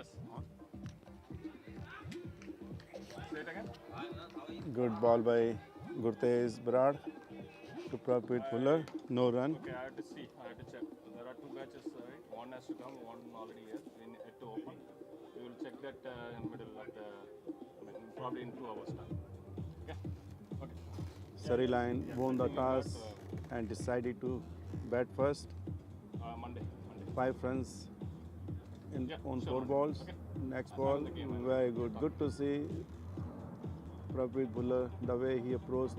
Yes. On. Say it again. Good ball by Gurtez Barad to Prabhpreet Bhuller. No run. Okay, I have to see. I have to check. There are two batches, right? One has to come, one already here. We need it to open. We will check that in middle of the, probably in 2 hours time. Okay. Okay. Surrey line won the I think we got, toss and decided to bat first. Monday. 5 runs on Sure, 4 balls. Okay. Next I'm ball, on the game, I'll very good. Good to see Prabhpreet Bhuller, the way he approached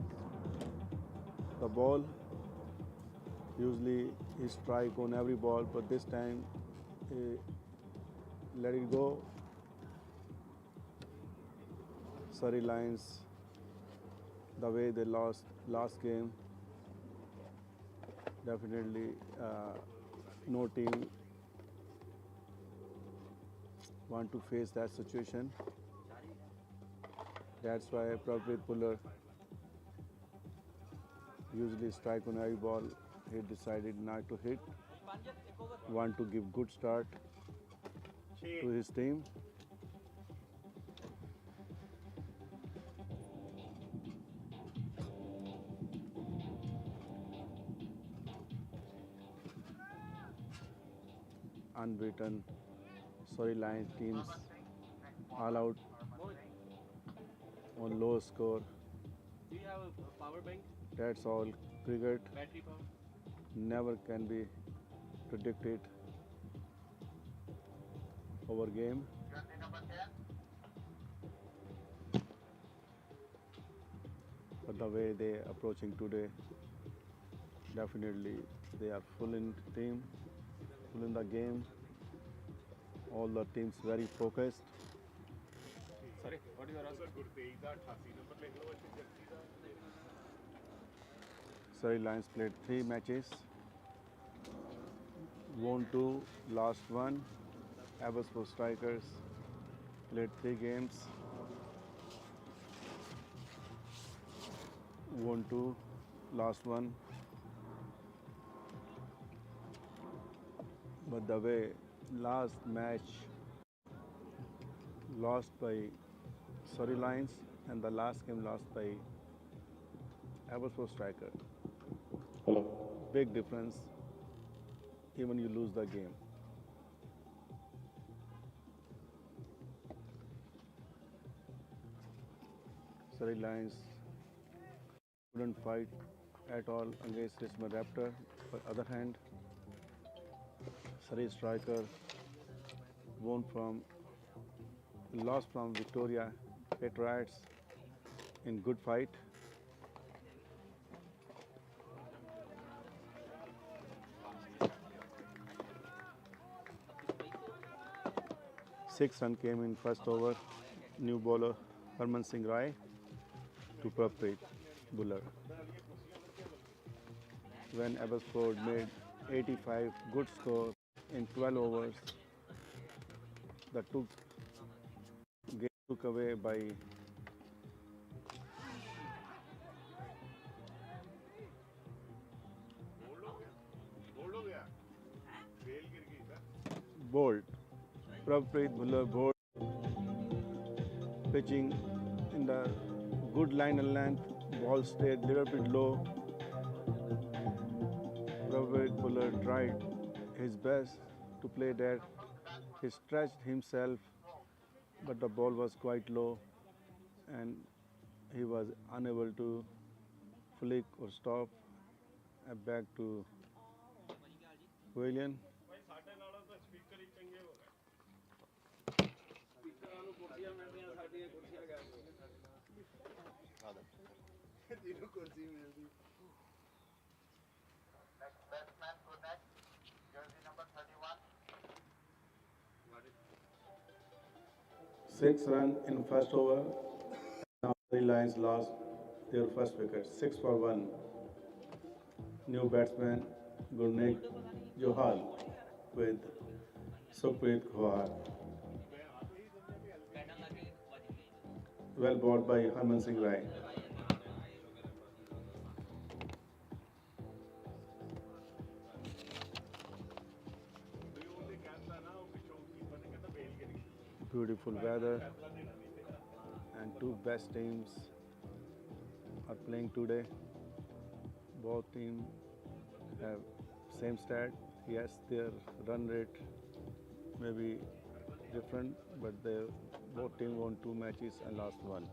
the ball. Usually he strike on every ball, but this time he let it go. Surrey Lions, the way they lost last game, definitely no team want to face that situation. That's why Prabhpreet Bhuller usually strike on every ball. He decided not to hit. Want to give good start to his team. Unbeaten Surrey Lions teams all out on low score. Do you have a power bank? That's all. Cricket Battery power? never can be predicted over game. But the way they approaching today, definitely they are full in team, full in the game. All the teams very focused. Sorry, what you are asking? Surrey Lions played 3 matches, won 2, lost 1. Abbotsford Strikers played 3 games, won 2, lost 1. But the way last match lost by Surrey Lions and the last game lost by Abbotsford Striker. Hello. Big difference, even you lose the game. Surrey Lions couldn't fight at all against Richmond Raptor. On the other hand, Surrey Striker lost from Victoria Patriots in good fight. Six runs came in first over. New bowler Harman Singh Rai to Prabhpreet Bhuller. When Abbotsford made 85 good score in 12 overs, the game took away by Bolt. Prabhpreet Bhuller Bolt pitching in the good line and length. Ball stayed a little bit low. Prabhpreet Bhuller tried his best to play that. He stretched himself, but the ball was quite low and he was unable to flick or stop. Back to William. Batsman protect, jersey number 31. 6 runs in first over. Now the Lions lost their first wicket. 6 for 1. New batsman Gurneet Johal with Sukhpreet Kaur. Well bowled by Harman Singh Rai. Beautiful weather, and two best teams are playing today. Both teams have same stat. Yes, their run rate may be different, but they both teams won 2 matches and lost one.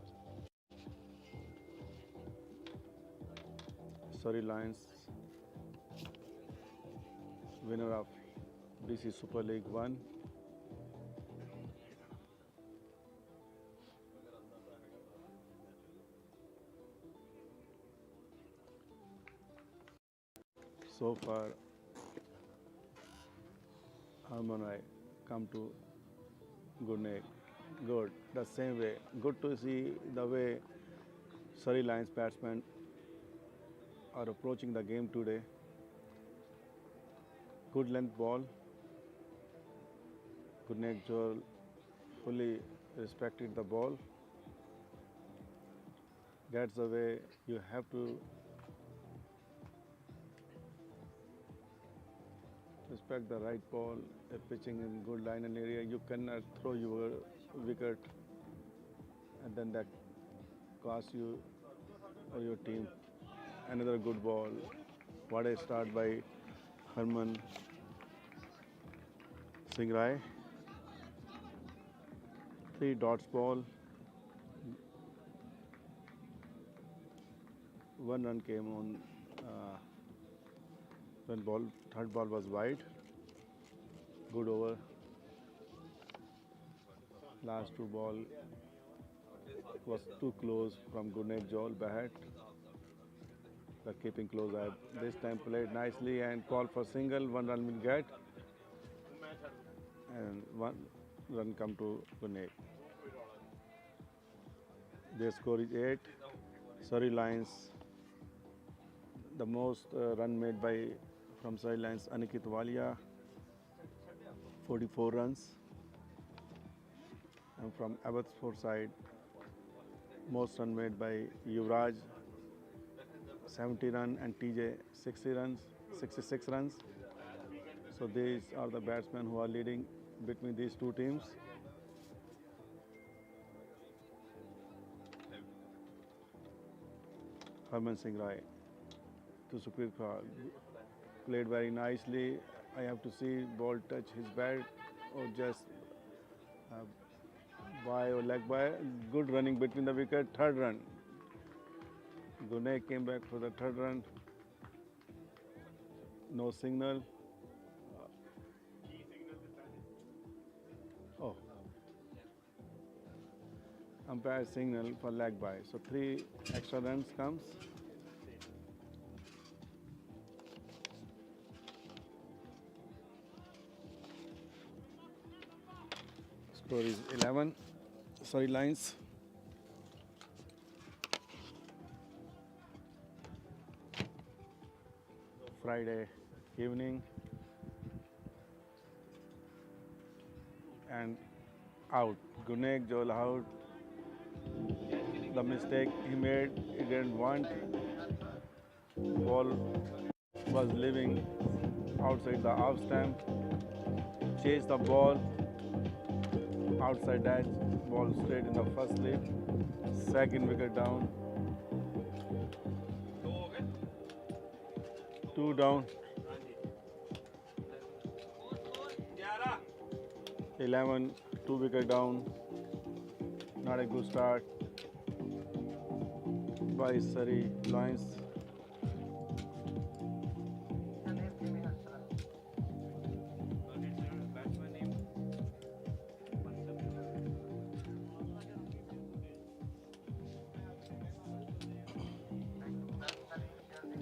Surrey Lions, winner of BC Super League 1. So far, Harmony come to good. The same way. Good to see the way Surrey Lions batsmen are approaching the game today. Good length ball. Gurneek Joel fully respected the ball. That's the way you have to respect the right ball, pitching in good line and area. You cannot throw your wicket and then that costs you or your team. Another good ball. What a start by Harman Singh Rai. 3 dots ball. 1 run came on when third ball was wide. Good over. Last 2 ball was too close from Gurneek Joel bat. The keeping close eye. This time played nicely and called for single. 1 run will get. And 1 run come to Gurneek. Their score is 8. Surrey Lions, the most run made by from Surrey Lions, Aniket Walia, 44 runs. And from Abbotsford side, most run made by Yuvraj, 70 runs, and TJ 66 runs. So these are the batsmen who are leading between these two teams. Harman Singh Rai to Sukhpreet Kaur, played very nicely. I have to see ball touch his bat or just by or leg by. Good running between the wicket. 3rd run. Gurneek came back for the 3rd run. No signal. Oh. Umpire signal for leg by. So 3 extra runs comes. Score is 11. Surrey Lions. Friday evening and out. Gurneek Joel out. The mistake he made, he didn't want. Ball was leaving outside the off stamp. Chased the ball outside that. Ball straight in the first slip. 2nd wicket down. 2 down. 11, 2 wicket down. Not a good start by Surrey Lions.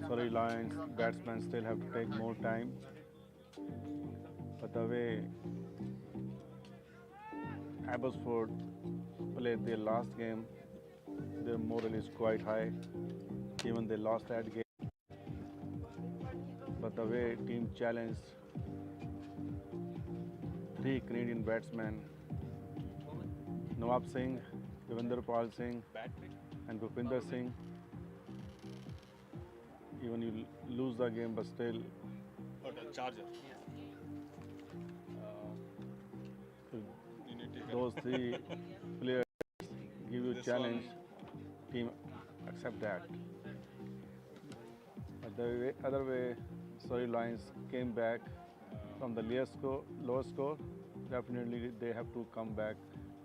Surrey Lions batsmen still have to take more time. But the way Abbotsford played their last game, their morale is quite high. Even they lost that game. But the way team challenged 3 Canadian batsmen, Nawab Singh, Devinder Pal Singh, and Bhupinder Singh. Even you lose the game, but still. Oh, the charger. You need to those three players give you This challenge, team accept that. But the other way, Surrey Lions came back from the lower score. Definitely they have to come back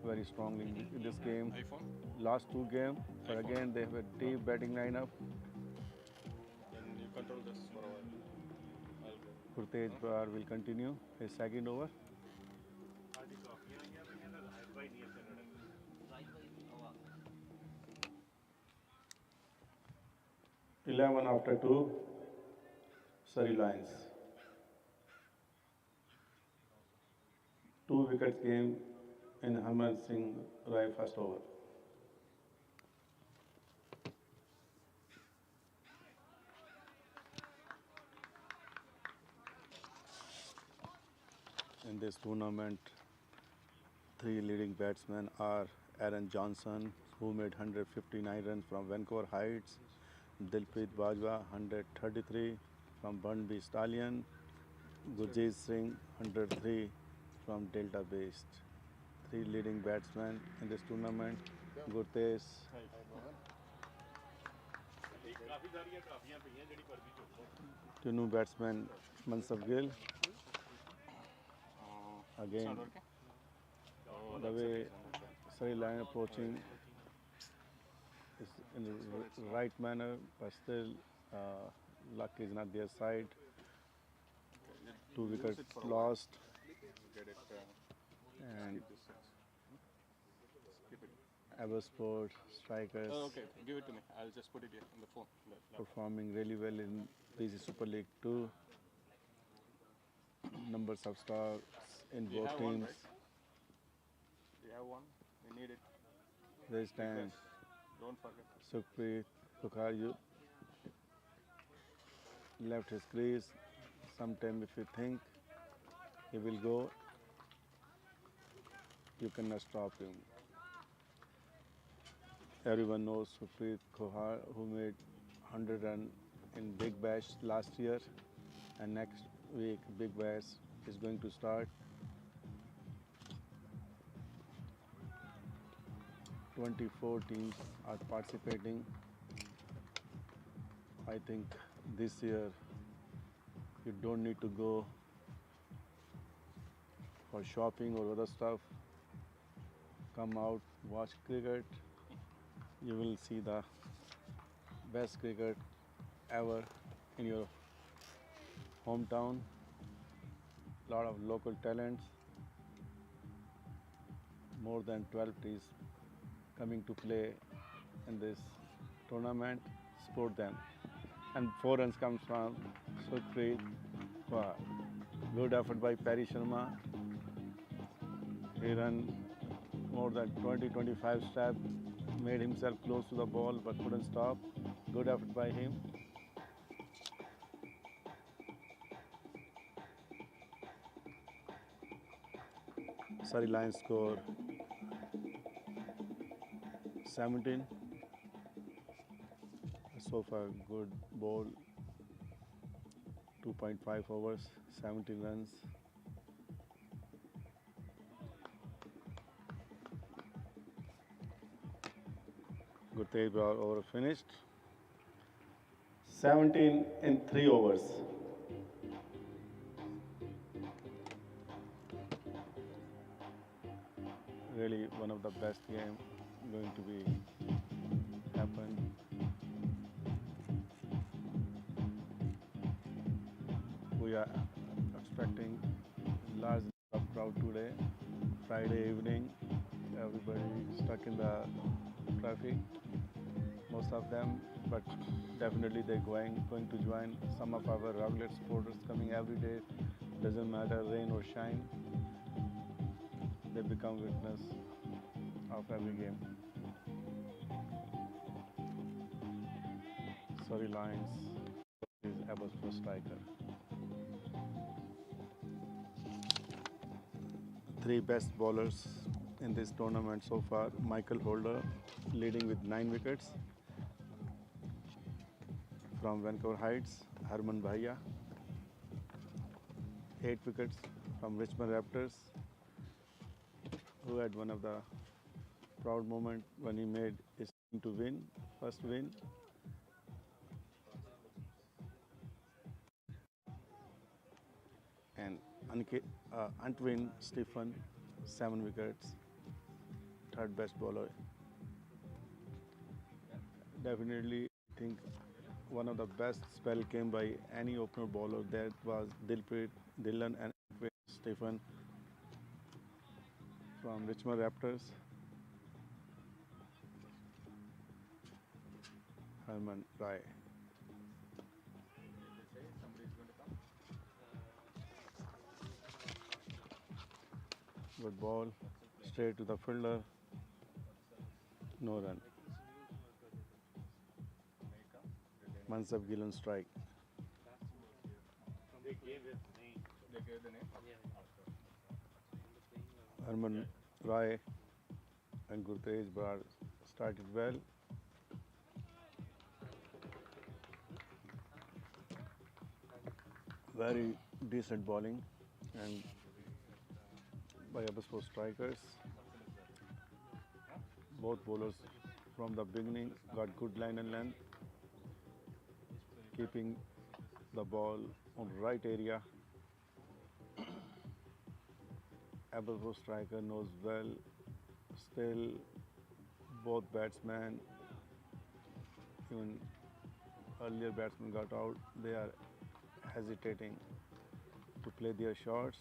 very strongly in this game. iPhone. Last two games, but iPhone. again they have a deep batting lineup. Then you control this for a while. I'll go. Gurtej Brar will continue his second over. Right by our 11 after 2, Surrey Lions. 2 wickets game in Harman Singh Rai first over. In this tournament, 3 leading batsmen are Aaron Johnson, who made 159 runs from Vancouver Heights, Dilpreet Bajwa, 133 from Burnby Stallion, Gurjeet Singh, 103 from Delta Based. 3 leading batsmen in this tournament. Gurtej, two new batsmen, Mansab Gill. Again, Sound okay? Oh, the that's way okay. Surrey line approaching is in the right manner, but still luck is not their side. 2 Use wickets it for a while. lost, Get it. and Keep this six. Keep it. Abbotsford strikers Oh, okay. Give it to me. I'll just put it here in the phone. The laptop. performing really well in BC Super League 2. Numbers of stars in You both have one, teams. right? You have one. We need it. They stand Don't forget. Sukhpreet Kukhar left his crease. Sometime if you think he will go, you cannot stop him. Everyone knows Sukhpreet Kukhar, who made 100 runs in Big Bash last year, and next week Big Bash is going to start. 24 teams are participating. I think this year you don't need to go for shopping or other stuff. Come out, watch cricket. You will see the best cricket ever in your hometown. Lot of local talents. More than 12 teams coming to play in this tournament. Support them. And 4 runs comes from Sukhpreet Kaur. Good effort by Perry Sharma. He ran more than 20-25 steps, made himself close to the ball but couldn't stop. Good effort by him. Surrey Lions score 17. So far, good ball. 2.5 overs, 17 runs. Gurtej Brar over finished. 17 in 3 overs. Really one of the best game going to be happen. We are expecting large crowd today, Friday evening. Everybody stuck in the traffic, most of them, but definitely they're going to join. Some of our regular supporters coming every day, doesn't matter rain or shine, they become witness of every game. Surrey Lions is Abbotsford striker. 3 best bowlers in this tournament so far. Michael Holder leading with 9 wickets. From Vancouver Heights, Harman Bhaiya. 8 wickets from Richmond Raptors. who had one of the proud moment when he made his team to win, first win. And Antwin Stephen, 7 wickets, third best bowler. Definitely, I think one of the best spell came by any opener bowler. That was Dilpreet, Dylan, and Antwin Stephen from Richmond Raptors. Herman Rai. They say somebody is going to come. Good ball, straight to the fielder. No run. May come. Mansab Gill on strike. They gave his name. They gave the name. Yeah. Herman Rai and Gurtej Brar started well. Very decent bowling and by Abbotsford strikers. Both bowlers from the beginning got good line and length, keeping the ball on right area. Abbotsford striker knows well. Still, both batsmen, even earlier batsmen got out. They are hesitating to play their shots.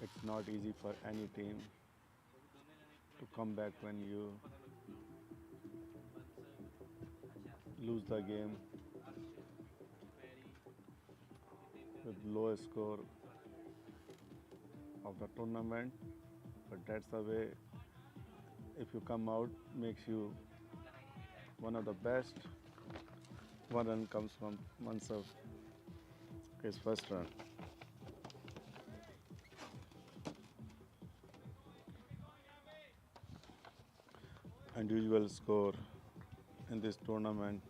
It's not easy for any team to come back when you lose the game with lowest score of the tournament. But that's the way. If you come out, makes you one of the best. One run comes from Mansaf, his first run. Unusual score in this tournament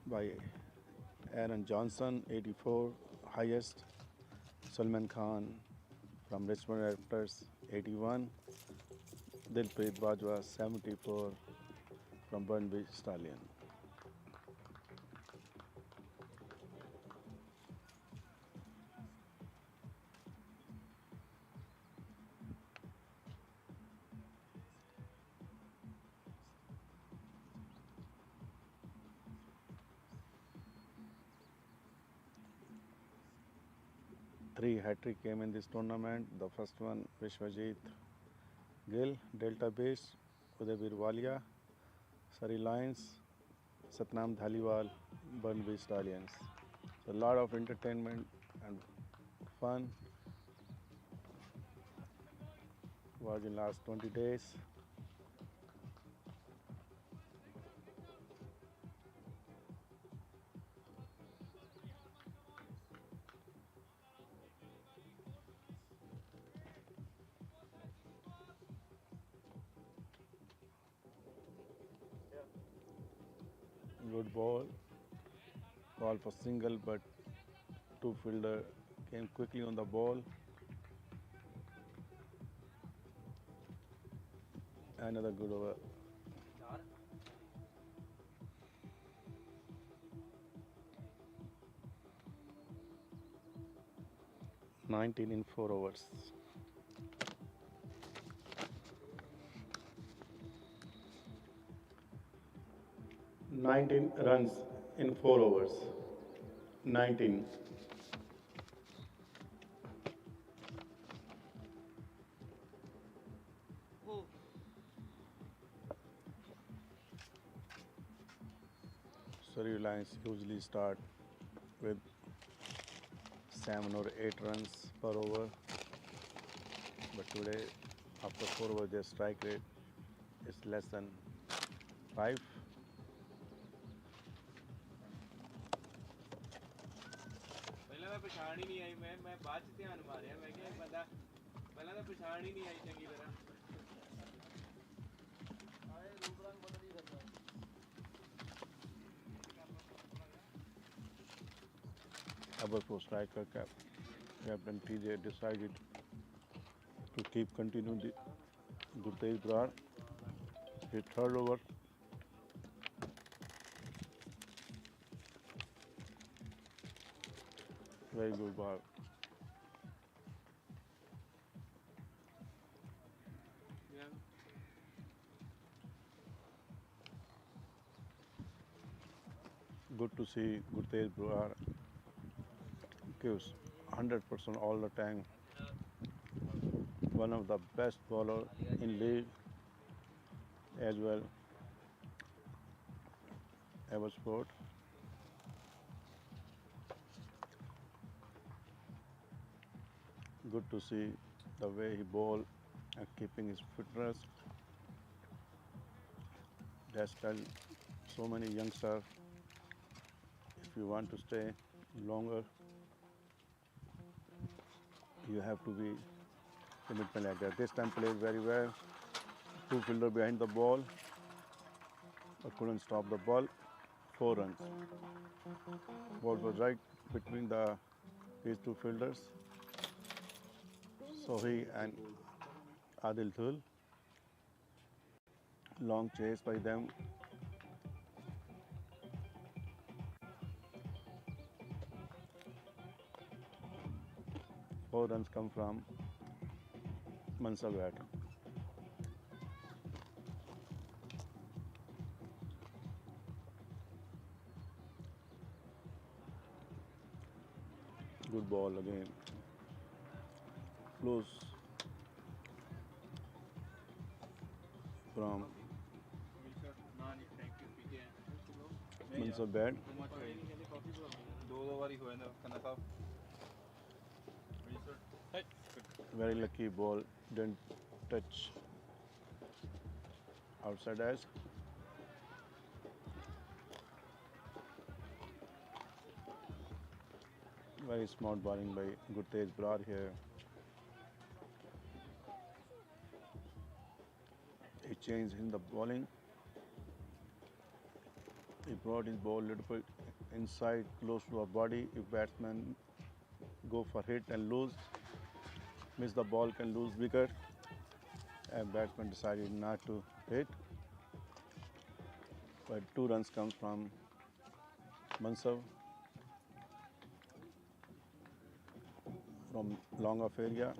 by Aaron Johnson, 84, highest. Salman Khan from Richmond Raptors, 81. Dilpreet Bajwa, 74 from Burnby Stallion. Three hat-trick came in this tournament. The first one, Vishwajit Gill, Delta Base, Udaybir Walia, Surrey Lions, Satnam Dhaliwal, Burnby Stallions. So a lot of entertainment and fun was in last 20 days. Good ball for single, but two fielder came quickly on the ball. Another good over. 19 in 4 overs. Runs in 4 overs. 19. Oh, Surrey Lions usually start with 7 or 8 runs per over, but today after 4 overs their strike rate is less than 5. ਪਹਿਲਾਂ ਤਾਂ ਪਛਾਣ ਹੀ ਨਹੀਂ ਆਈ ਮੈਂ ਬਾਅਦ ਚ ਧਿਆਨ ਮਾਰਿਆ ਮੈਂ ਕਿਹਾ ਇਹ ਬੰਦਾ ਪਹਿਲਾਂ ਤਾਂ ਪਛਾਣ ਹੀ ਨਹੀਂ ਆਈ ਚੰਗੀ ਤਰ੍ਹਾਂ Abbotsford striker cap Captain TJ decided to keep continuing the Gurtej Brar. His third over. Very good ball. Yeah. Good to see Gurtej Brar gives 100% all the time. One of the best bowler in league as well. Abbotsford. Good to see the way he bowl and keeping his fitness. That's tell so many youngsters, if you want to stay longer, you have to be commitment like that. This time played very well. Two fielder behind the ball, but couldn't stop the ball. 4 runs. Ball was right between these two fielders, Sohi and Adil Thul. Long chase by them. Four runs come from Mansur bat. Good ball again. Close from Mansur bat. Very lucky ball, didn't touch outside edge. Very smart bowling by Gurtej Brar here. He changed in the bowling. He brought his ball a little bit inside, close to our body. If batsman go for hit and lose, miss the ball, can lose wicket. And batsman decided not to hit. But 2 runs come from Mansur from long off area.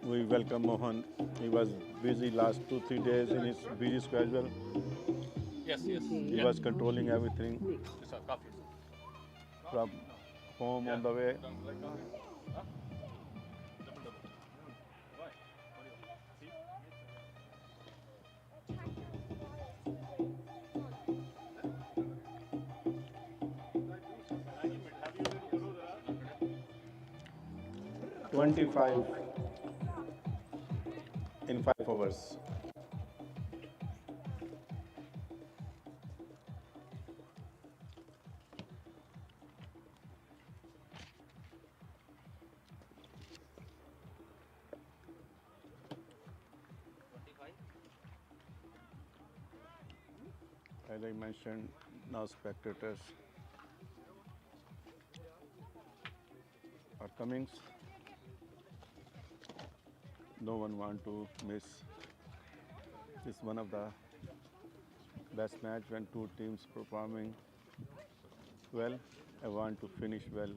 We welcome Mohan. He was busy last 2-3 days in his busy schedule. Yes. He was controlling everything It's a coffee. from home on the way. Huh? Double. Why? See? 25 in 5 overs. As I mentioned, now spectators are coming. No one want to miss. It's one of the best match when two teams performing well. I want to finish well.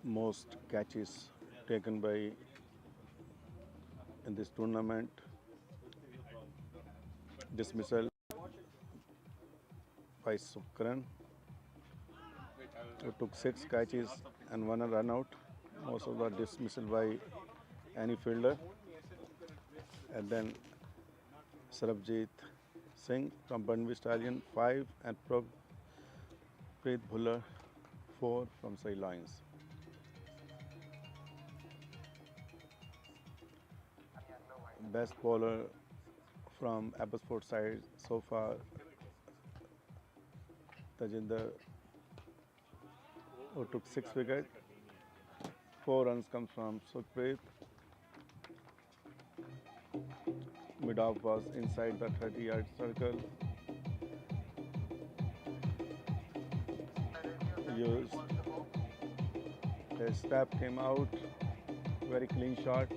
Most catches taken by in this tournament. Dismissal by Sukran, who took 6 catches and 1 run out. Most of the dismissal by any fielder. And then Sarabjit Singh from Banvi Stallion 5 and Preet Bhuller 4 from Surrey Lions. best bowler from Abbotsford side so far, Tajinder, who took 6 wickets. 4 runs come from Sukhpreet. Mid-off was inside the 30-yard circle. Used. They stepped him out. Very clean shot.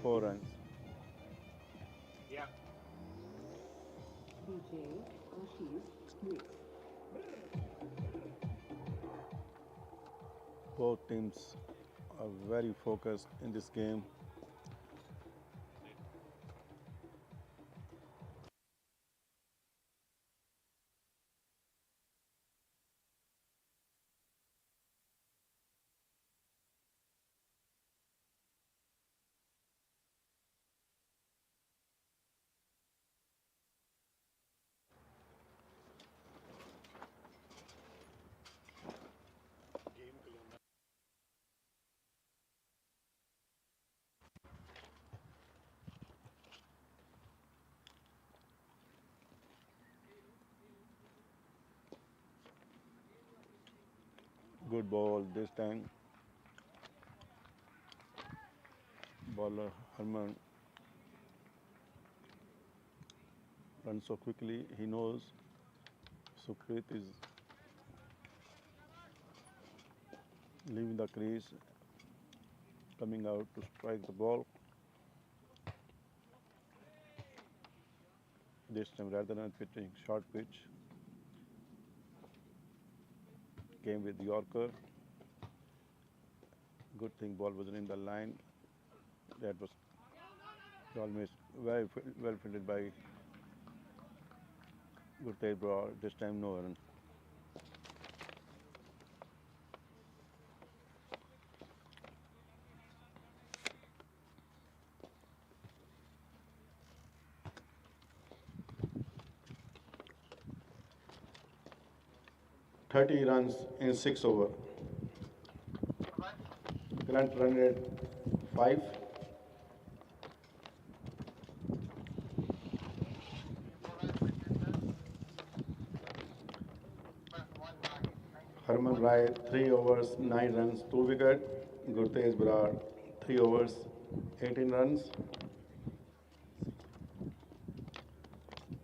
4 runs. Yeah. Both teams are very focused in this game. Good ball this time. Bowler Herman runs so quickly. He knows Sukhpreet is leaving the crease, coming out to strike the ball. This time, rather than pitching short pitch, came with Yorker. Good thing ball wasn't in the line. That was almost very well fielded by Gurtej Brar. This time, no run. "30 runs in 6 overs. Current run rate 5. Harman Rai 3 overs 9 runs 2 wicket. Gurtej Brar 3 overs 18 runs.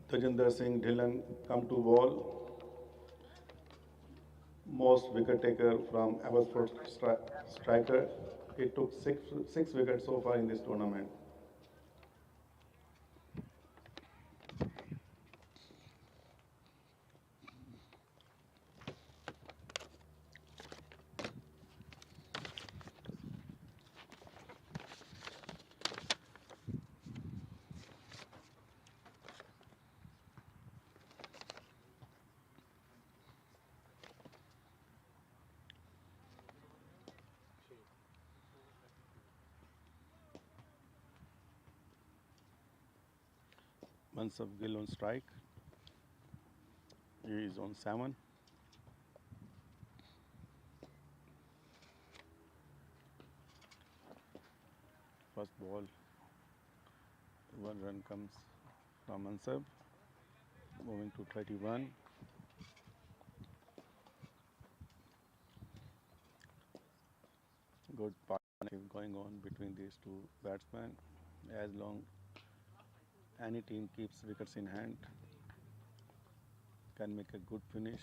Tajinder Singh Dhillon come to ball. Most wicket taker from Abbotsford striker. He took six wickets so far in this tournament. Mansab Gill on strike. He is on 7. First ball, 1 run comes from Mansab. Moving to 31. Good partnership going on between these two batsmen. As long any team keeps wickets in hand, can make a good finish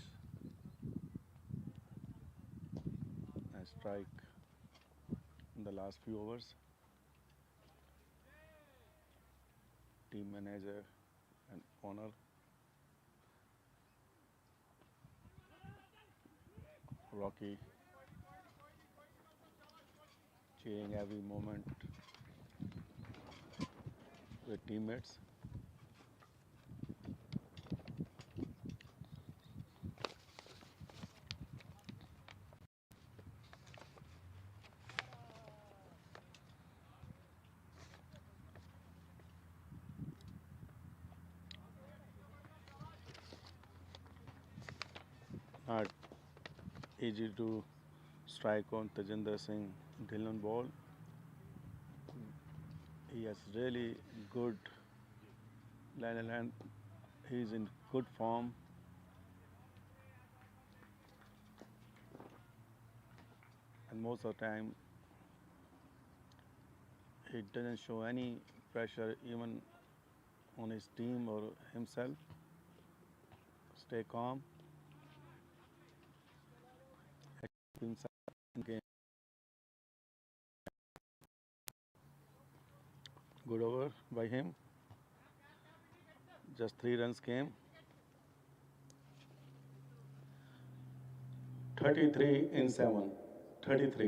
and strike in the last few overs. Team manager and owner Rocky cheering every moment with teammates. Not easy to strike on Tajinder Singh Dhillon ball. He has really good land. He's in good form. And most of the time, he doesn't show any pressure even on his team or himself. Stay calm. Himself in game. Good over by him. Just 3 runs came. 33 in 7. 33.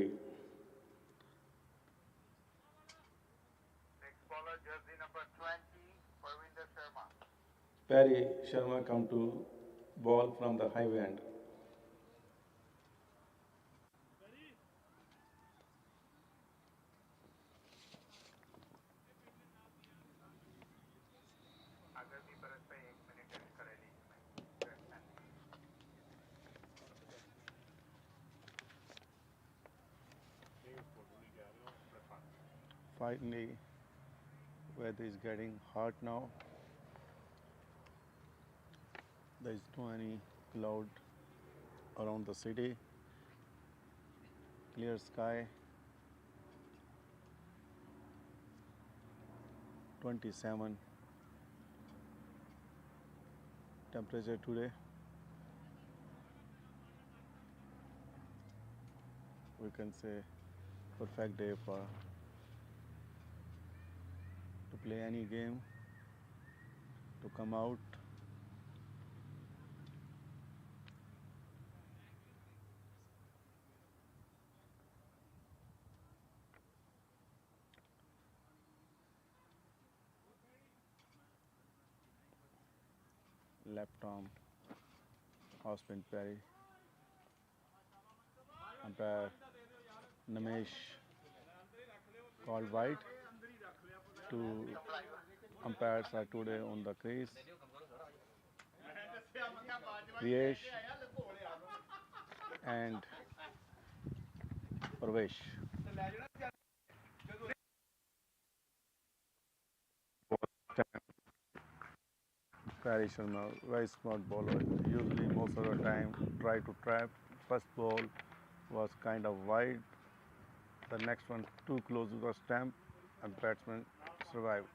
Next bowler, jersey number 20, Parvinder Sharma. Perry Sharma come to ball from the high end. आगामी बरस पे 1 minute add करेली इसमें batsman Finally, weather is getting hot now. There is no any cloud around the city. Clear sky. 27 temperature today. We can say perfect day for to play any game, to come out. Left arm, Osman Perry. Umpire Namesh called white. 2 umpires are today on the crease. Priyesh and Parvesh. Perry Sharma, very smart bowler. Usually, most of the time, try to trap. First ball was kind of wide. The next one too close to the stump, and batsman survived.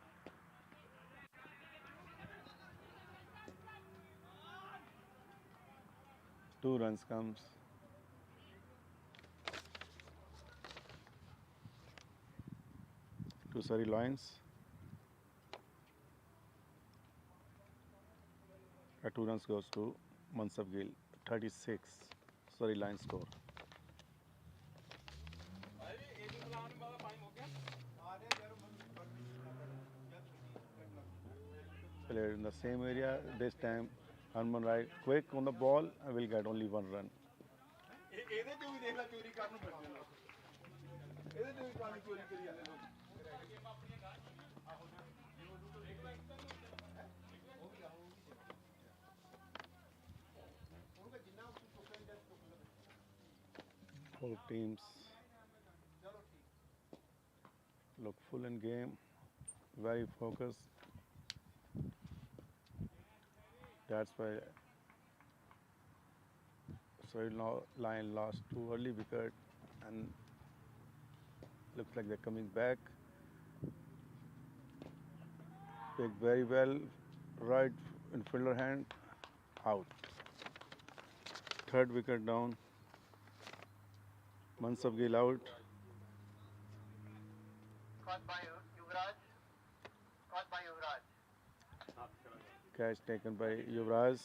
Two runs comes. To Surrey Lions. 2 runs goes to Mansab Gill. 36. Surrey Lions score. Played in the same area. This time, Harman Rai quick on the ball and will get only 1 run. Both teams look full in game, very focused. That's why Surrey Lion lost 2 early wickets and looks like they're coming back. Picked very well, right in fielder hand, out. 3rd wicket down. Mansab Gill out. caught by Yuvraj. Caught by Yuvraj. Catch taken by Yuvraj,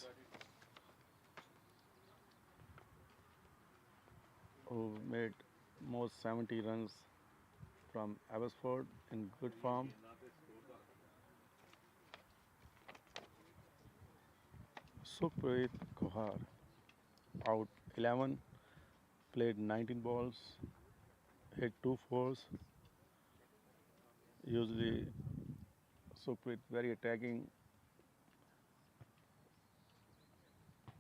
who made most 70 runs from Abbotsford in good form. Sukhpreet Kohar out 11, played 19 balls, hit 2 fours. Usually Sukhpreet very attacking,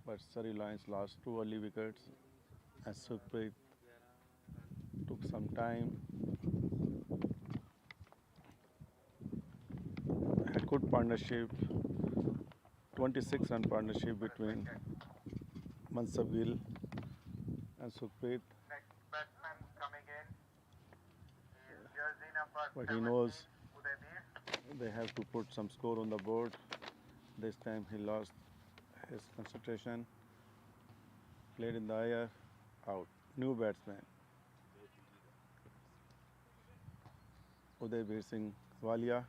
but Surrey Lions lost 2 early wickets and Sukhpreet took some time. good partnership, 26 run partnership between Mansab Gill and Sukhpreet. Next batsman coming in is jersey number But he 17, knows Udaybir. they have to put some score on the board. This time he lost his concentration, played in the air, out. New batsman, Udaybir Singh Walia.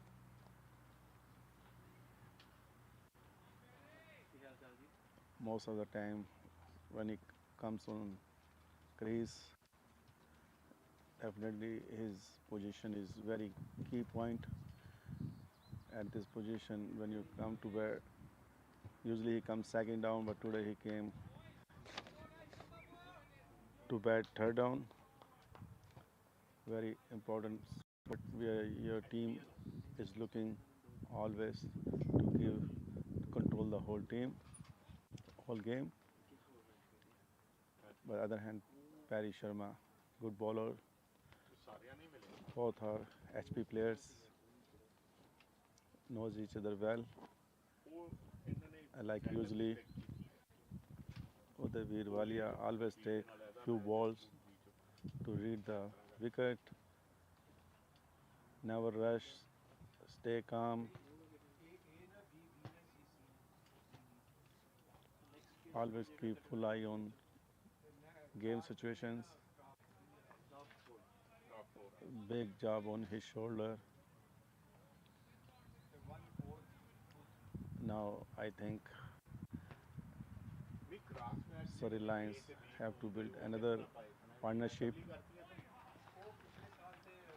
Most of the time when he comes on crease, definitely his position is very key point. At this position, when you come to bat, usually he comes second down, but today he came to bat third down. Very important, but your team is looking always to control the whole team, whole game. But other hand, Perry Sharma, good bowler. Both are HP players, knows each other well. Like usually, Udaybir Walia always take few balls to read the wicket. Never rush, stay calm. Always keep full eye on game situations. Big job on his shoulder. Now I think Surrey Lions have to build another partnership,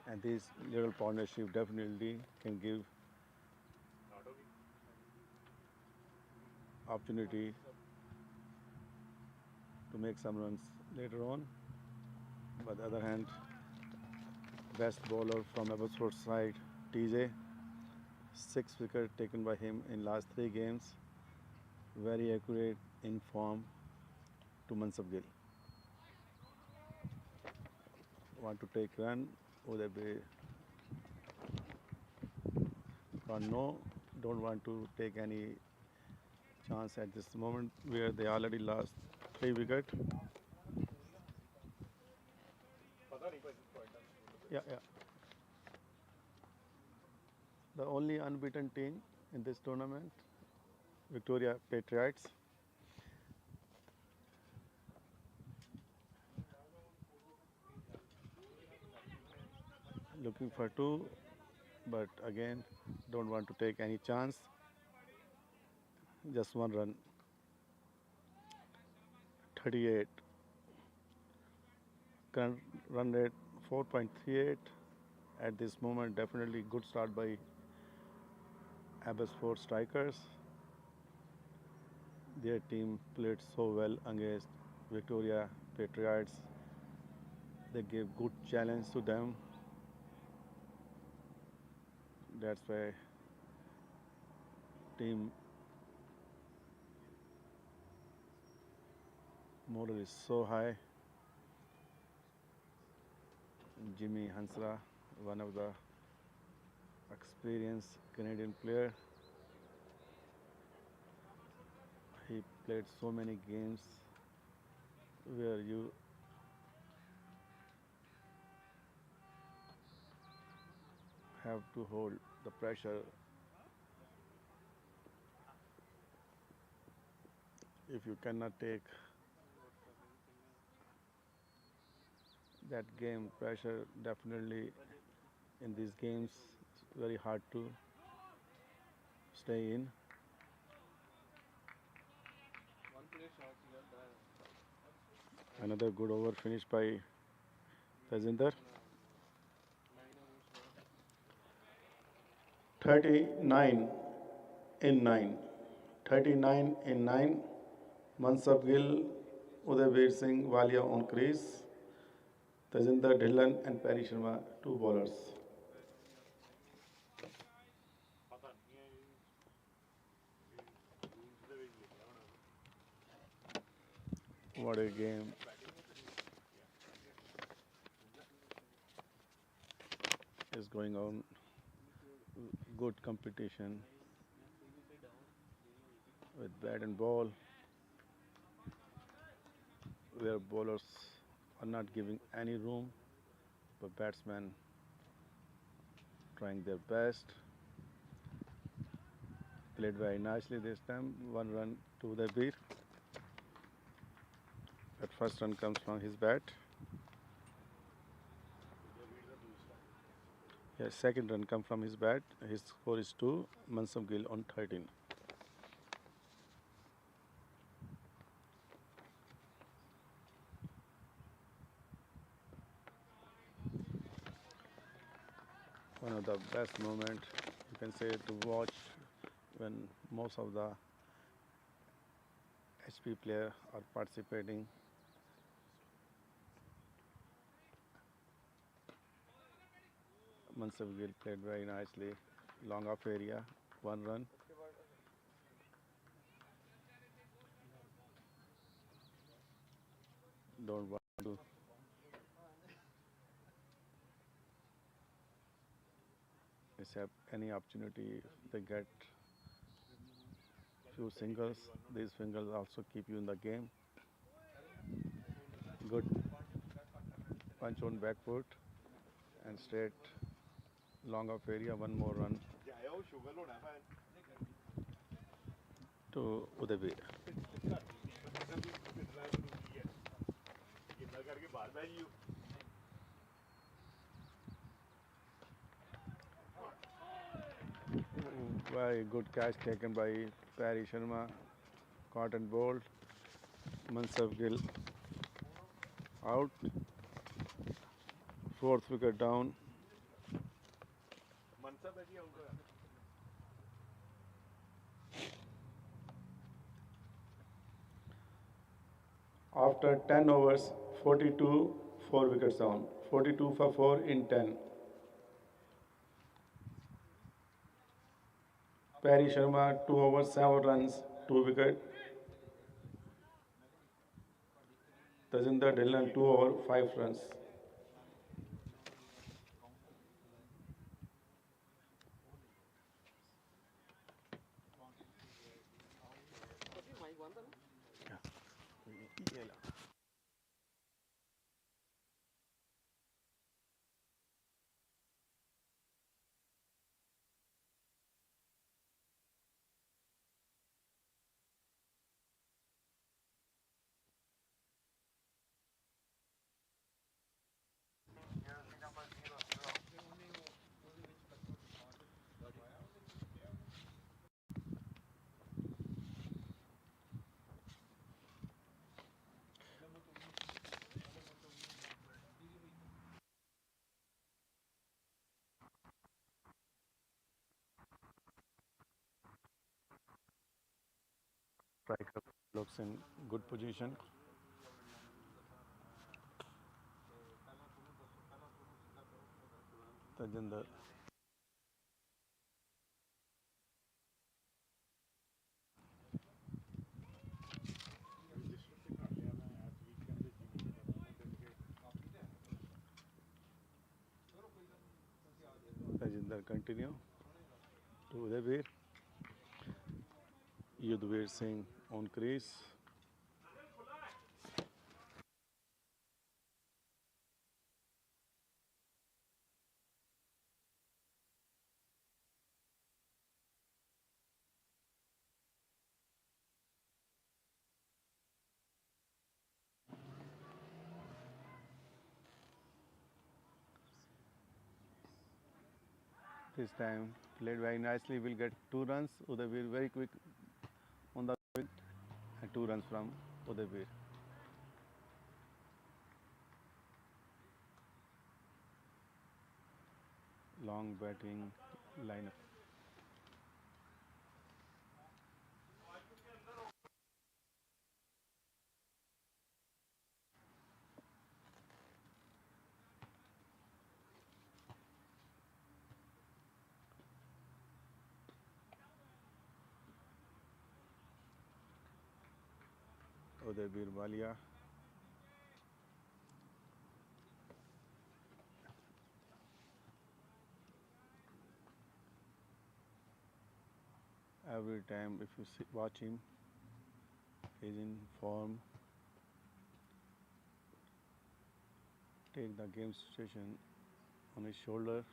and this little partnership definitely can give opportunity to make some runs later on. But the other hand, best bowler from Abbotsford side, TJ, 6 wickets taken by him in last 3 games. Very accurate in form to Mansab Gill. Want to take run, Udaybir no, don't want to take any chance at this moment where they already lost 3 wickets. Yeah. The only unbeaten team in this tournament, Victoria Patriots. Looking for 2, but again, don't want to take any chance. Just 1 run. 38. Current run rate 4.38. At this moment, definitely good start by Abbotsford strikers. Their team played so well against Victoria Patriots. They gave good challenge to them. That's why team morale is so high. Jimmy Hansra, one of the experienced Canadian player. He played so many games where you have to hold the pressure. If you cannot take that game pressure, definitely in these games it's very hard to stay in. Another good over finished by Tajinder. 39 in 9. 39 in 9. Mansab Gill, Udaybir Singh Walia on crease. Tajinder Dhillon and Perry Sharma, 2 bowlers. What a game. Is going on. Good competition. with bat and ball, where bowlers are not giving any room, but batsmen trying their best. Played very nicely this time. 1 run to the beat. That first run comes from his bat. Yes, second run comes from his bat. His score is 2. Mansab Gill on 13. One of the best moments you can say to watch when most of the HP players are participating. Mansab Gill played very nicely. Long off area, 1 run. Don't want to accept any opportunity. They get few singles. These singles also keep you in the game. Good punch on back foot and straight long off area. 1 more run to Udaybir. Very good catch taken by Perry Sharma. Caught and bowled. Mansab Gill out. 4th wicket down. After 10 overs, 42, 4 wickets down. 42 for 4 in 10. Perry Sharma, 2 overs, 7 runs, 2 wicket. Tajinder Dhillon, 2 overs, 5 runs. Jersey number 00. Striker looks in good position. Tajinder. Tajinder continue to Udaybir. Yudhvir Singh on crease. This time played very nicely. Will get 2 runs. Udaybir very quick on the wicket and 2 runs from Udaybir. Long batting lineup. Udaybir Walia. Every time if you watch him, he's in form. Take the game situation on his shoulder.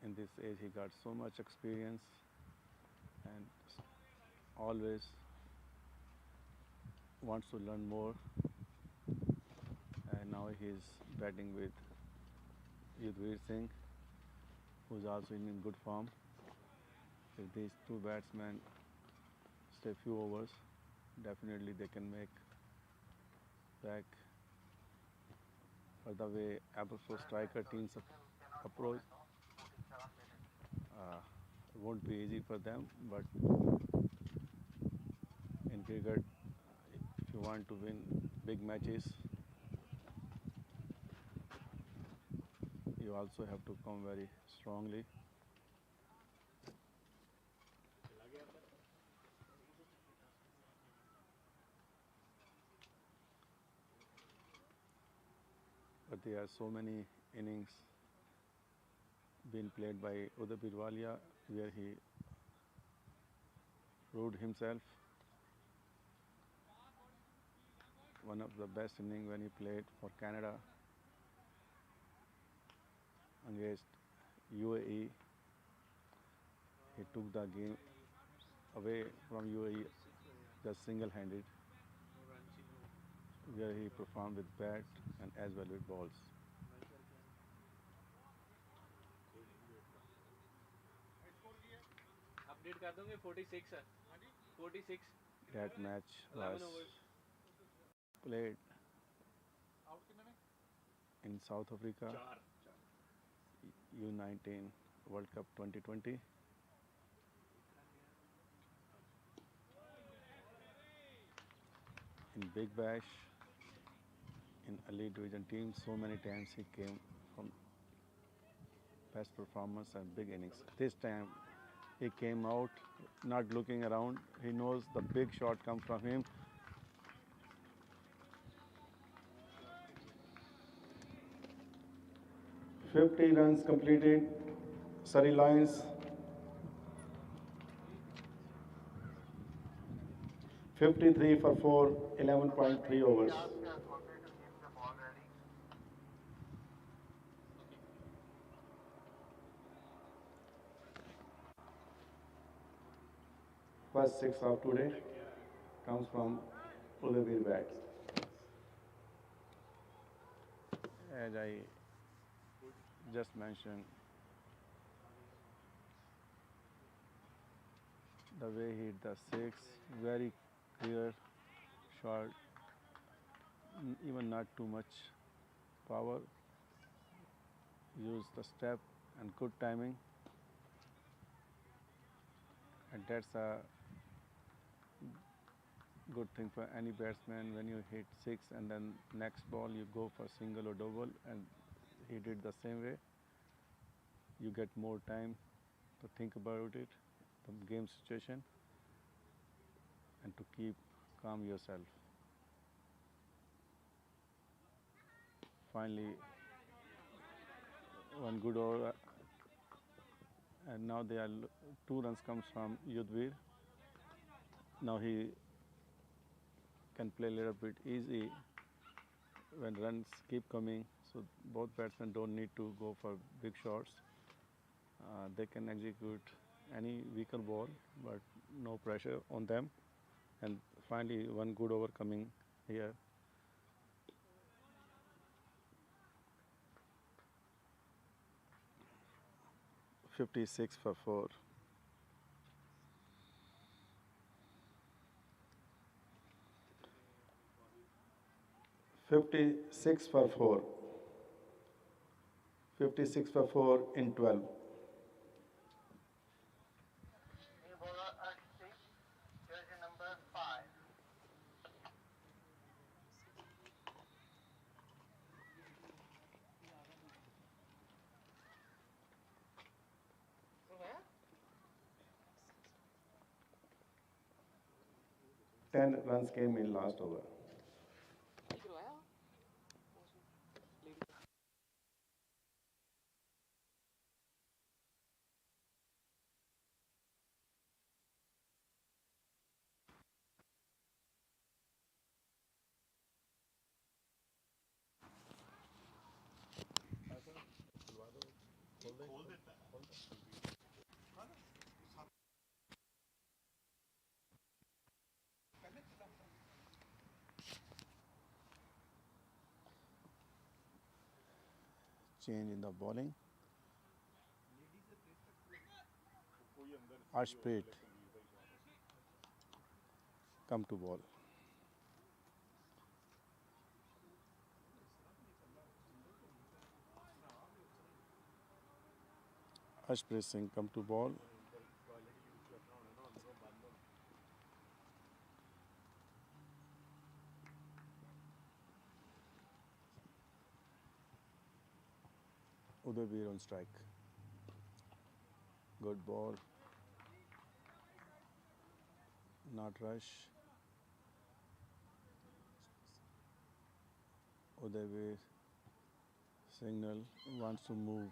In this age, he got so much experience and always wants to learn more. And now he's batting with Yudhvir Singh, who's also in good form. If these two batsmen stay few overs, definitely they can make back. But the way Abbotsford striker teams approach won't be easy for them. But in cricket, if you want to win big matches, you also have to come very strongly. But there are so many innings being played by Uday Birwalia where he proved himself. One of the best innings when he played for Canada against UAE. He took the game away from UAE just single-handed, where he performed with bat and as well with balls. Update कर दूंगे 46 sir 46 That match 11 was overs played in South Africa, U19 World Cup 2020. In Big Bash, in elite division team, so many times he came from best performance and big innings. This time he came out not looking around. He knows the big shot come from him. "50 runs completed. Surrey Lions 53 for 4, 11.3 overs." Ask Audrey to keep the ball ready. First six of today comes from Uday bats. As I just mentioned, the way he hit the six, very clear shot, even not too much power. Use the step and good timing, and that's a good thing for any batsman. When you hit six and then next ball you go for single or double, and he did the same way. You get more time to think about it, the game situation, and to keep calm yourself. Finally, one good over, and now they are 2 runs comes from Yudhvir. Now he can play a little bit easy when runs keep coming, so both batsmen don't need to go for big shots. They can execute any weaker ball, but no pressure on them. And finally, one good over coming here. "56 for 4. 56 for 4. 56 for 4 in 12. New bowler Arshdeep, jersey number 5. Yeah. 10 runs came in last over. Change in the bowling. Ashpreet come to ball. Ashpreet Singh come to ball. Udaybir on strike. Good ball. Not rush. Udaybir signal wants to move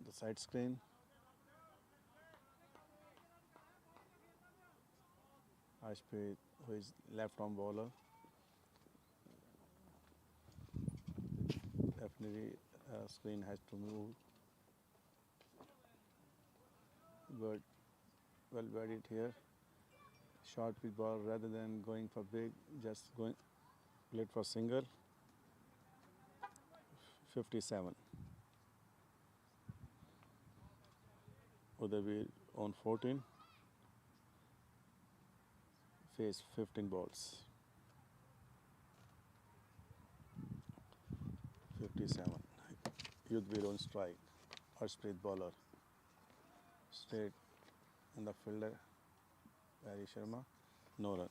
the side screen. Ashpreet, who is left arm bowler, definitely screen has to move. Good, well buried here. Short pitch ball rather than going for big, just going played for single. 57. Udaybir on 14. Face 15 balls. 57. Yudhvir on strike. Harshpreet bowler. Straight in the fielder. Barry Sharma. No run.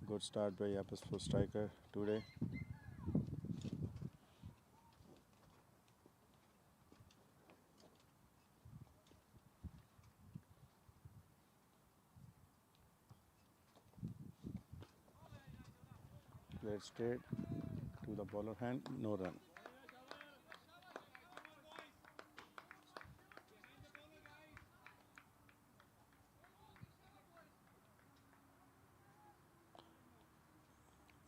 Good start by Abbotsford striker today. Played straight to the bowler hand, no run.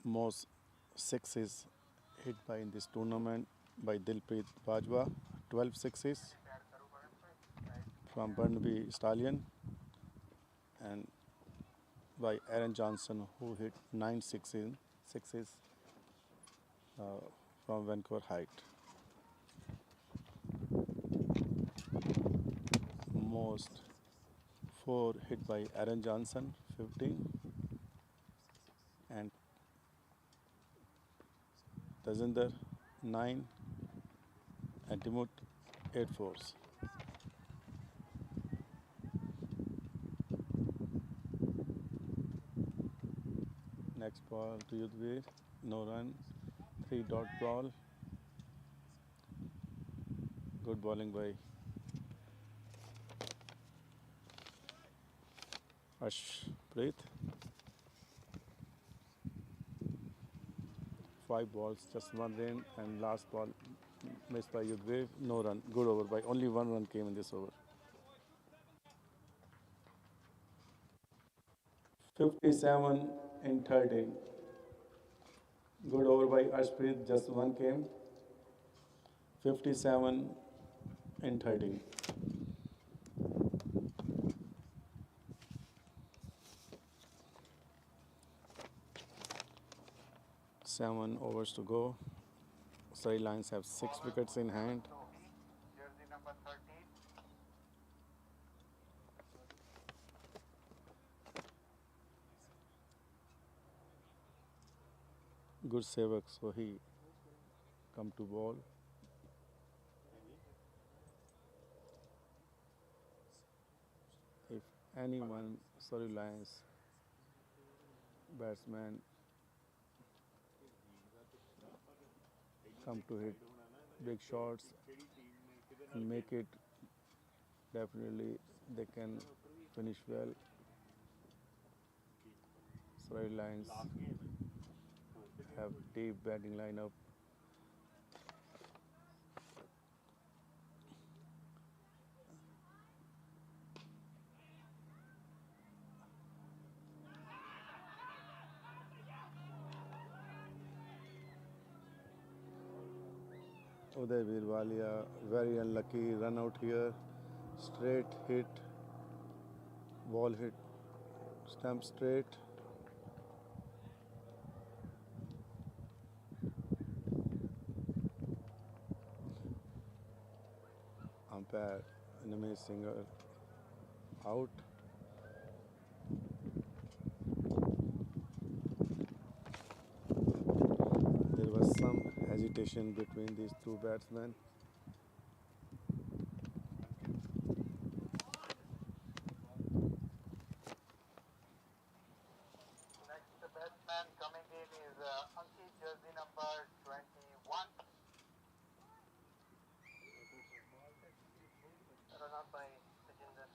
Most sixes hit by in this tournament by Dilpreet Bajwa, 12 sixes from Burnaby Stallion, and by Aaron Johnson, who hit 9 sixes from Vancouver Height. Most 4 hit by Aaron Johnson, 15, and Tajinder, 9, and Dimut, 8 fours. Next ball to Yudhvir, no run, 3 dot ball. Good bowling by Ashpreet. 5 balls, just 1 run, and last ball missed by Yudhvir, no run. Good over by only 1 run came in this over. 57 in 13. Good over by Ashpreet, just 1 came. 57 in 13. Seven overs to go. Surrey Lions have 6 wickets in hand. Jersey number 13. Good Sevak, so he come to ball. If anyone, Surrey Lions batsman come to hit big shots and make it, definitely they can finish well. Surrey Lions have deep batting lineup Uday Virwalia, very unlucky run out here. Straight hit, ball hit, stump straight. Umpire Nimesh Singer out. There was some hesitation between these two batsmen. Next batsman coming in is Ankit, jersey number 21. Run out by Sajinder.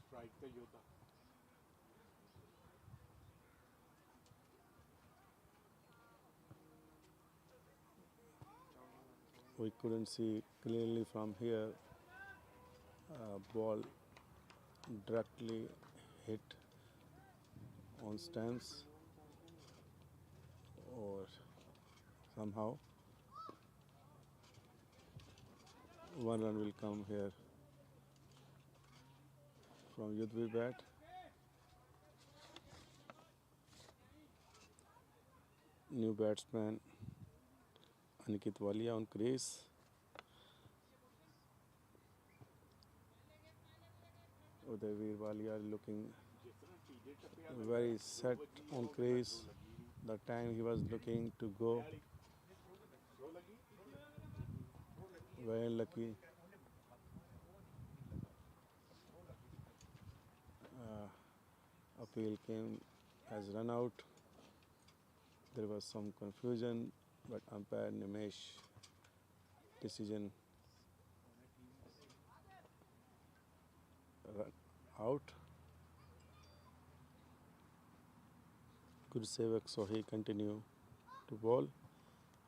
Strike का योद्धा We couldn't see clearly from here. Ball directly hit on stumps or somehow one run will come here from Yudhvir bat. New batsman Aniket Walia on crease. Uday Walia looking very set on crease. The time he was looking to go. Very lucky. Appeal came as run out. There was some confusion, but umpire Nimesh decision run out. Gursevak Sohi continue to bowl.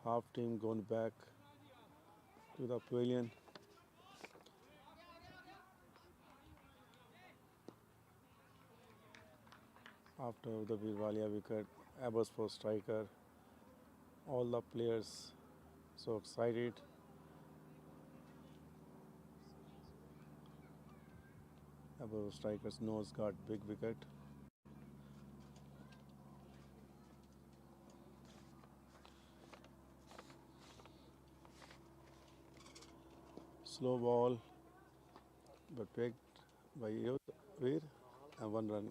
Half team gone back to the pavilion. After the Virwalia wicket, Abbotsford striker, all the players so excited. Abbotsford striker's nose got big wicket. Slow ball, but picked by Yudhvir and one run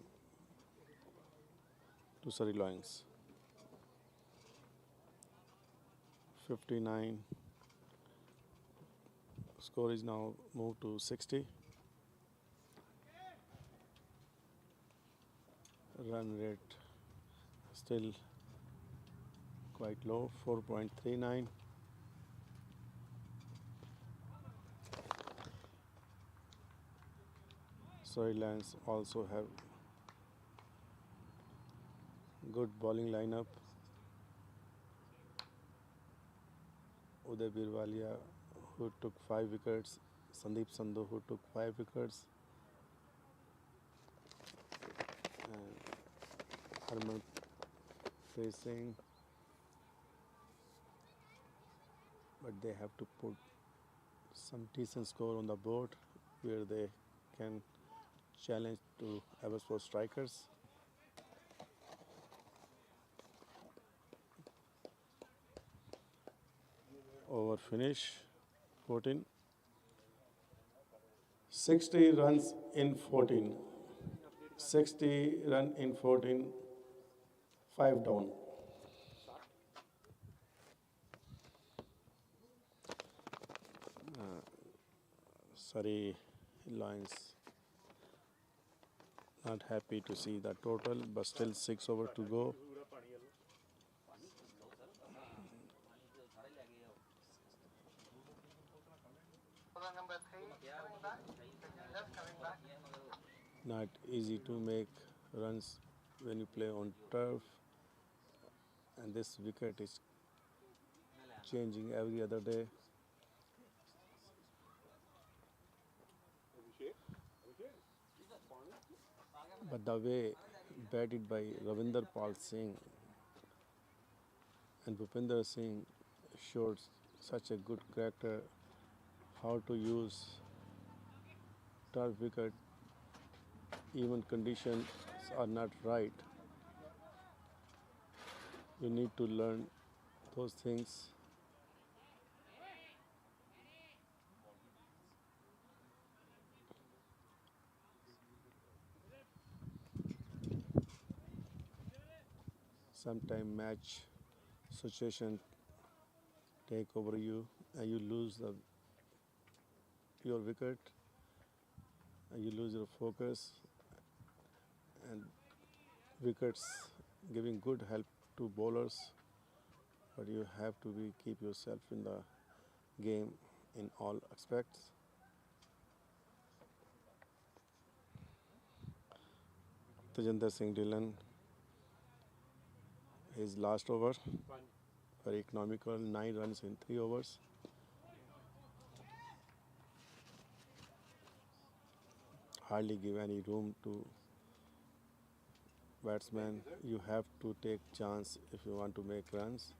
to Surrey Lions. 59. Score is now moved to 60. Run rate still quite low, 4.39. Surrey Lions also have good bowling lineup. Uday Virwalia, who took 5 wickets, Sandeep Sandhu, who took 5 wickets, and Harmanpreet Singh. But they have to put some decent score on the board where they can challenge to Abbotsford strikers. Over finish 14. 60 runs in 14. 60 run in 14. 5 down. Surrey Lions not happy to see the total, but still 6 over to go. Bowler number 3 coming back. Sajinder coming back. Not easy to make runs when you play on turf, and this wicket is changing every other day. But the way batted by Ravinder Pal Singh and Bhupinder Singh showed such a good character, how to use tough wicket, even conditions are not right. You need to learn those things. Sometime match situation take over you and you lose your wicket and you lose your focus, and wickets giving good help to bowlers, but you have to keep yourself in the game in all aspects. Tajinder Singh Dhillon, his last over, very economical, 9 runs in 3 overs. Hardly give any room to batsman. You have to take chance if you want to make runs.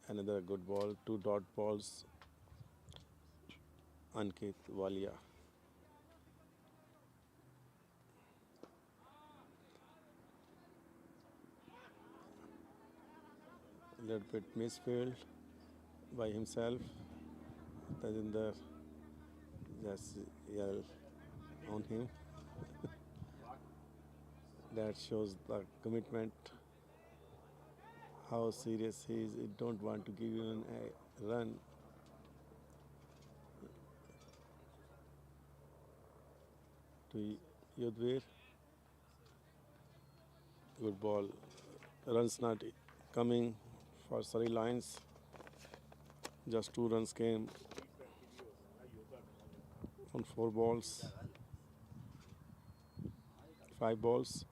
Another good ball, 2 dot balls, Ankit Walia. A little bit misfield by himself. Tajinder just yell on him. That shows the commitment, how serious he is. He don't want to give you a run. To Yudhvir. Good ball. Runs not coming for Surrey Lions. Just 2 runs came on 4 balls, 5 balls.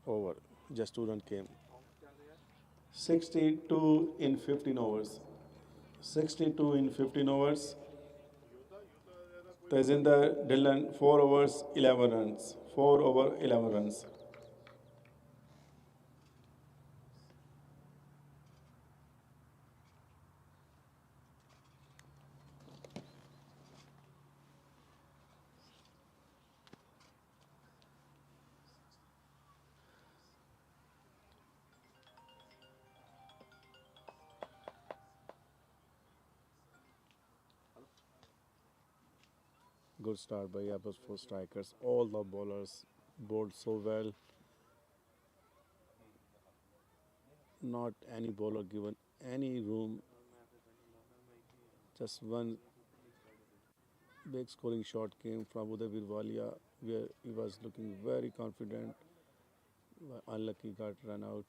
Over. Just 2 runs came. 62 in 15 overs. 62 in 15 overs. Tajinder Dhillon 4 overs, 11 runs. 4 over 11 runs. Good start by Abbotsford strikers. All the bowlers bowled so well. Not any bowler given any room. Just one big scoring shot came from Uday Walia, where he was looking very confident. Unlucky got run out.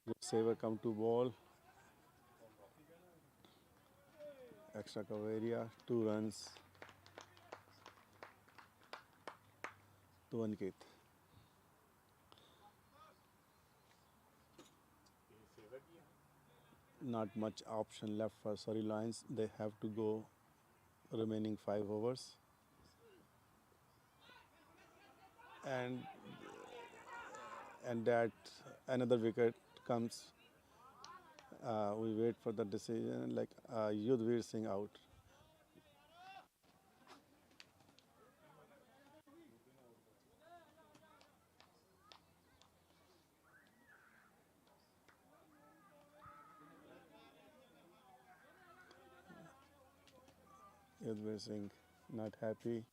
Good saver come to ball. Extra cover area, 2 runs to Ankit. Not much option left for Surrey Lions. They have to go remaining 5 overs. And that another wicket comes. We wait for the decision, like Yudhvir Singh out. Yudhvir Singh not happy.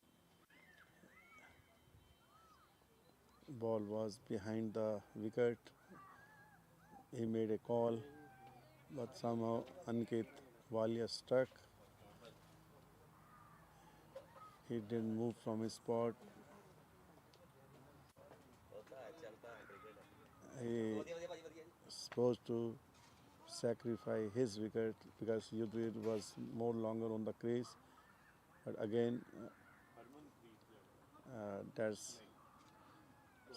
Ball was behind the wicket. He made a call, but somehow Ankit Walia struck. He didn't move from his spot. He supposed to sacrifice his wicket because Yudhvir was more longer on the crease. But again, that's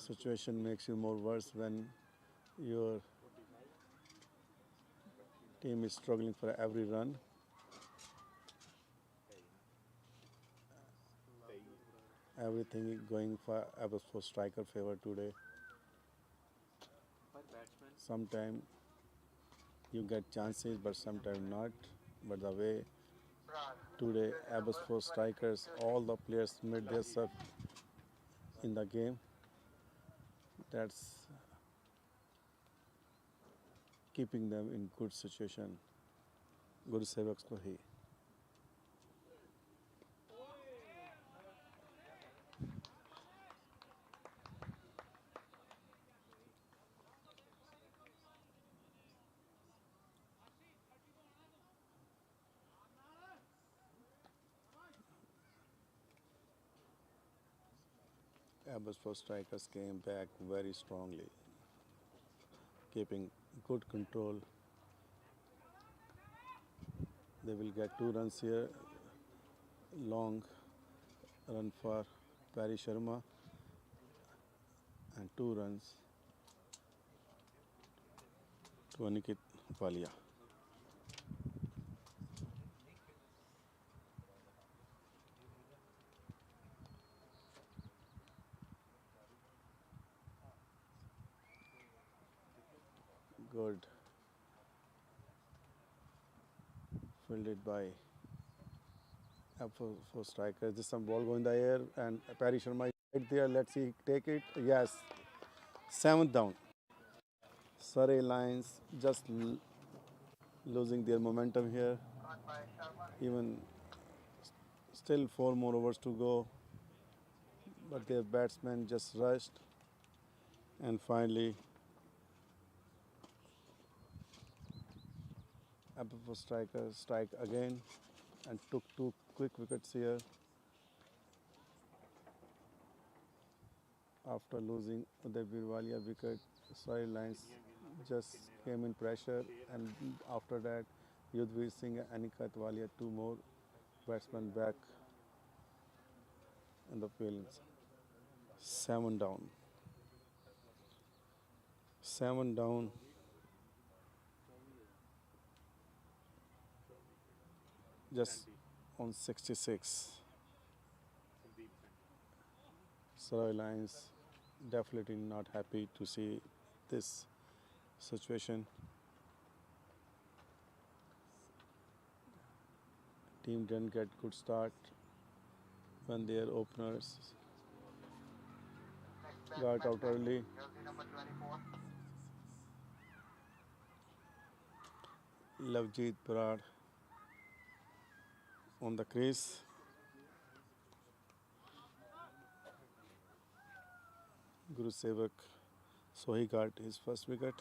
situation makes you more worse when your team is struggling for every run. Everything is going for Abbotsford striker favor today. पर batsman Sometimes you get chances, but sometimes not. But the way today Abbotsford strikers, all the players made their stuff in the game. That's keeping them in good situation. Good sevaks to he. Abbotsford strikers came back very strongly, keeping good control. They will get 2 runs here. Long run for Perry Sharma and 2 runs to Aniket Walia. Good. Fielded by for strikers. This some ball go in the air and Perry Sharma is right there. Let's see, take it. Yes. 7th down. Surrey Lions just losing their momentum here. Caught by Sharma. Even still 4 more overs to go, but their batsmen just rushed, and finally Abbotsford strikers strike again and took 2 quick wickets here after losing the Birwalia wicket. Surrey Lions just came in pressure, and after that Yudhvir Singh and Aniket Walia, 2 more batsmen back in the field. 7 down. 7 down. Just on 66. Surrey Lions definitely not happy to see this situation. Team didn't get good start when their openers Next got out batsman, early. jersey number 24. Lavjeet Brar on the crease. Guru Sevak, so he got his first wicket.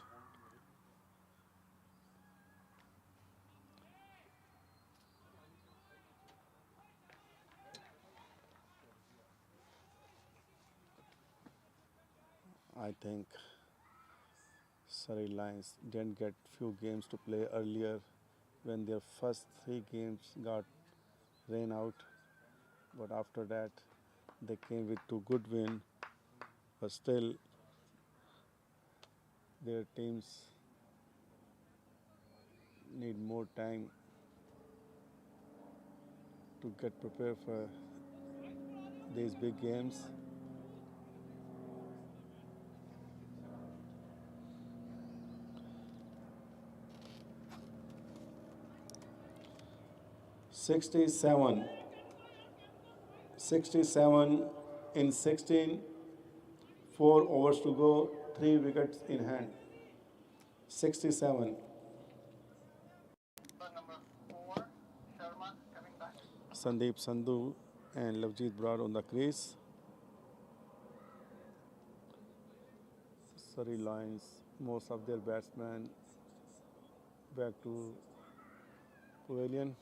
I think Surrey Lions didn't get few games to play earlier when their first 3 games got rain out, but after that they came with 2 good wins, but still their teams need more time to get prepared for these big games. "67 in 16, 4 overs to go, 3 wickets in hand." 67. Number 4, Sharma coming back. Sandeep Sandhu and Lavjeet Brar on the crease. Surrey Lions, most of their batsmen back to pavilion.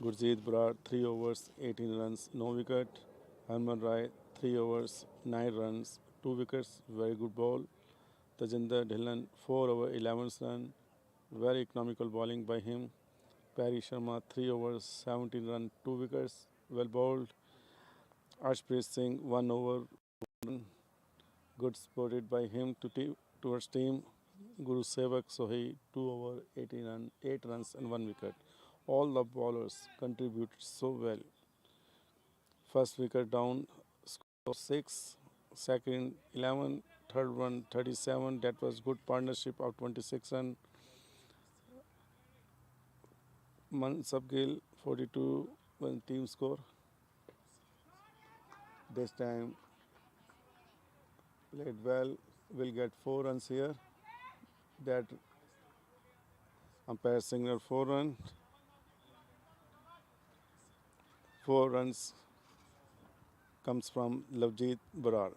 Gurjeet Brar, 3 overs, 18 runs, no wicket. Harman Rai, 3 overs, 9 runs, 2 wickets, very good ball. Tajinder Dhillon, 4 over 11 runs, very economical bowling by him. Perry Sharma 3 overs, 17 runs, 2 wickets, well bowled. Arshpreet Singh 1 over, good spotted by him towards team. Guru Sevak Sohi 2 over, 8 runs and 1 wicket. All the bowlers contributed so well. First wicket down, score 6, second 11, third one 37. That was good partnership of 26 runs. Mansab Gill 42 when team score. This time played well, will get 4 runs here. That umpire signal 4 runs. 4 runs comes from Lavjeet Barar.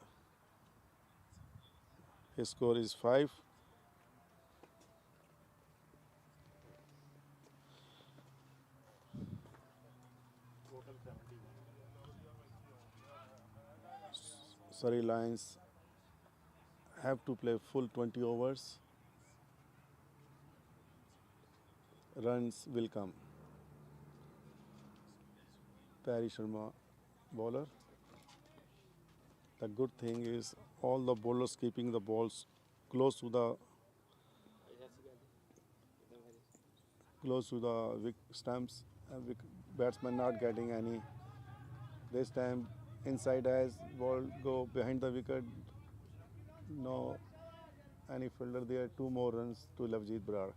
His score is 5. Surrey Lions have to play full 20 overs. Runs will come. Perry Sharma bowler. The good thing is all the bowlers keeping the balls close to the stumps, and batsman not getting any. This time inside as ball go behind the wicket. No any fielder there. 2 more runs to Lavjeet Brar.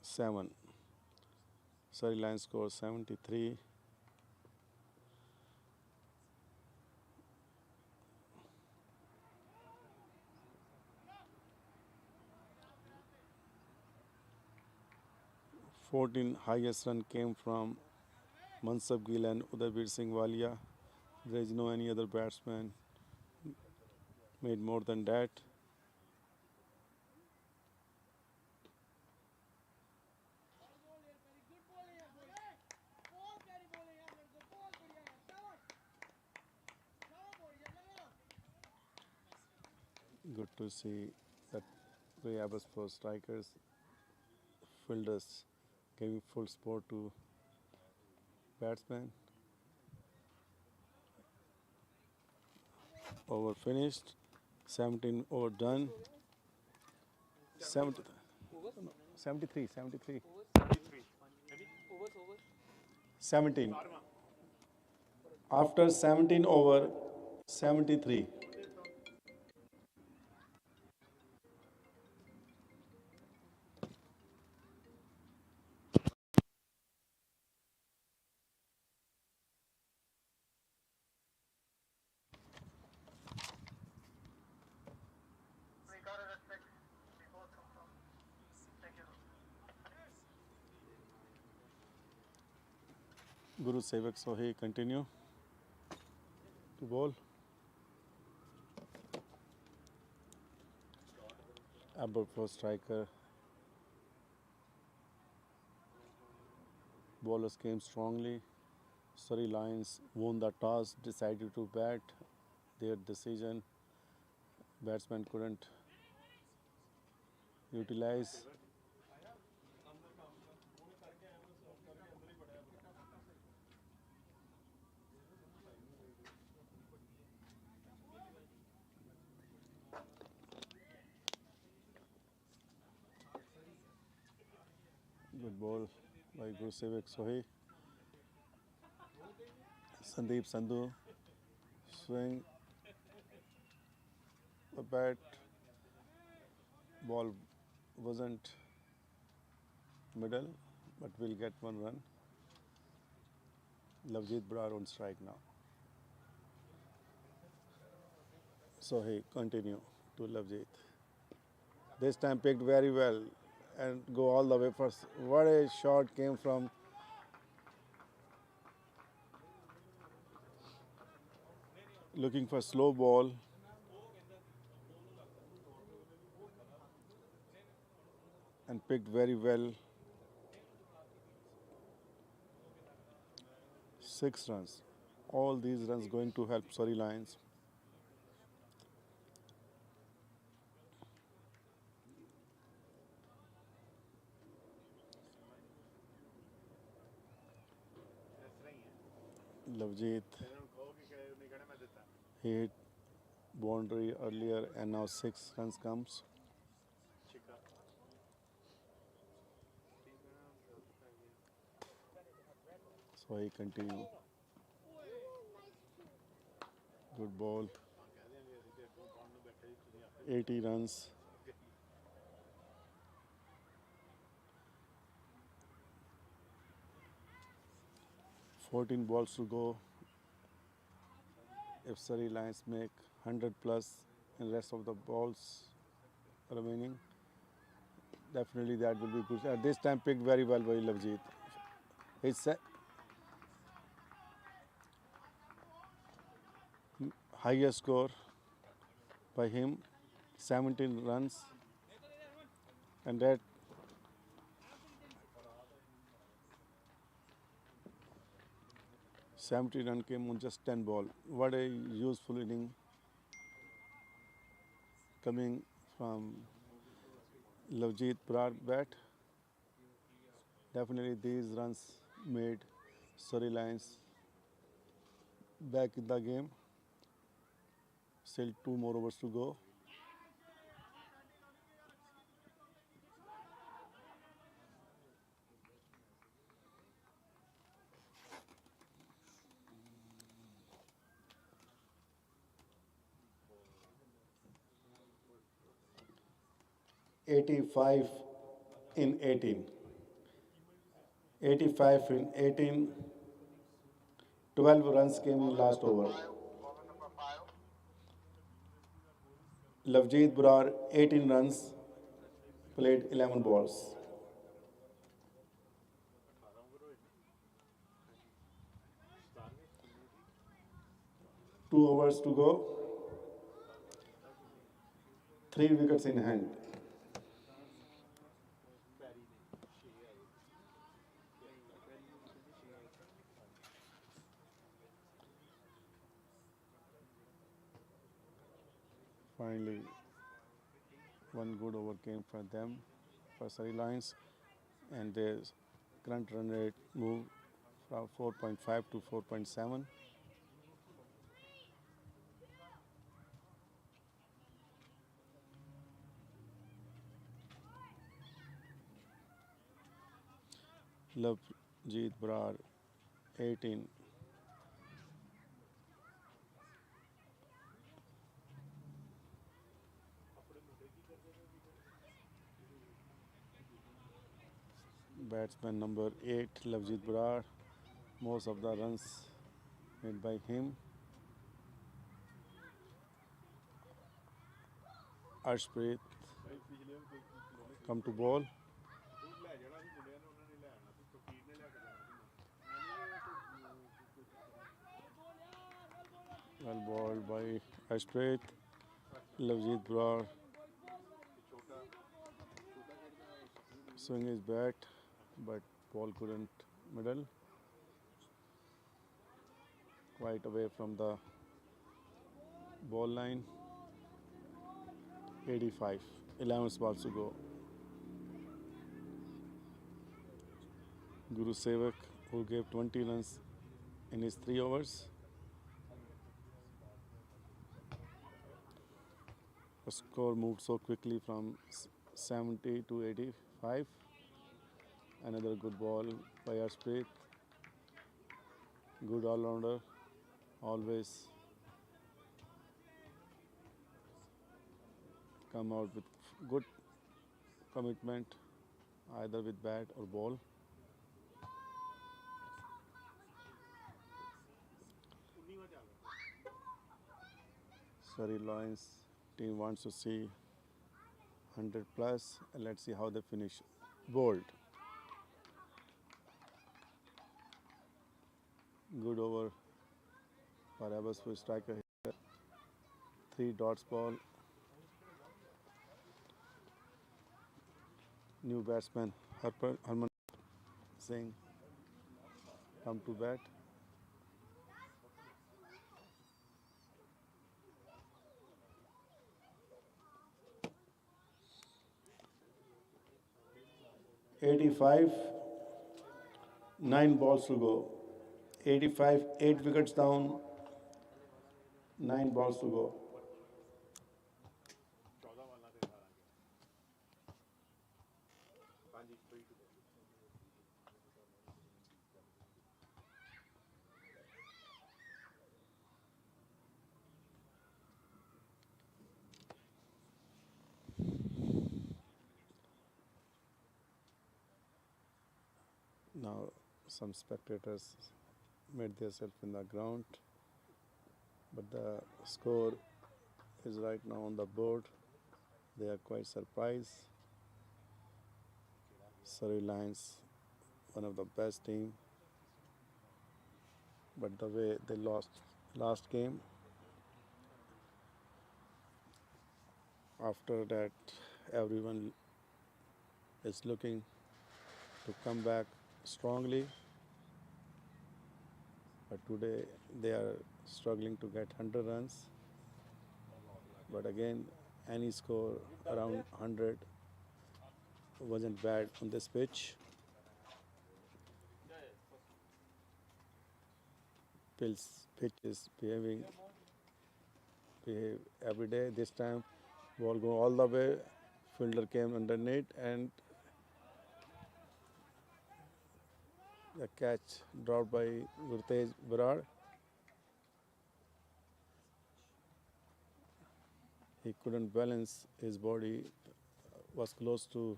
Seven. Surrey Lions score 73. Highest run came from Mansab Gill and Udaybir Singh Walia. There is no any other batsman made more than that. Good to see that way Abbotsford strikers, fielders giving full support to batsmen. Over finished. 17 over done. 70, 73. 17. After 17 over, 73. We got it at 6. We both confirm. Thank you. Guru Sevak Sohi continue to bowl. Abbotsford striker. Bowlers came strongly. Surrey Lions won the toss, decided to bat. Their decision, batsman couldn't utilize. Good ball by Guru Sevak Sohi. Sandeep Sandhu swing the bat. Ball wasn't middle, but will get 1 run. Lavjeet Brar on strike now. Sohi continue to Lavjeet. This time picked very well and go all the way first. What a shot came from looking for slow ball. And picked very well. 6 runs. All these runs going to help Surrey Lions. Lavjeet, he hit boundary earlier and now 6 runs comes. So he continue. Good ball. 80 runs. 14 balls to go. If Surrey Lions make 100 plus in rest of the balls remaining, definitely that will be good. At this time picked very well by Lavjeet. His highest score by him, 17 runs, and that 70 run came on just 10 ball. What a useful inning coming from Lavjeet Brar bat. Definitely these runs made Surrey Lions back in the game. Still 2 more overs to go. "85 in 18. 85 in 18. 12 runs came in last over. Bowler number 5. Lavjeet Brar 18 runs, played 11 balls. 2 overs to go. 3 wickets in hand. Finally, one good over came for them, for Surrey Lions, and their current run rate moved from 4.5 to 4.7. Lavjeet Brar 18. Batsman number 8, Lavjeet Brar. Most of the runs made by him. Arshpreet come to ball. Well balled by Arshpreet. Lavjeet Brar swing his bat, but ball couldn't middle. Quite away from the ball line. 85. 11 balls to go. Guru Sevak, who gave 20 runs in his 3 overs. The score moved so quickly from 70 to 85. Another good ball by Arshpreet. Good all-rounder, always come out with good commitment, either with bat or ball. Surrey Lions team wants to see 100 plus, and let's see how they finish. Bold. Good over for Abbotsford striker here. 3 dots ball. New batsman Harman Singh come to bat. "85, 9 balls to go. 85, 8 wickets down, 9 balls to go. Now some spectators made themselves in the ground, but the score is right now on the board. They are quite surprised. Surrey Lions, one of the best team, but the way they lost last game, after that everyone is looking to come back strongly, but today they are struggling to get 100 runs. But again, any score around 100 wasn't bad on this pitch. Pitch is behave every day. This time, ball go all the way. Fielder came underneath and the catch dropped by Gurtej Virar. He couldn't balance his body, was close to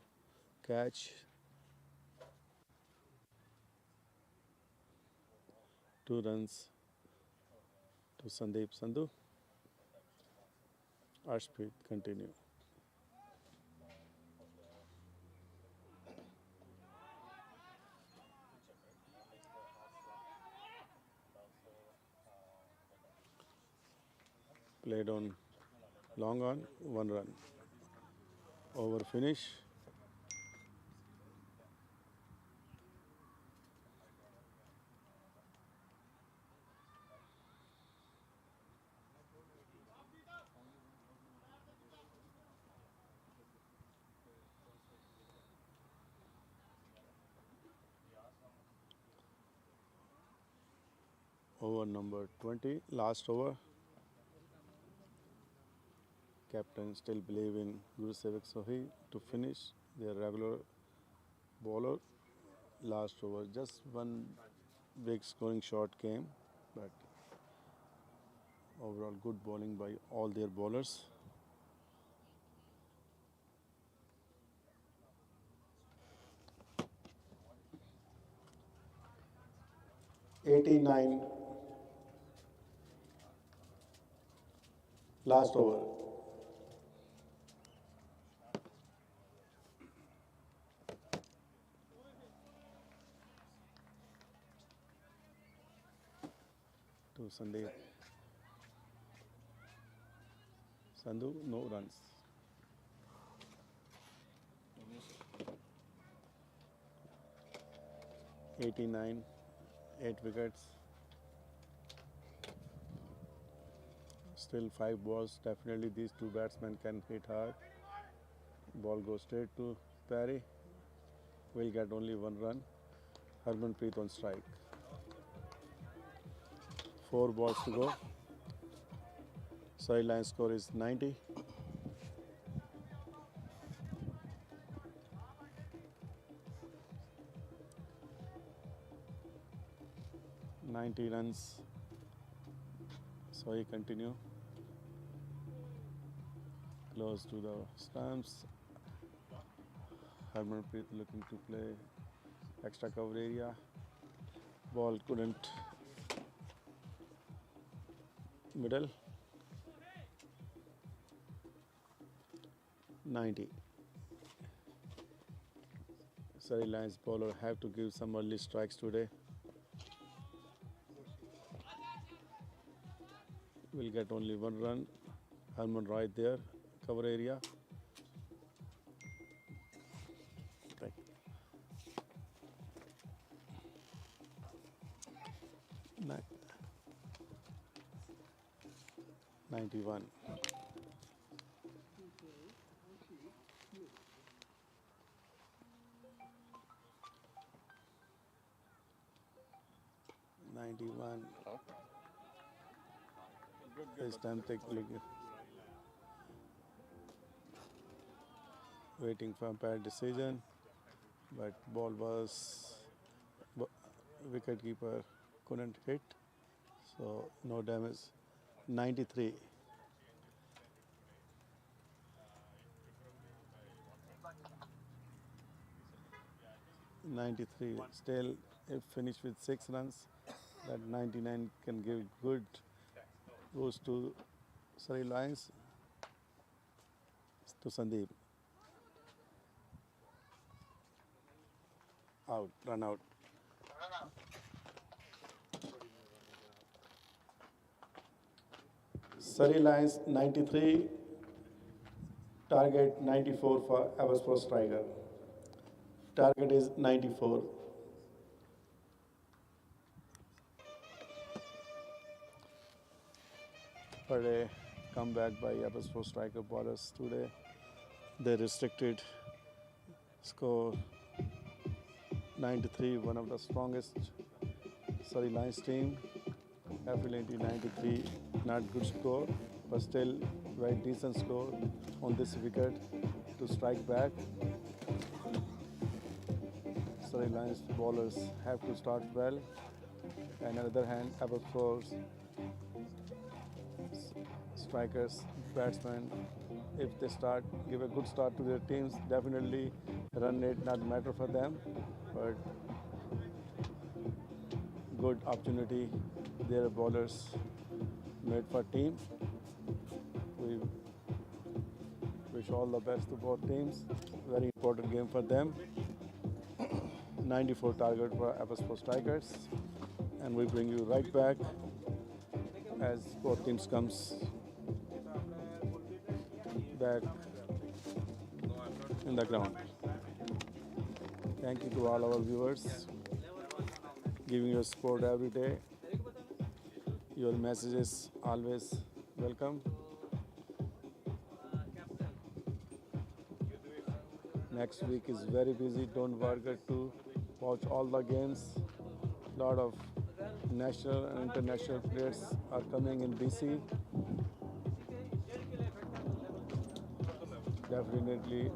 catch. 2 runs to Sandeep Sandhu. Ashpreet continue. Played on long on, 1 run. Over finish. Over number 20, last over. Captain still believe in Guru Sevak Sohi to finish their regular bowler. Last over, just one big scoring shot came, but overall good bowling by all their bowlers. '89, last over. To Sandeep Sandhu, no runs. 89, 8 wickets. Still 5 balls. Definitely these 2 batsmen can hit hard. Ball goes straight to Parry. Will get only 1 run. Harmanpreet on strike. 4 balls to go. Surrey Lions score is 90. Runs. So he continue. Close to the stumps. Harmanpreet looking to play extra cover area. Ball couldn't middle. 90. Surrey Lions bowler have to give some early strikes today. Will get only 1 run. Harman right there, cover area. Right. 91. 91. Okay. Good, This time technically waiting for umpire decision, but ball was wicket keeper couldn't hit, so no damage. 93. 93. Still, if finished with 6 runs, that 99 can give good boost to Surrey Lions, to Sandeep. Out, run out. Surrey Lions 93, target 94 for Abbotsford striker. Target is 94. For a comeback by Abbotsford striker bowlers today, they restricted score 93, one of the strongest Surrey Lions team. Definitely 93, not good score, but still very decent score on this wicket to strike back. Surrey Lions bowlers have to start well, and on the other hand, Abbotsford strikers, batsmen, if they give a good start to their teams, definitely run rate not matter for them, but good opportunity their bowlers made for team. We wish all the best to both teams. Very important game for them. 94 target for Abbotsford strikers, and we bring you right back as both teams comes back in the ground. Thank you to all our viewers giving your support every day. Your messages always welcome. Next week is very busy. Don't forget to watch all the games. Lot of national and international players are coming in BC. Definitely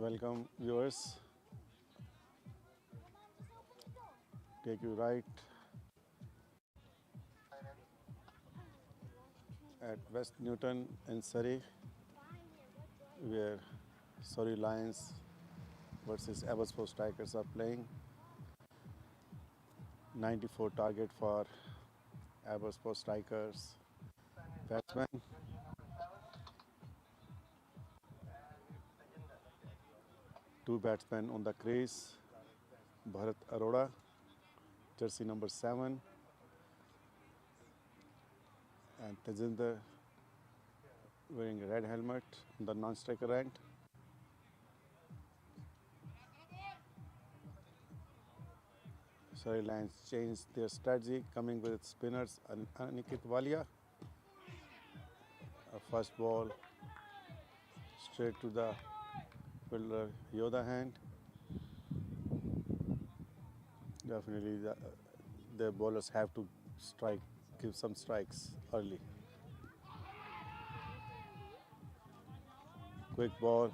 Welcome viewers. Take you right at West Newton in Surrey, where Surrey Lions versus Abbotsford Strikers are playing. 94 target for Abbotsford Strikers batsman. Two batsmen on the crease. Bharat Arora, jersey number 7, and Tejinder wearing a red helmet on the non-striker end. Surrey Lions changed their strategy, coming with spinners and Aniket Walia. A first ball straight to the fielder Yoda hand. Definitely the bowlers have to strike, give some strikes early. Quick ball.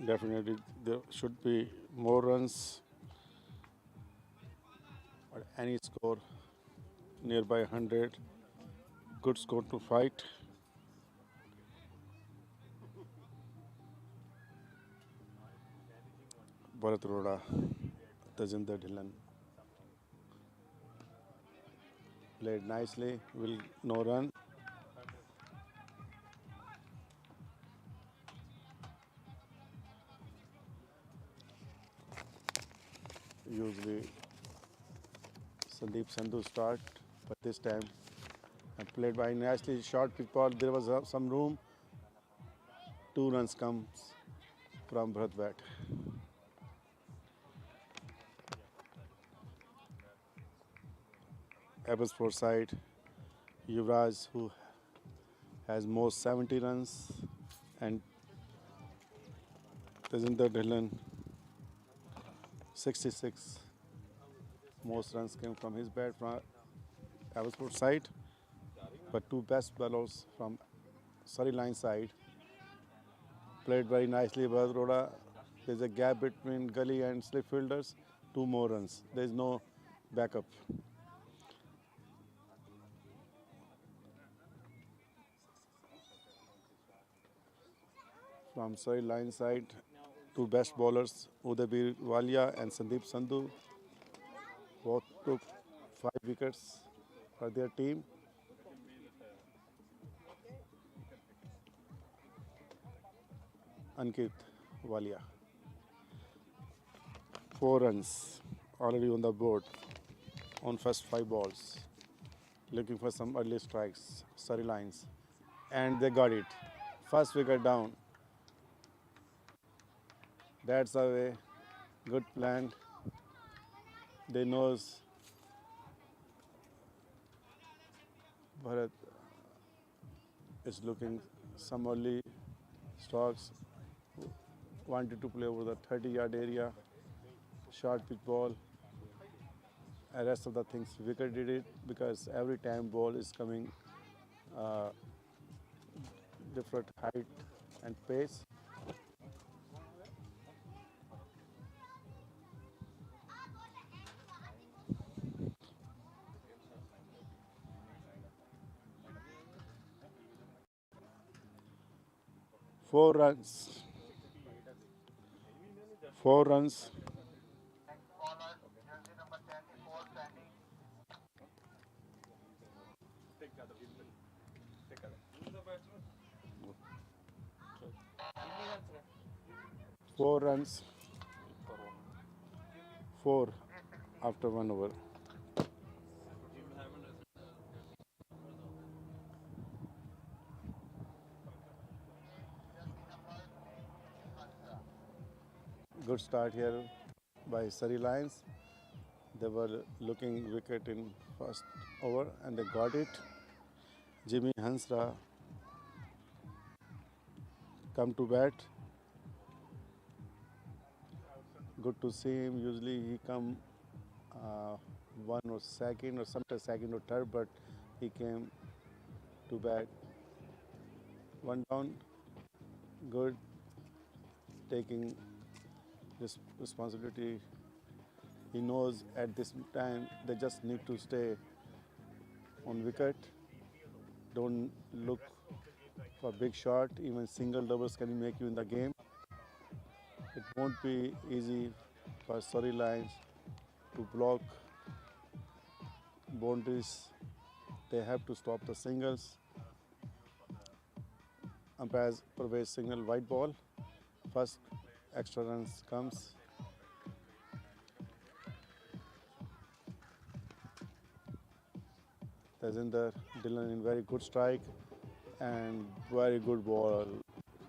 Definitely there should be more runs or any score nearby 100. Good score to fight. Bharat Arora, Tajinder Dhillon played nicely, will no run. Usually Sandeep Sandhu start, but this time played by nicely short pitch ball. There was some room. 2 runs comes from Bharat bat. Abbotsford side, Yuvraj, who has most 70 runs, and Tajinder Dhillon 66. Most runs came from his bat from Abbotsford side, but 2 best bowlers from Surrey line side played very nicely. Bharat Arora, there's a gap between gully and slip fielders. 2 more runs. There's no backup. From Surrey line side, 2 best bowlers, Udabir Walia and Sandeep Sandhu, both took 5 wickets for their team. Ankit Walia, 4 runs already on the board on first 5 balls. Looking for some early strikes, Surrey lines, and they got it. First wicket down. That's the way. Good plan. They knows Bharat is looking some early strokes. Wanted to play over the 30-yard area. Short pitch ball. And rest of the things wicket did it, because every time ball is coming different height and pace. Four runs. 4 runs. Next bowler, jersey number 24, standing. 4 runs. 4 after 1 over. Good start here by Surrey Lions. They were looking wicket in first over and they got it. Jimmy Hansra come to bat. Good to see him. Usually he come 1 or second or sometimes second or third, but he came to bat. One down, good, taking responsibility. He knows at this time they just need to stay on wicket. Don't look for big shot. Even single doubles can make you in the game. It won't be easy for Surrey Lions to block boundaries. They have to stop the singles. Umpires Pervez signal white ball. First extra runs comes. Tajinder Dhillon in very good strike and very good ball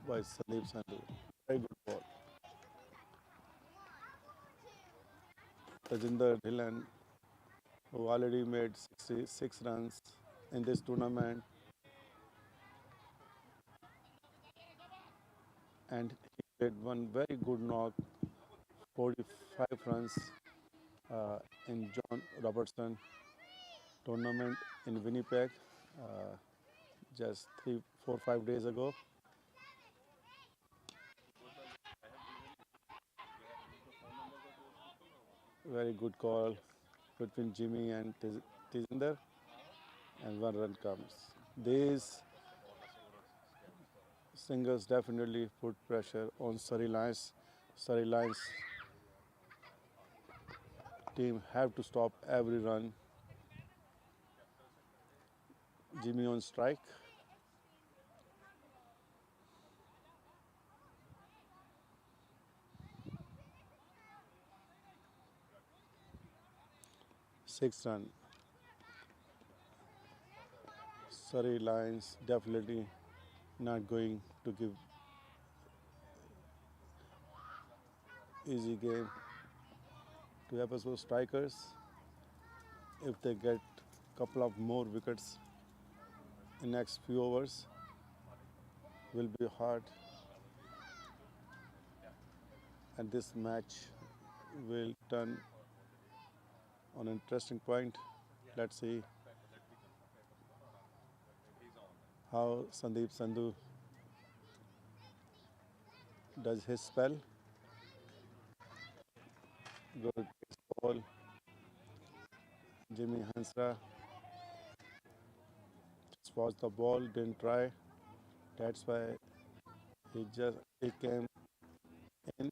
by Sandeep Sandhu. Very good ball. Tajinder Dhillon, who already made 66 runs in this tournament, and he played one very good knock, 45 runs in John Robertson tournament in Winnipeg just 3, 4, 5 days ago. Very good call between Jimmy and Tizinder, and one run comes. These singles definitely put pressure on Surrey Lions. Surrey Lions team have to stop every run. Jimmy on strike. Six run. Surrey Lions definitely not going to give easy game to Abbotsford strikers. If they get couple of more wickets in next few overs, will be hard, and this match will turn on an interesting point. Let's see how Sandeep Sandhu does his spell. Good ball. Jimmy Hansra just watched the ball, didn't try. That's why he came in.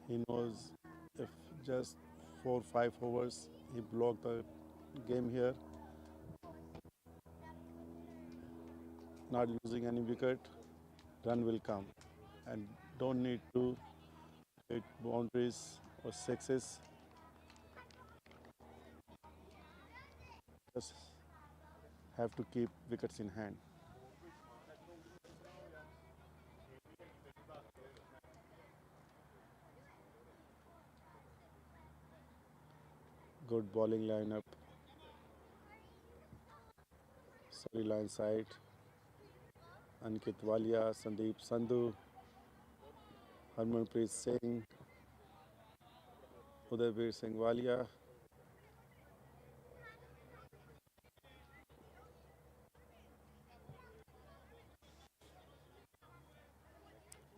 He knows if just 4-5 overs he blocked the game here, not losing any wicket, run will come, and don't need to hit boundaries or sixes. Just have to keep wickets in hand. Good bowling lineup. Surrey line side. Ankit Walia, Sandeep Sandhu, Harmanpreet Singh, Udaybir Singh Walia.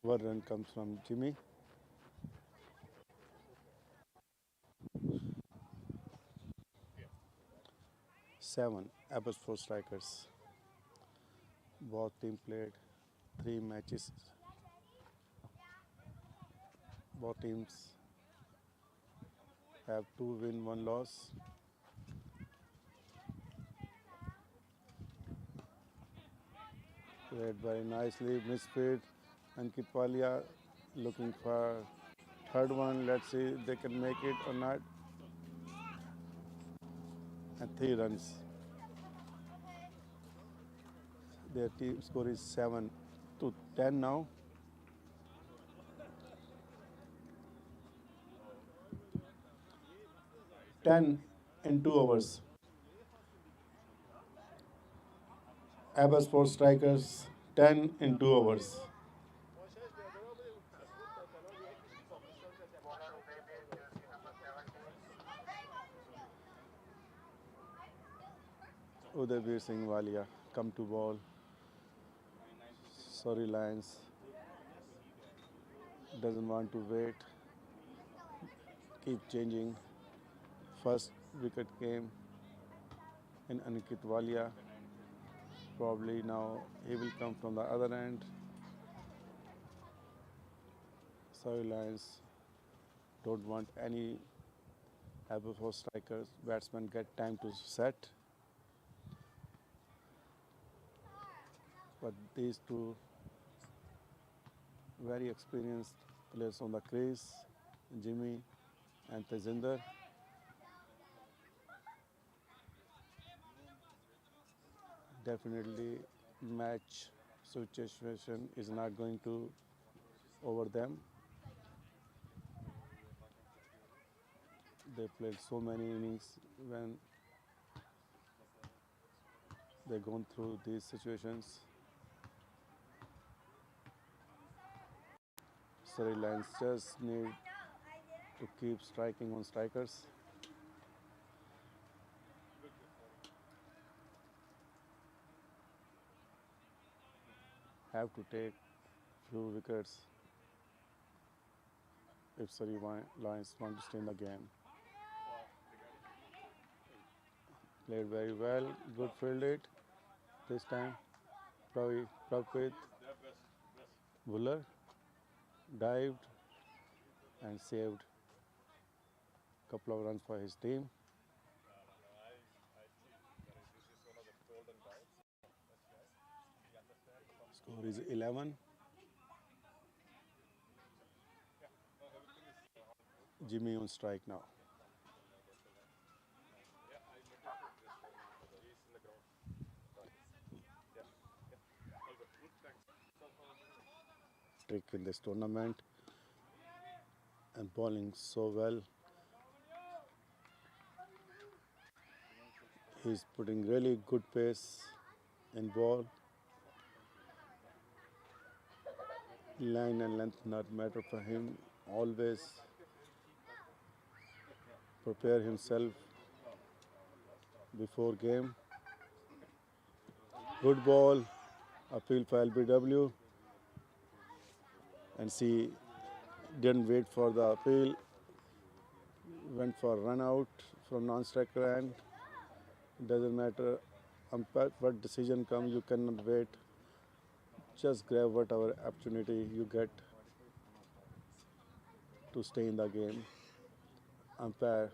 One run comes from Jimmy. Seven Abbotsford strikers. Both team played 3 matches. Both teams have 2 win, 1 loss. Played very nicely, misfit. Ankit Walia looking for third one. Let's see if they can make it or not. And 3 runs. Their team score is 7-10 now. Ten in 2 overs. Abbotsford strikers 10 in 2 overs. Bowler Udaybir, jersey number 17. Udaybir Singh Walia. come to ball. Surrey Lions doesn't want to wait, keep changing. First wicket came in Aniket Walia. Probably now he will come from the other end. Surrey Lions don't want any Abbotsford strikers. Batsmen get time to set. But these two very experienced players on the crease, Jimmy and Tejinder. Definitely match situation is not going to over them. They played so many innings when they've gone through these situations. Surrey Lions just need to keep striking on strikers. Have to take few wickets if Surrey Lions want to stay in the game. Played very well, good fielded this time. Pravit Buller dived and saved a couple of runs for his team. Score is 11. Jimmy on strike now. Trick in this tournament and bowling so well. He's putting really good pace in ball. Line and length not matter for him. Always prepare himself before game. Good ball. Appeal for LBW. And see, didn't wait for the appeal. Went for run out from non-striker end. Doesn't matter umpire what decision comes, you cannot wait. Just grab whatever opportunity you get to stay in the game. Umpire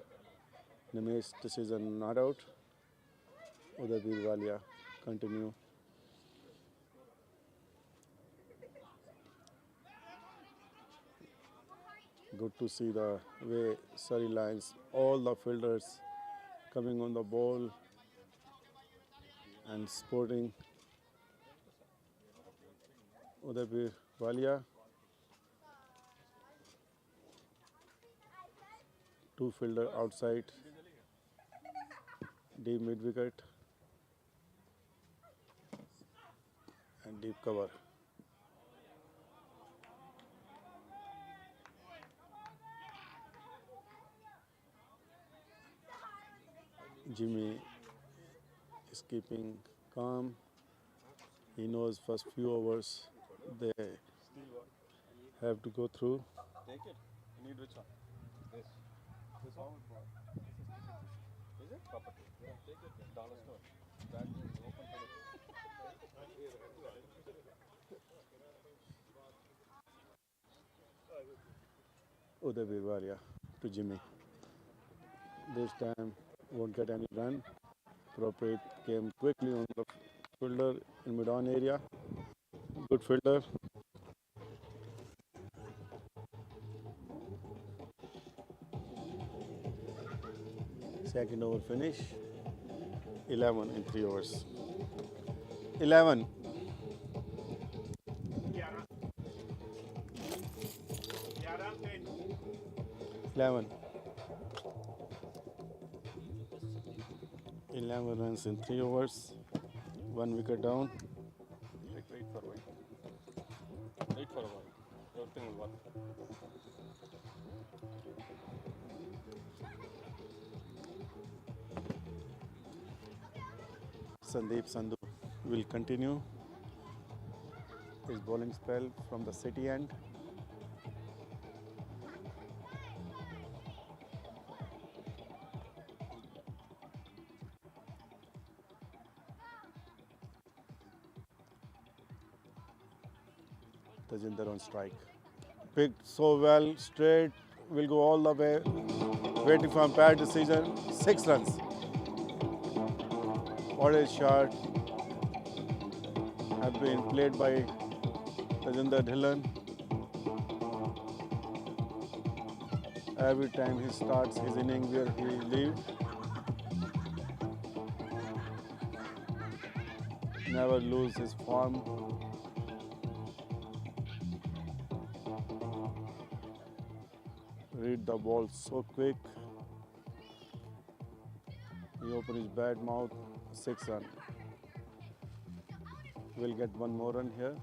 Nimesh decision not out. Uday Birwalia continue. Good to see the way Surrey Lions, all the fielders coming on the ball and supporting Uday Birwalia. Two fielder outside, deep mid wicket and deep cover. Jimmy is keeping calm. He knows first few overs they have to go through. Take it. You need which one? This. This one? Is it? Property. Yeah, take it. Dollar store. That is open for it. Uday Birwalia to Jimmy. This time won't get any run. Propret came quickly on the fielder in mid-on area. Good fielder. Second over finish. 11 in 3 overs. 11. 11. 11 runs in 3 overs. 1 wicket down. Wait for a while. Wait for a while. Everything will work. Sandeep Sandhu will continue his bowling spell from the city end. Tajinder on strike. Picked so well, straight, will go all the way. Waiting for umpire decision. 6 runs. What a shot have been played by Tajinder Dhillon. Every time he starts his inning where he leaves, never lose his form. Read the ball so quick. He opened his bad mouth. 6 run. We'll get one more run here.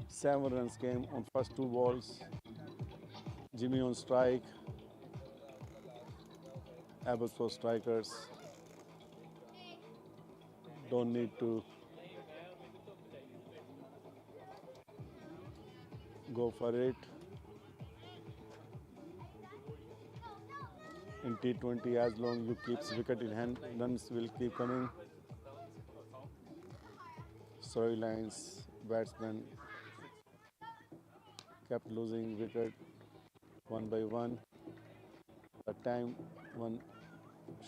Seven runs came on first 2 balls. Jimmy on strike. Abbotsford strikers don't need to go for it. In T20, as long you keep wicket in hand, runs will keep coming. Surrey lines batsmen kept losing wicket one by one. At time one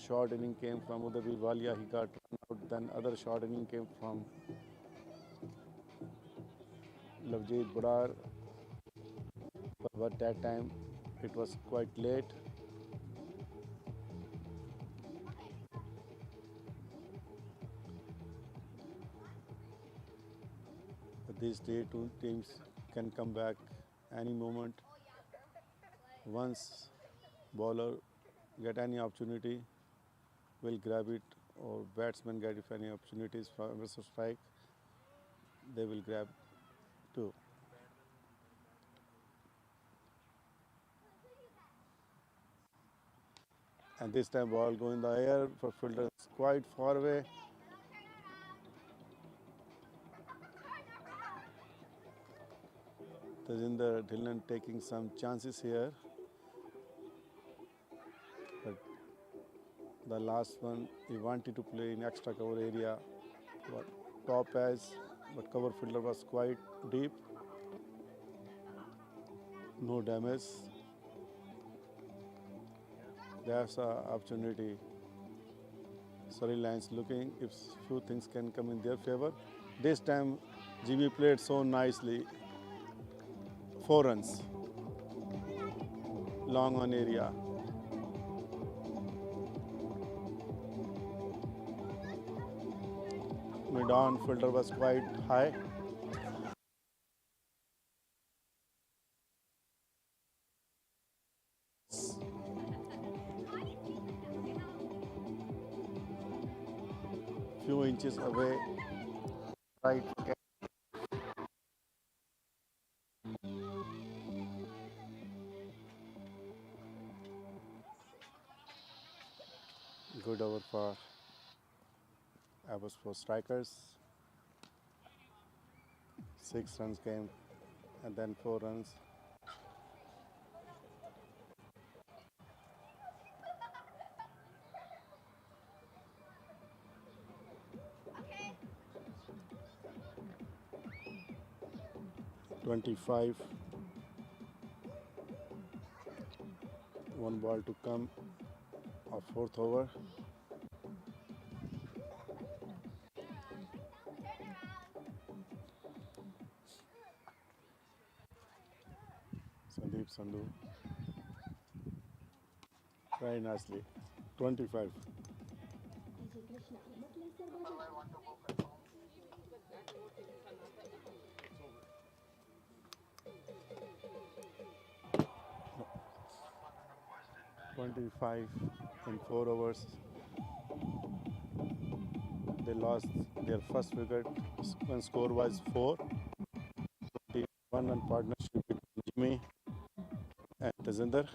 short inning came from Udavi Walia, he got run out. Then other short inning came from Lavjeet Budar. But that time it was quite late. But these two teams can come back any moment. Once bowler get any opportunity, will grab it, or batsmen get if any opportunities for versus strike, they will grab too. And this time ball go in the air for fielder is quite far away. Tajinder Dhillon taking some chances here. But the last one, he wanted to play in extra cover area. But top edge, but cover fielder was quite deep. No damage. There's an opportunity. Surrey lines looking if few things can come in their favor. This time, GB played so nicely. 4 runs. Long on area. Mid-on fielder was quite high. Few inches away. Right. Good over for Abbotsford strikers. 6 runs came and then 4 runs. Okay. 25. One ball to come of 4th over. Sandeep Sandhu. Very nicely. 25. 25 in 4 overs. They lost their first wicket when score was 4. 21 run partnership between Jimmy and Tajinder.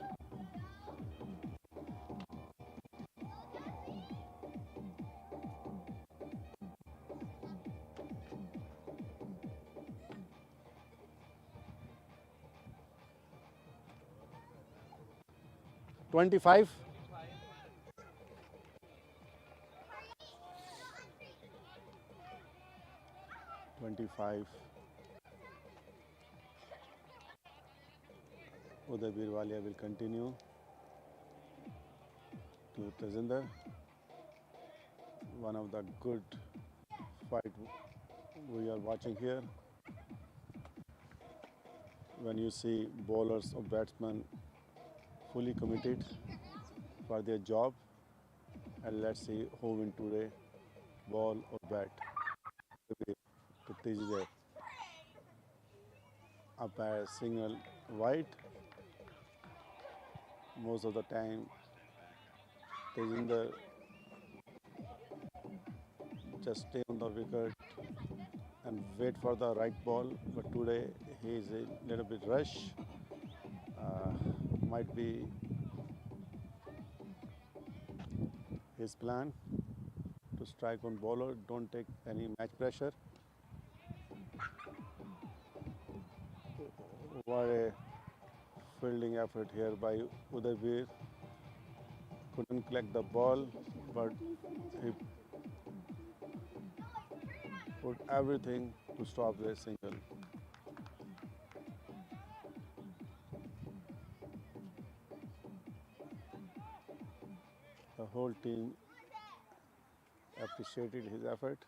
25. 25. Uday Birwalia will continue to Tajinder. One of the good fight we are watching here. When you see bowlers or batsmen fully committed for their job, and let's see who win today, ball or bat. To Tajinder. Umpire signal white. Most of the time, Tajinder just stay on the wicket and wait for the right ball. But today he is a little bit rush. Might be his plan to strike on bowler. Don't take any match pressure. What a fielding effort here by Uday. Couldn't collect the ball, but he put everything to stop the single. The whole team appreciated his effort.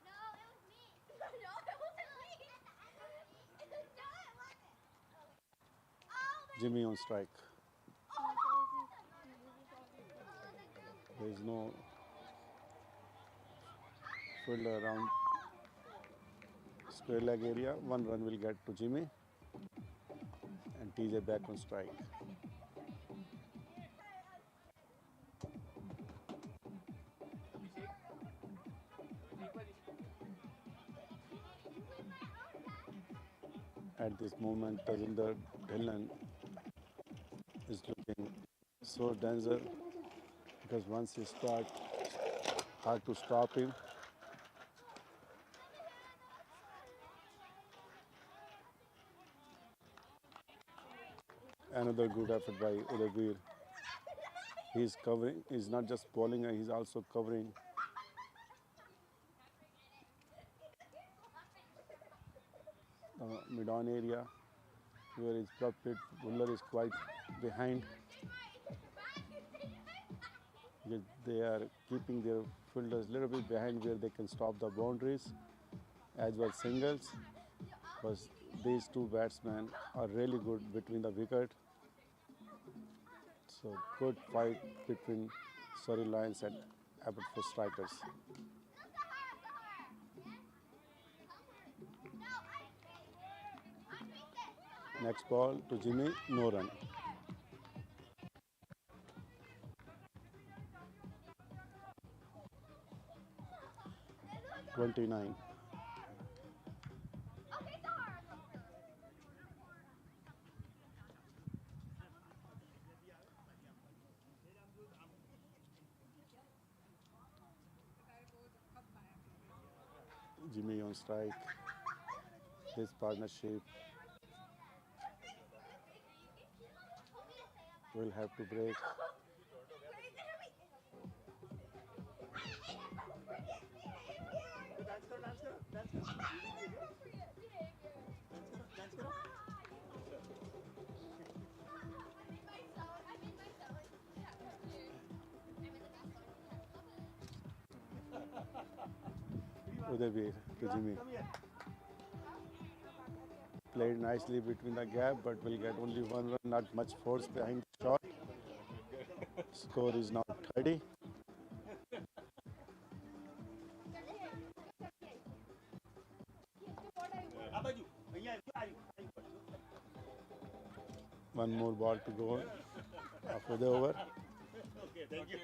Jimmy on strike. There is no fielder around square leg area. One run will get to Jimmy and TJ back on strike. At this moment, Tajinder Dhillon is looking so danger because once he starts, hard to stop him. Another good effort by Uday. He's covering. He's not just bowling; he's also covering. The mid-on area where his prop plate bowler is quite behind. They are keeping their fielders a little bit behind where they can stop the boundaries as well singles. But these two batsmen are really good between the wicket. So good fight between Surrey Lions and Abbotsford Strikers. Next ball to Jimmy, no run. (29). Jimmy on strike. This partnership will have to break. Uday to Jimmy. Played nicely between the gap, but will get only one run, not much force behind the shot. Score is now 30. One more ball to go after the over. Okay, thank you.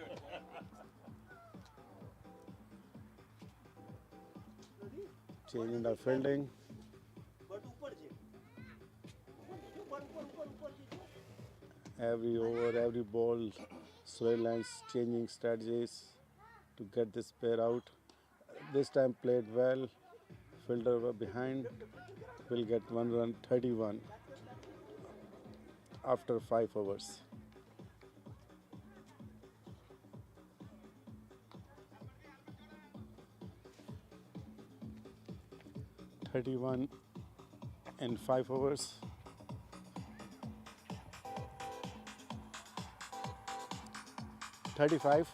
Changing the fielding. Every over, every ball, Surrey Lions changing strategies to get this pair out. This time played well. Fielder were behind. Will get one run, 31 after 5 overs. 31 in 5 overs. $35.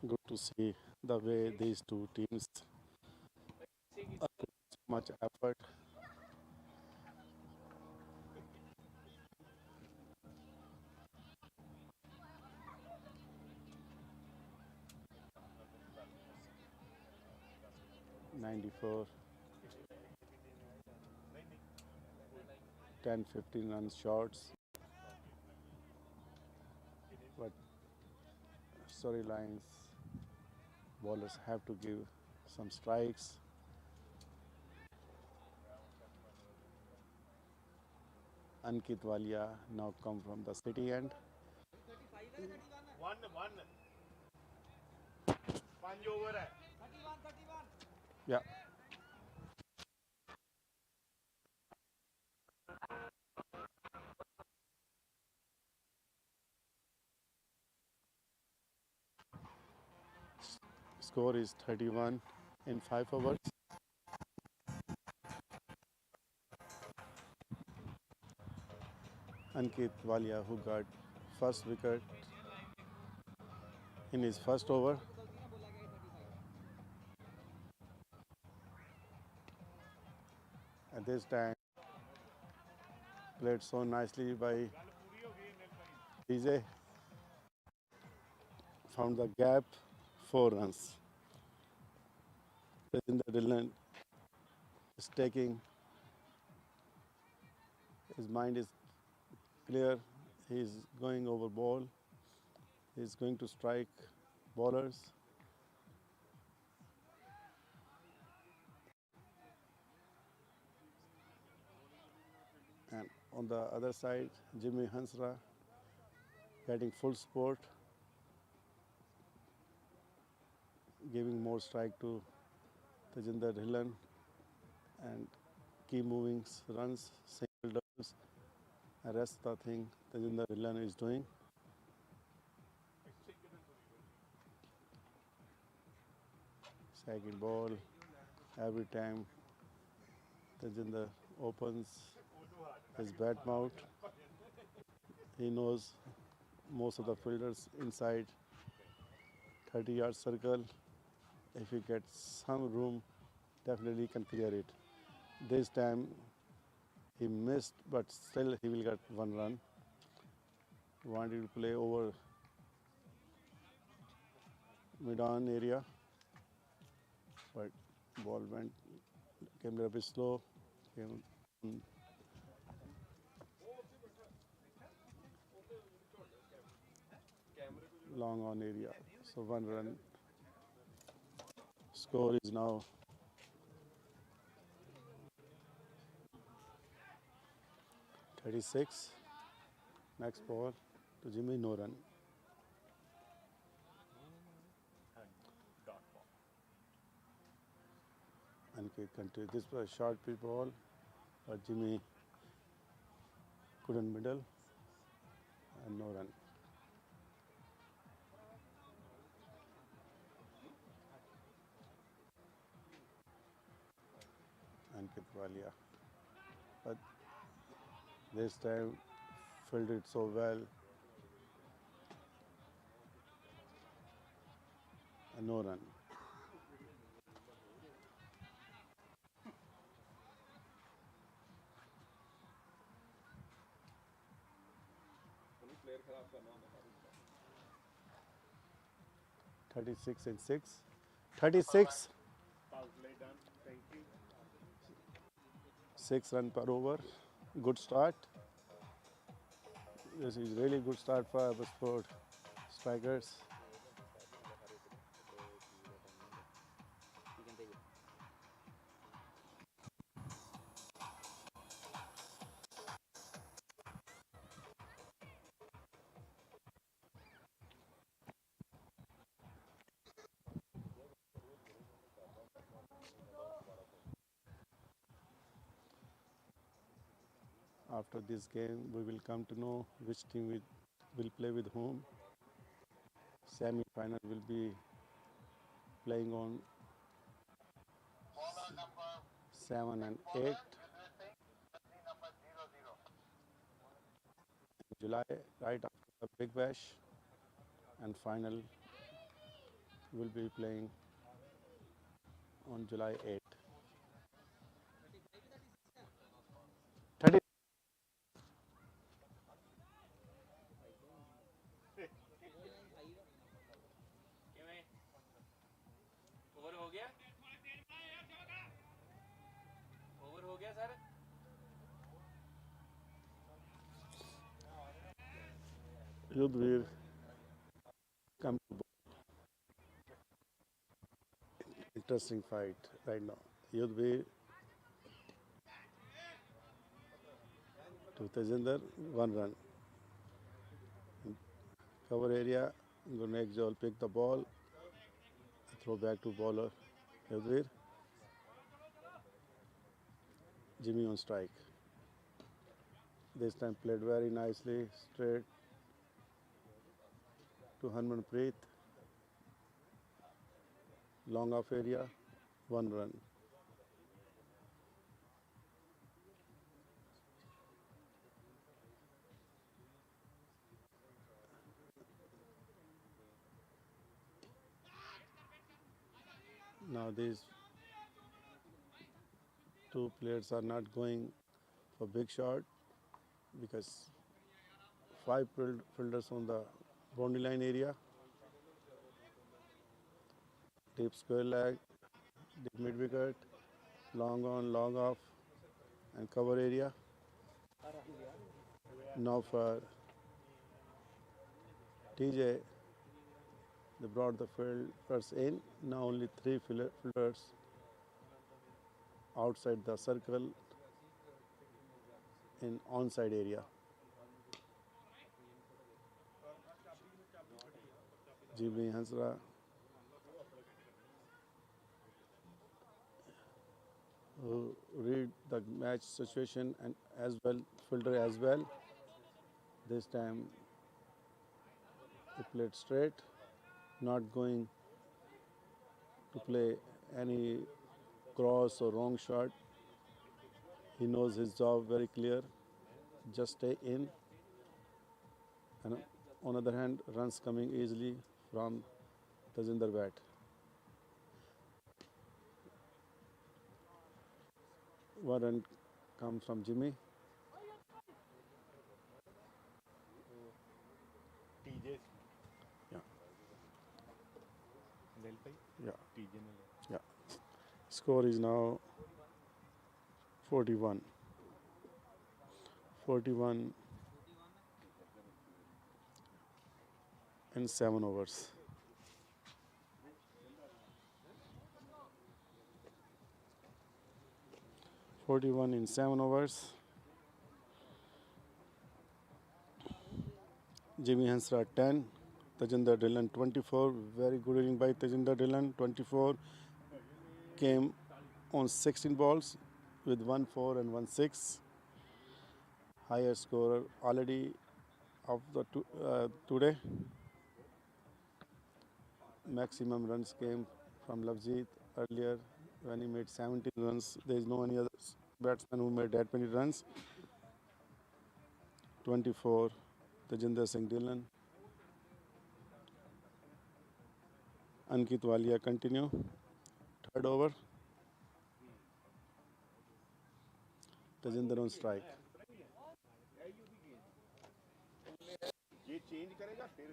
Good to see the way these two teams are putting so much effort. $94, 10-15 runs shorts, but storylines, bowlers have to give some strikes. Ankit Walia now come from the city end. One. Panj over hai. Yeah. Score is 31 in 5 overs. Ankit Walia, who got first wicket in his first over. At this time, played so nicely by DJ. Found the gap, 4 runs. Tejinder Dhillon is taking, his mind is clear. He is going over ball. He is going to strike bowlers. And on the other side, Jimmy Hansra getting full support, giving more strike to Tejinder Dhillon and keep moving runs, single doubles. The rest of the thing Tejinder Dhillon is doing. Second ball, every time Tejinder opens his bat mouth, he knows most of the fielders inside 30-yard circle. If he gets some room, definitely he can clear it. This time he missed, but still he will get 1 run. Wanted to play over mid-on area, but ball came a bit slow, came long on area. So 1 run. Score is now 36. Next ball to Jimmy, no run. And continue. This was a short pitch ball, but Jimmy couldn't middle and no run. Ankit Walia. But this time fielded so well. And no run. player खराब करना बता दूँ 36 and 6. 36. Play done. Thank you. 6 run per over. Good start. This is really good start for Abbotsford strikers. After this game, we will come to know which team will play with whom. Semi-final will be playing on Bowler number 7 and 8 bowler witnessing jersey number 00. in July, right after the Big Bash, and final will be playing on July 8. 30. ਕਿਵੇਂ over ਹੋ ਗਿਆ sir Yudhvir come to interesting fight right now. Yudhvir to Tejinder, 1 run. Cover area, Gunekjol pick the ball, throw back to bowler Yudhvir. Jimmy on strike. This time played very nicely, straight to Harmanpreet. Long off area, 1 run. Now these two players are not going for big shot because 5 fielders on the boundary line area. Deep square leg, deep mid wicket, long on, long off, and cover area. Now for TJ, they brought the fielders in. Now only 3 fielders outside the circle in onside area. Jimmy Hansra who read the match situation and as well fielder as well. This time he played straight, not going to play any cross or wrong shot. He knows his job very clear. Just stay in. And on the other hand, runs coming easily from Tajinder bat. One run comes from Jimmy. TJ Yeah. Lelpai Yeah. TJ ne Yeah. Score is now 41. 41 in 7 overs. 41 in 7 overs. Jimmy Hansra 10. Tajinder Dhillon 24. Very good inning by Tajinder Dhillon. 24 came on 16 balls with 1-4 and 1-6. Higher scorer already of the today. Maximum runs came from Lavjeet earlier when he made 17 runs. There is no any other batsman who made that many runs. 24, Tajinder Singh Dhillon. Ankit Walia continue. Third over. Tajinder on strike. ये change करेगा फिर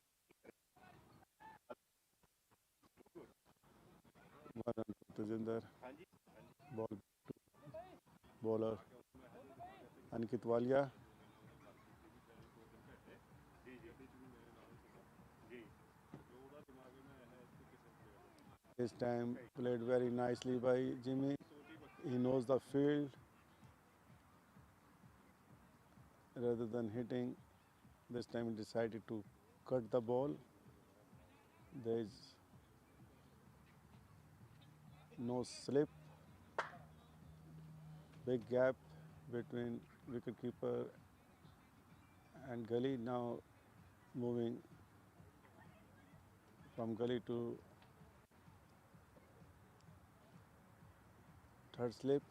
One run for Tajinder. हाँ जी Ball to bowler Ankit Walia. This time played very nicely by Jimmy. He knows the field. Rather than hitting, this time he decided to cut the ball. There is no slip. Big gap between wicketkeeper and gully. Now moving from gully to third slip.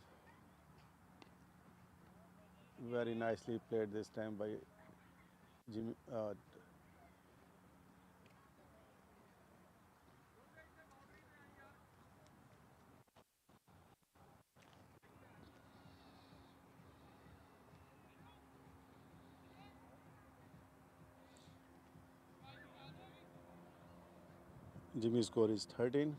Very nicely played this time by Jimmy. Jimmy's score is 13.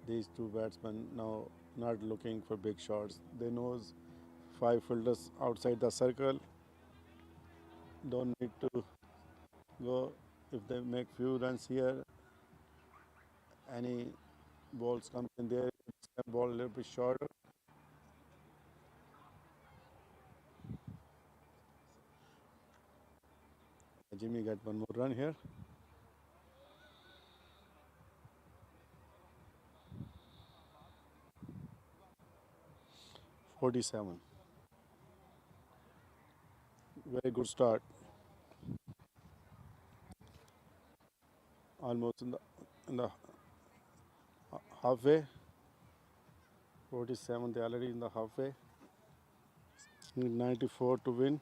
These two batsmen now not looking for big shots. They knows 5 fielders outside the circle. Don't need to go. If they make few runs here, any balls come in there, ball a little bit shorter. Jimmy got one more run here. .47. Very good start. Almost in the halfway. 47. They already in the halfway. Need 94 to win.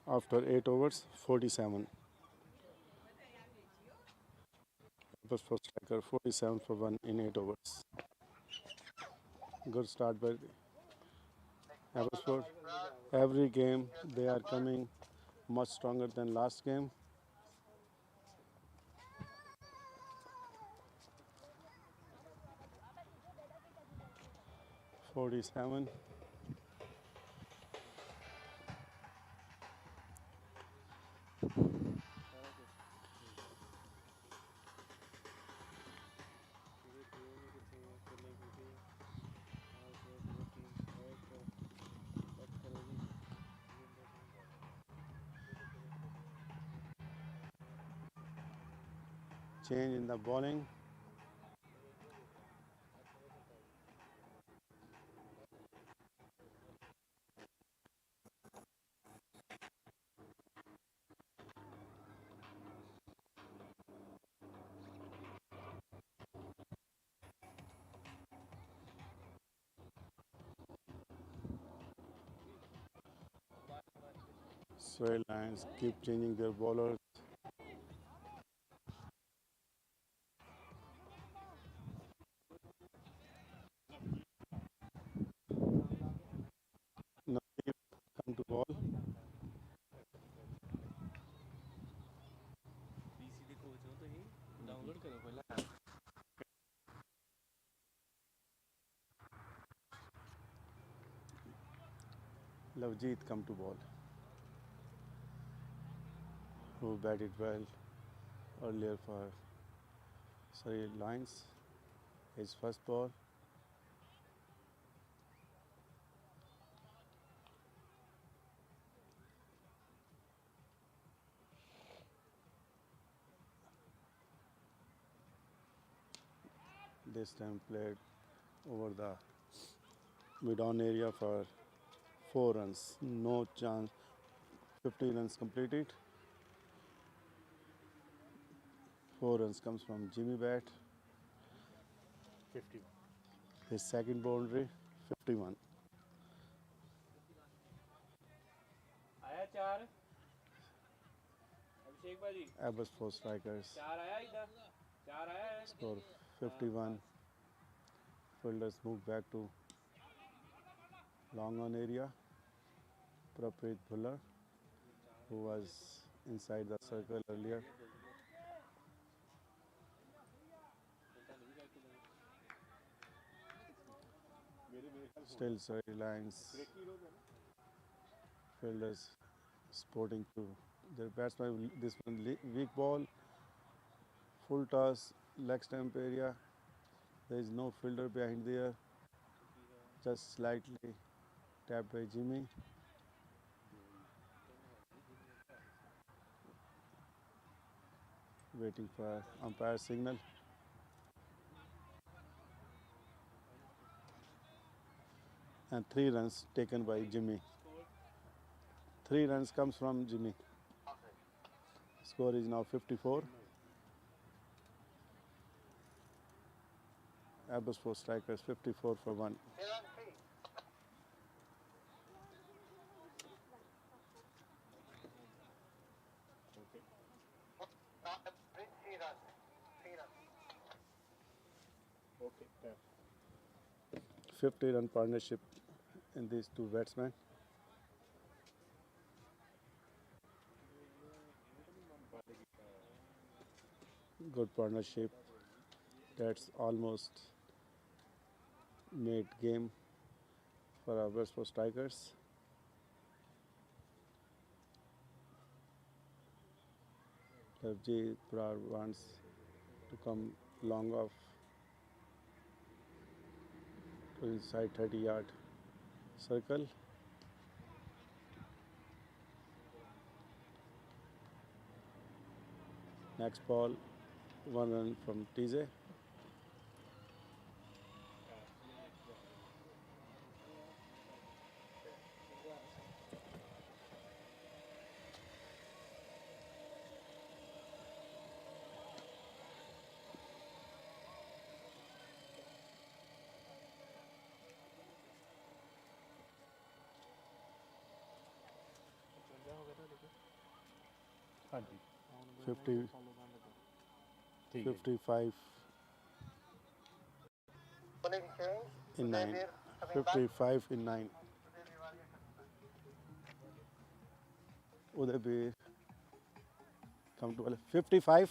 After 8 overs, 47. First for striker, 47 for 1 in 8 overs. Good start by Abbotsford. Every game they are coming much stronger than last game. .47. Change in the bowling. Surrey Lions keep changing their bowlers. Now come to ball. PC ਦੇ coach ਹੋ ਤੁਸੀਂ download ਕਰੋ ਪਹਿਲਾਂ Lavjeet come to ball, who batted well earlier for Surrey Lions. His first ball. This time played over the mid-on area for 4 runs. No chance. 50 runs completed. 4 runs comes from Jimmy bat. 51. His second boundary, 51. ਆਇਆ 4 ਅਭਿਸ਼ੇਕ ਭਾਜੀ Abbotsford strikers 4 ਆਇਆ ਇਦਾਂ 4 ਆਇਆ ਹੈ score 51. Fielders move back to long on area. Prapreet Bhuller, who was inside the circle earlier. Still Surrey Lions fielders sporting to their batsman. This one weak ball, full toss, leg stump area. There is no fielder behind there. Just slightly tapped by Jimmy. Waiting for umpire signal. And 3 runs taken by Jimmy. 3 runs comes from Jimmy. Score is now 54. Abbotsford strikers 54 for 1. Okay. 50-run partnership in these two batsmen. Good partnership. That's almost made game for our Abbotsford strikers. Lavji Prar wants to come long off to inside 30-yard circle. Next ball, 1 run from TJ. हाँ जी 50, ठीक है 55 in 9. 55 in 9. Udaybir come to 55.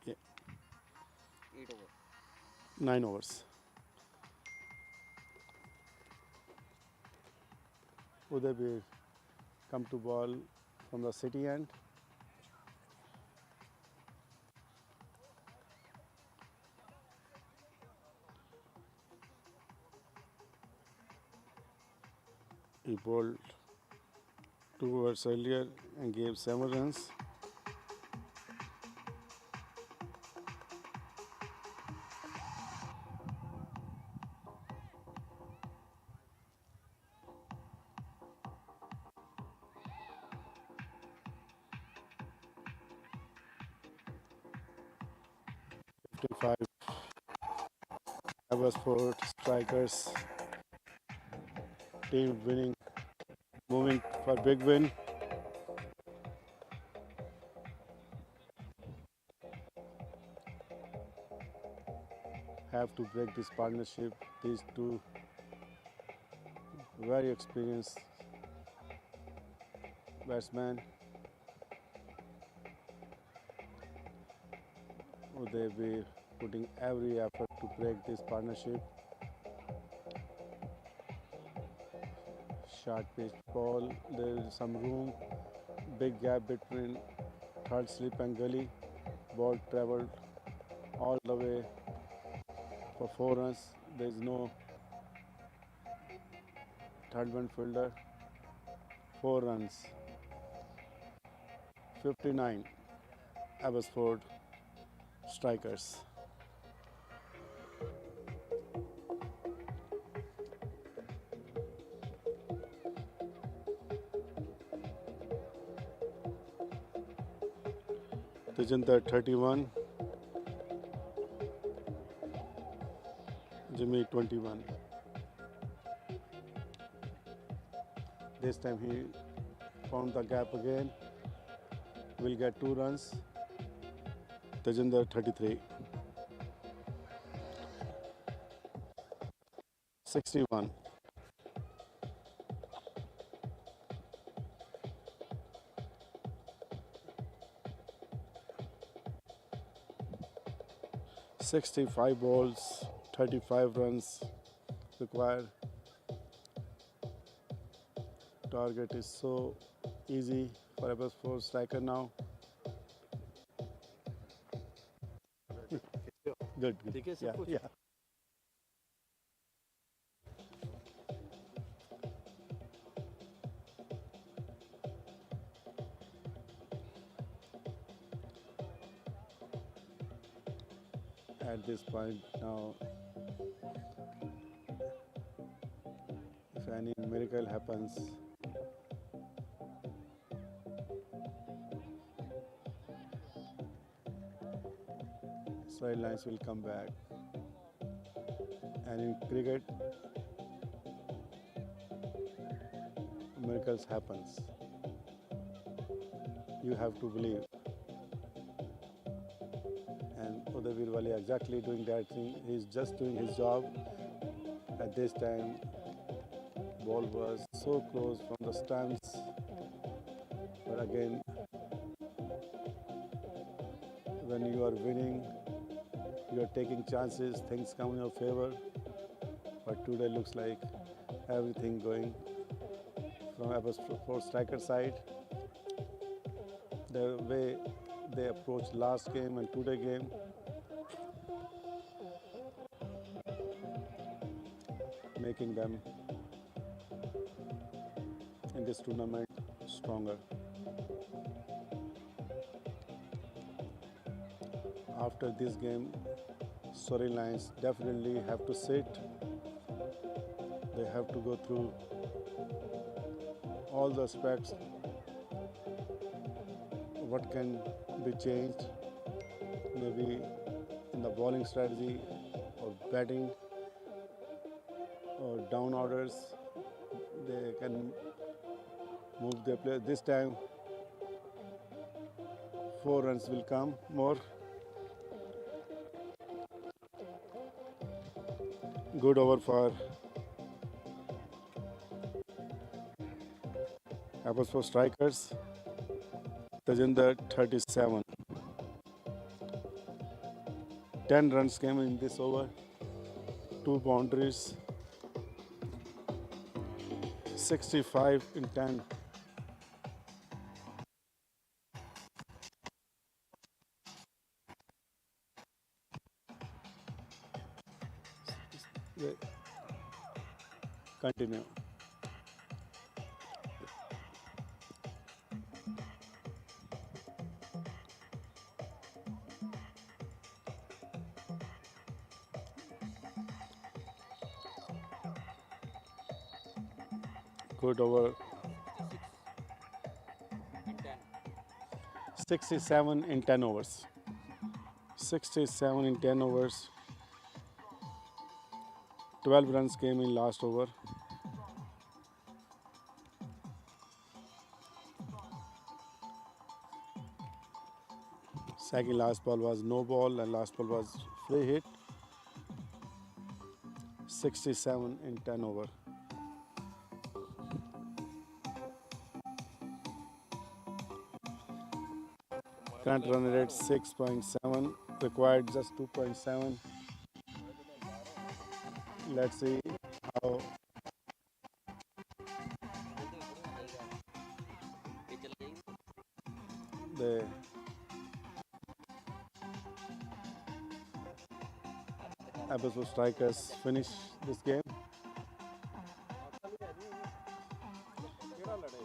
Yeah. 9 overs. Udaybir come to ball from the city end. He bowled 2 overs earlier and gave 7 runs. Abbotsford strikers team winning, moving for big win. Have to break this partnership. These two very experienced batsmen. They'll be putting every effort to break this partnership. Short pitch ball, there is some room, big gap between third slip and gully. Ball traveled all the way for 4 runs. There is no third man fielder. 4 runs. 59 Abbotsford strikers. Tejinder 31, Jimmy 21. This time he found the gap again. Will get 2 runs. Tejinder 33. 61. 65 balls, 35 runs required. Target is so easy for Abbotsford striker now. Good, good. Yeah, yeah. At this point now, if any miracle happens, sidelines will come back. And in cricket, miracles happens. You have to believe. And Udaybir Wali exactly doing that thing. He's just doing his job. At this time, ball was so close from the stumps. But again, when you are winning, you are taking chances, things come in your favor. But today looks like everything going from Abbotsford striker side. The way they approached last game and today game, making them in this tournament stronger. After this game, Surrey Lions definitely have to sit. They have to go through all the aspects. What can be changed? Maybe in the bowling strategy or batting or down orders. They can move their players. This time, 4 runs will come more. Good over for Abbotsford strikers. Tajinder 37. 10 runs came in this over. 2 boundaries. 65 in 10. Continue. Good over. 67 in 10 overs. 67 in 10 overs. 12 runs came in last over. Second last ball was no ball and last ball was free hit. 67 in 10 over. Current run rate 6.7, required just 2.7. Let's see how the Abbotsford strikers finish this game.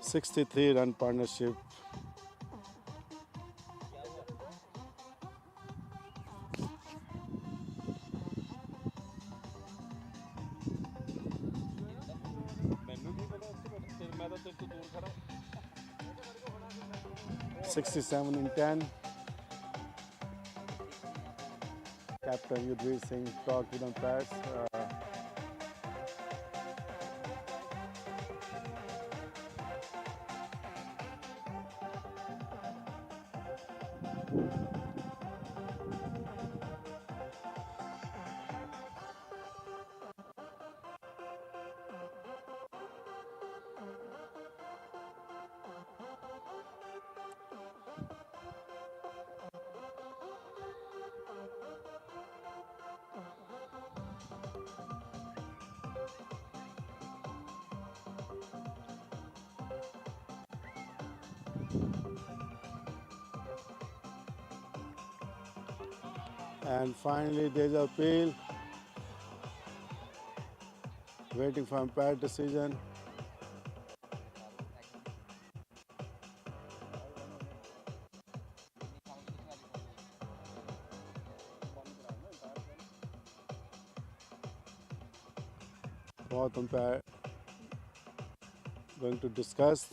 63 run partnership. ਮੈਨੂੰ ਕੀ ਪਤਾ ਉੱਥੇ ਮੈਂ ਤਾਂ ਤੇਰੇ ਤੋਂ ਦੂਰ ਖੜਾ 67 in 10. Captain Yudhvir Singh talked with umpires. And finally, there's a appeal. Waiting for umpire decision. Fourth umpire going to discuss.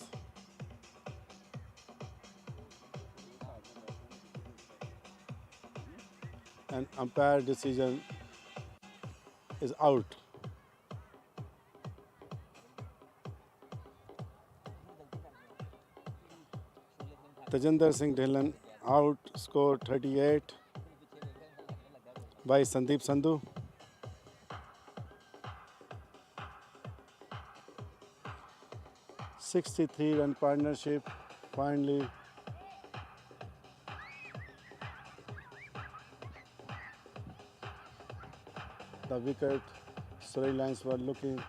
And umpire decision is out. Tajinder Singh Dhillon out, score 38 by Sandeep Sandhu. "63-run partnership finally the wicket. Surrey Lions were looking.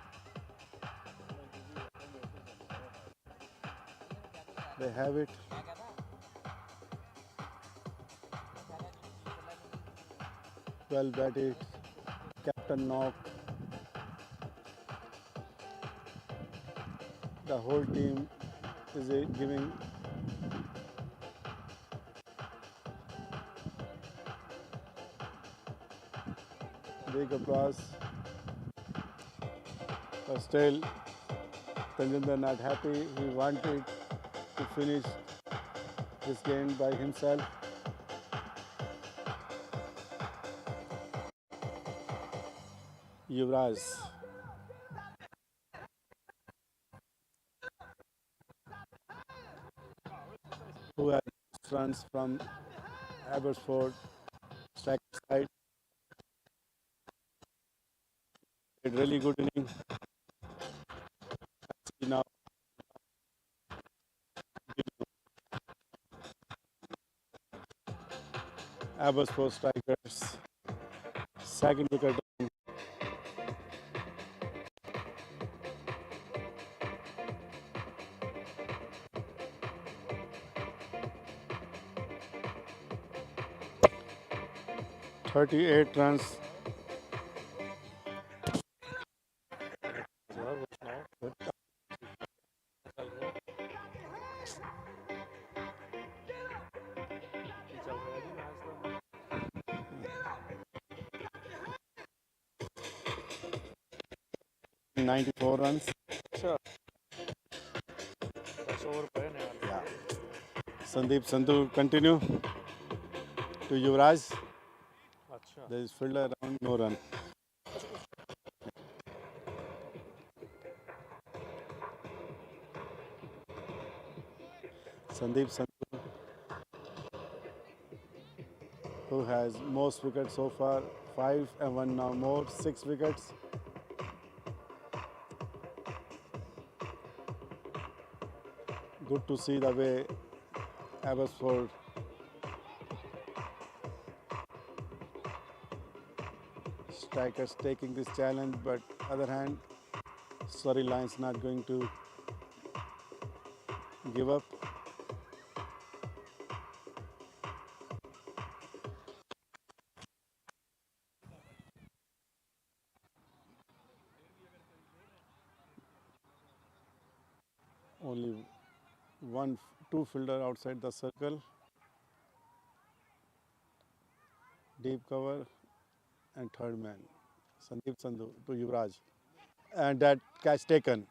They have it. Well batted. Captain knock. The whole team is giving big applause. But still, Tajinder not happy. He wanted to finish this game by himself. Yuvraj. Who has runs from Abbotsford strike side. A really good inning. Now Abbotsford strikers. Second wicket. 38 runs. अच्छा 94 runs. अच्छा 10 over पे ना यार Yeah. Sandeep Sandhu continue to Yuvraj. अच्छा There is fielder around, no run. Sandeep Sandhu, who has most wickets so far, 5 and 1 now more, 6 wickets. Good to see the way Abbotsford strikers taking this challenge, but other hand, Surrey Lions not going to give up. Only two fielder outside the circle. Deep cover and third man, Sandeep Sandhu to Yuvraj. And that catch taken.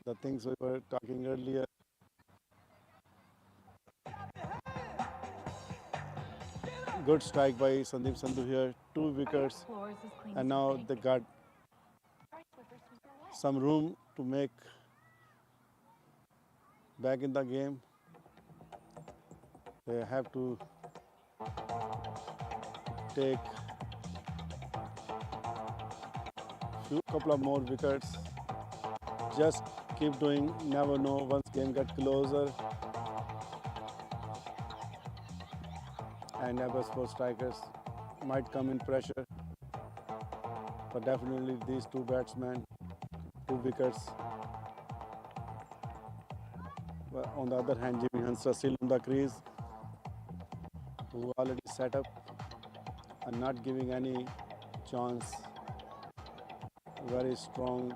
The things we were talking earlier. Good strike by Sandeep Sandhu here, 2 wickets. And now they got some room to make back in the game. They have to take couple of more wickets. Just keep doing, never know once game gets closer. And Abbotsford strikers might come in pressure. But definitely these two batsmen, 2 wickets. But on the other hand, Jimmy Hansra still on the crease, who already set up and not giving any chance. Very strong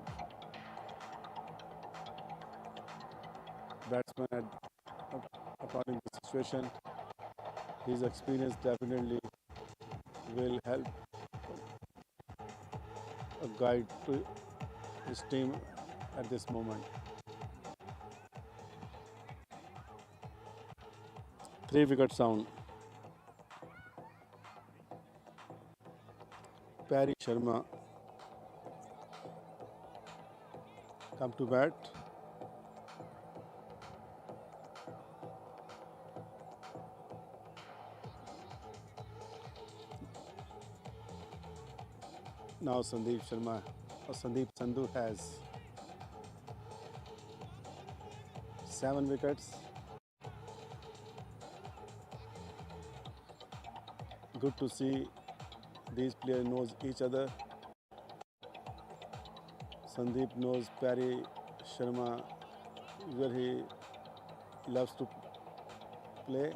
batsman according to the situation. His experience definitely will help a guide to his team at this moment. 3 wicket sound. Perry Sharma come to bat. Now Sandeep Sandhu has 7 wickets. Good to see these players knows each other. Sandeep knows Perry Sharma where he loves to play.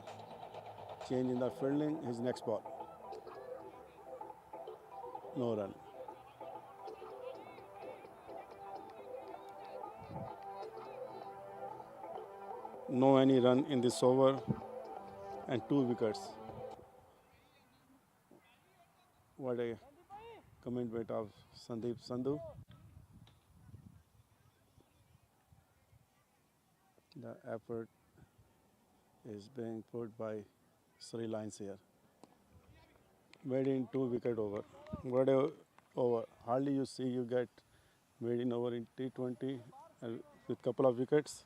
Change in the fielding. His next ball. No run. No any run in this over and 2 wickets. What a commitment of Sandeep Sandhu. The effort is being put by Surrey Lions here. Made in 2 wicket over. What a over. Hardly you get made in over in T20 with couple of wickets.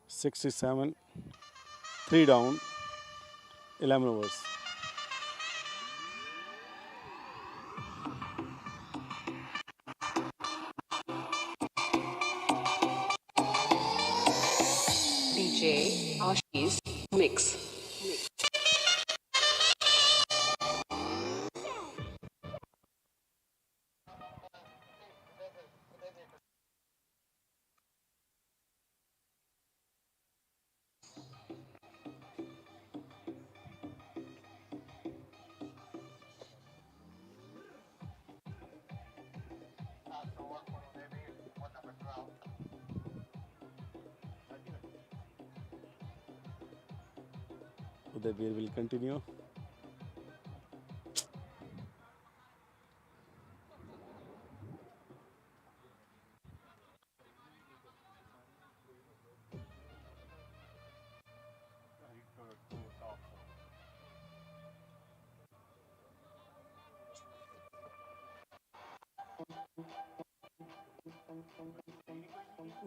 "67, 3 down, 11 overs." DJ Ashi's Mix. Last over for Udevi, over number 12. Uday will continue.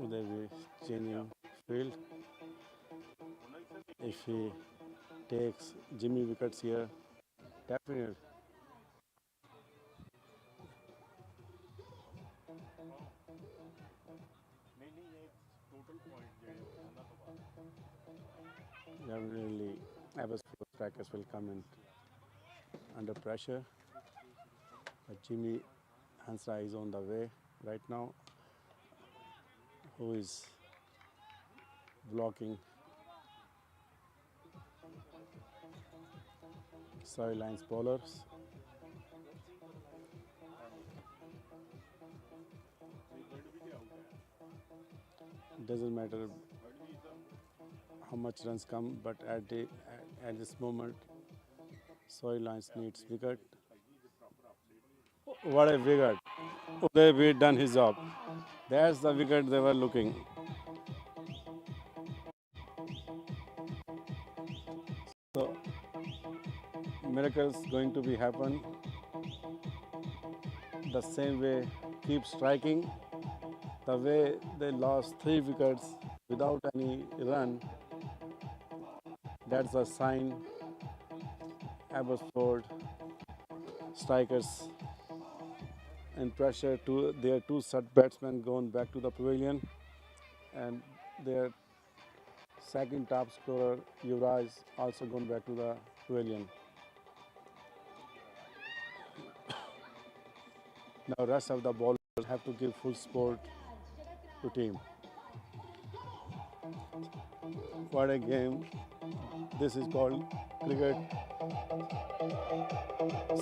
Uday changing field. If he takes Jimmy wickets here, definitely. Definitely, Abbotsford strikers will come in under pressure. But Jimmy Hansra is on the way right now, who is blocking Surrey Lions bowlers. Doesn't matter how much runs come, but at this moment, Surrey Lions needs wicket. What a wicket! Uday done his job. That's the wicket they were looking. So miracles going to be happen. The same way, keep striking. The way they lost 3 wickets without any run, that's a sign Abbotsford strikers and pressure to their 2 set batsmen gone back to the pavilion, and their second top scorer Yuvraj also gone back to the pavilion. Now rest of the ball have to give full support to team. What a game. This is called cricket.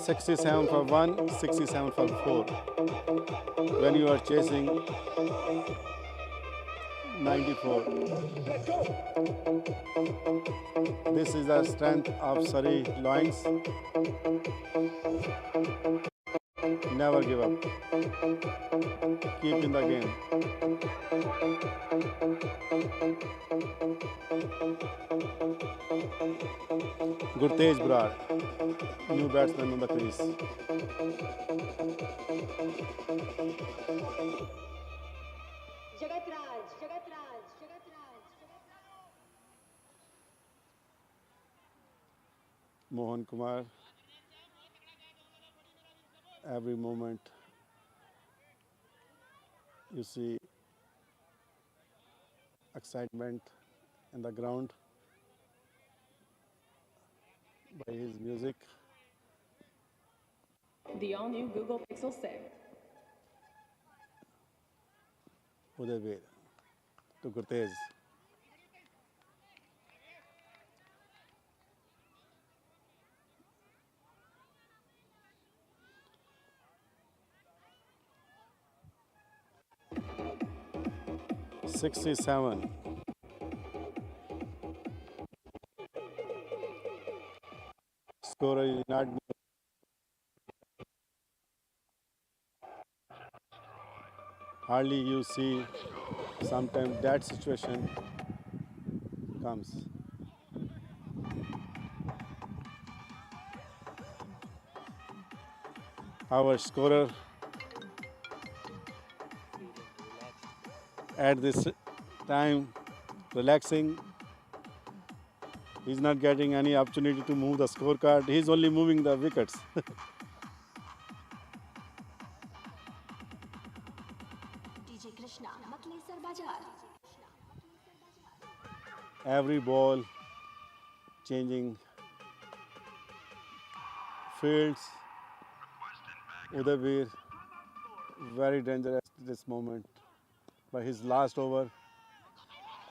67 for 1, 67 for 4. When you are chasing 94. This is the strength of Surrey Lions. Never give up. Keep in the game. Gurtej Brar, new batsman on the crease. Mohan Kumar, every moment you see excitement in the ground by his music. The all-new Google Pixel 6. Udayveer to Gurtej. "67. Scorer is not. Hardly you see sometimes that situation comes. Our scorer at this time relaxing. He's not getting any opportunity to move the scorecard. He's only moving the wickets. DJ Krishna, Maklesar Bajar. Every ball changing fields. Udayveer very dangerous at this moment by his last over.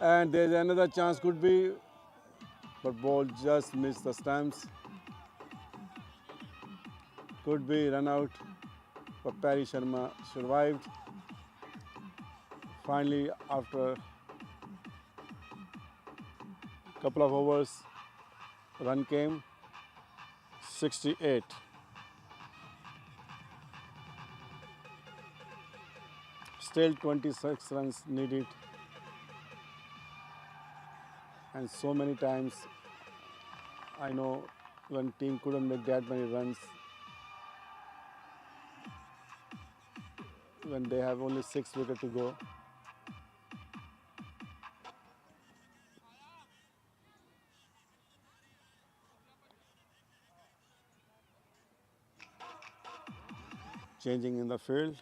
And there's another chance could be, but ball just missed the stumps. Could be run out, but Perry Sharma survived. Finally, after a couple of overs, run came 68. Still 26 runs needed. And so many times, I know when team couldn't make that many runs, when they have only 6 wickets to go. Changing in the field.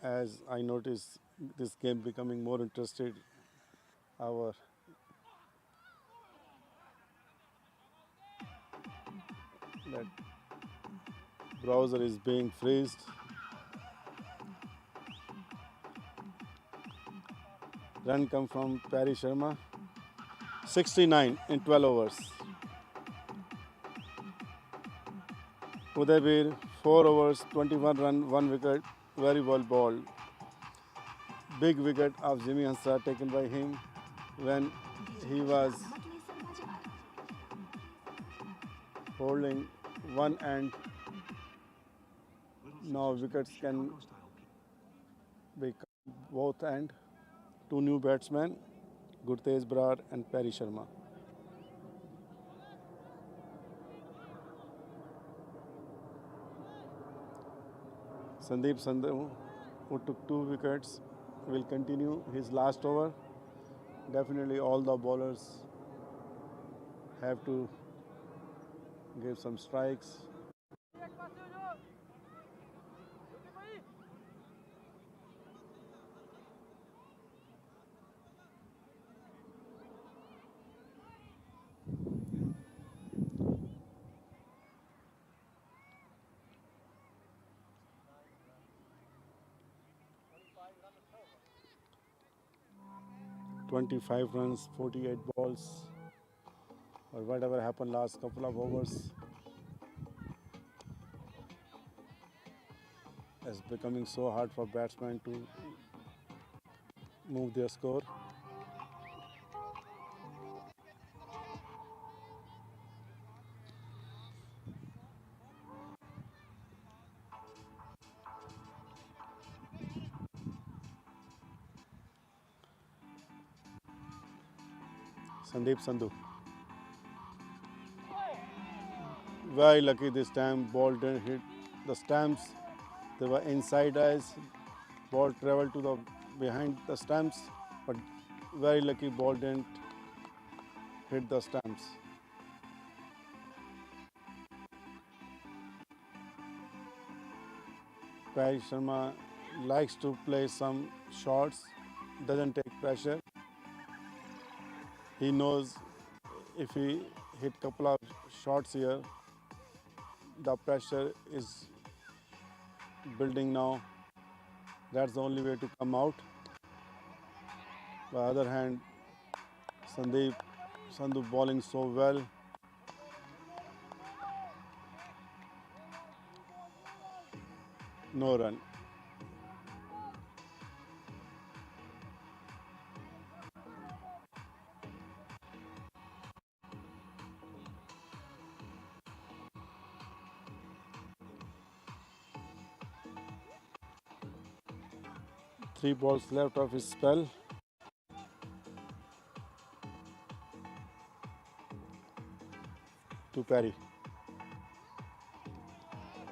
As I notice this game becoming more interested, our that browser is being freezed. Run come from Perry Sharma. 69 in 12 overs. Udayveer, 4 overs, 21 run, 1 wicket, very well bowled. Big wicket of Jimmy Hansra taken by him when he was holding one end. Now wickets can be both end. 2 new batsmen, Gurtej Brar and Perry Sharma. Sandeep Sandhu, who took 2 wickets, will continue his last over. Definitely all the bowlers have to give some strikes. 25 runs, 48 balls, or whatever happened last couple of overs. It's becoming so hard for batsmen to move their score. Sandeep Sandhu. Very lucky this time. Ball didn't hit the stumps. They were inside eyes. Ball traveled to the behind the stumps, but very lucky ball didn't hit the stumps. Perry Sharma likes to play some shots, doesn't take pressure. He knows if he hit couple of shots here, the pressure is building now. That's the only way to come out. On the other hand, Sandeep Sandhu bowling so well. No run. Three balls left of his spell. To Perry.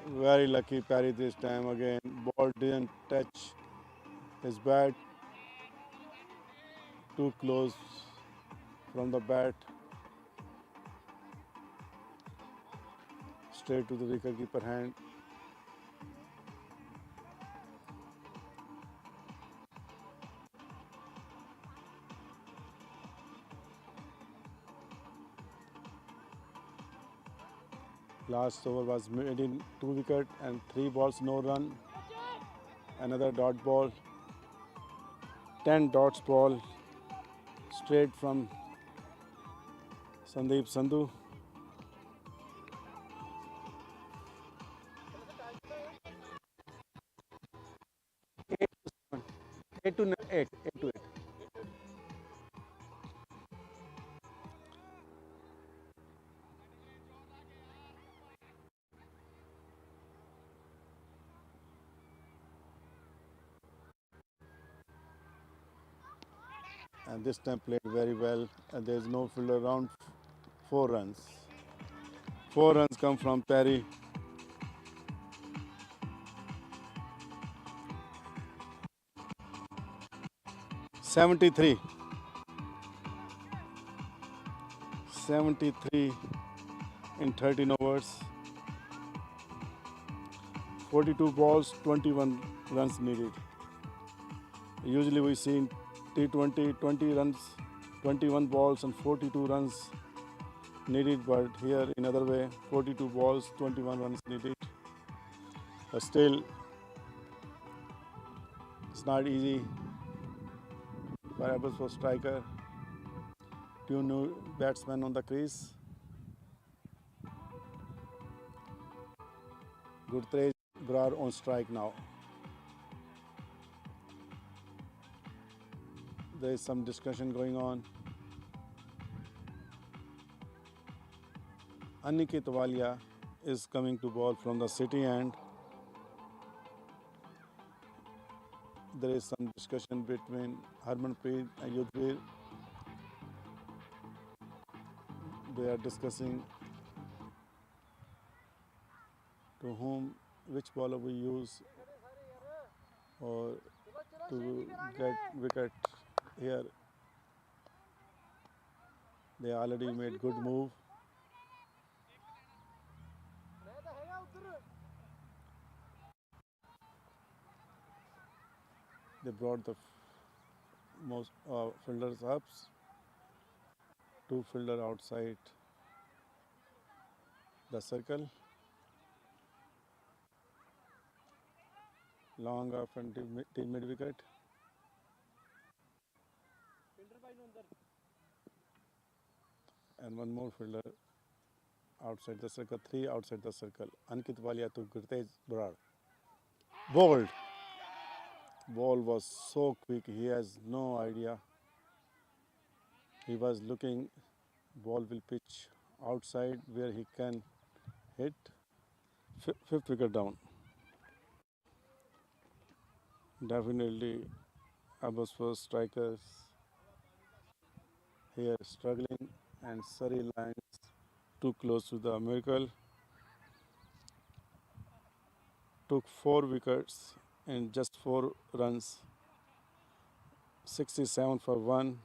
Very lucky Perry this time again. Ball didn't touch his bat. Too close from the bat. Straight to the wicketkeeper hand. Last over was made in 2 wicket and 3 balls, no run. Another dot ball. 10 dots ball straight from Sandeep Sandhu. Eight to eight. And this time played very well. And there is no fielder around. 4 runs. 4 runs come from Perry. '73 in 13 overs. 42 balls, 21 runs needed. Usually we see in T20 20 runs, 21 balls and 42 runs needed, but here in other way 42 balls, 21 runs needed. But still it's not easy for Abbotsford striker. 2 new batsmen on the crease. Gurtej Brar on strike now. There is some discussion going on. Aniket Walia is coming to bowl from the city end. There is some discussion between Harmanpreet and Yudhvir. They are discussing to whom, which bowler we use or to get wicket here. They already made good move. They brought the most fielders up. 2 fielder outside the circle. Long off and mid wicket. and one more fielder outside the circle, 3 outside the circle. Ankit Walia to Gurtej Brar. Bowled. Ball was so quick, he has no idea. He was looking, ball will pitch outside where he can hit. Fifth wicket down. Definitely Abbotsford strikers here struggling, and Surrey Lions too close to the miracle. Took 4 wickets and just 4 runs. 67 for 1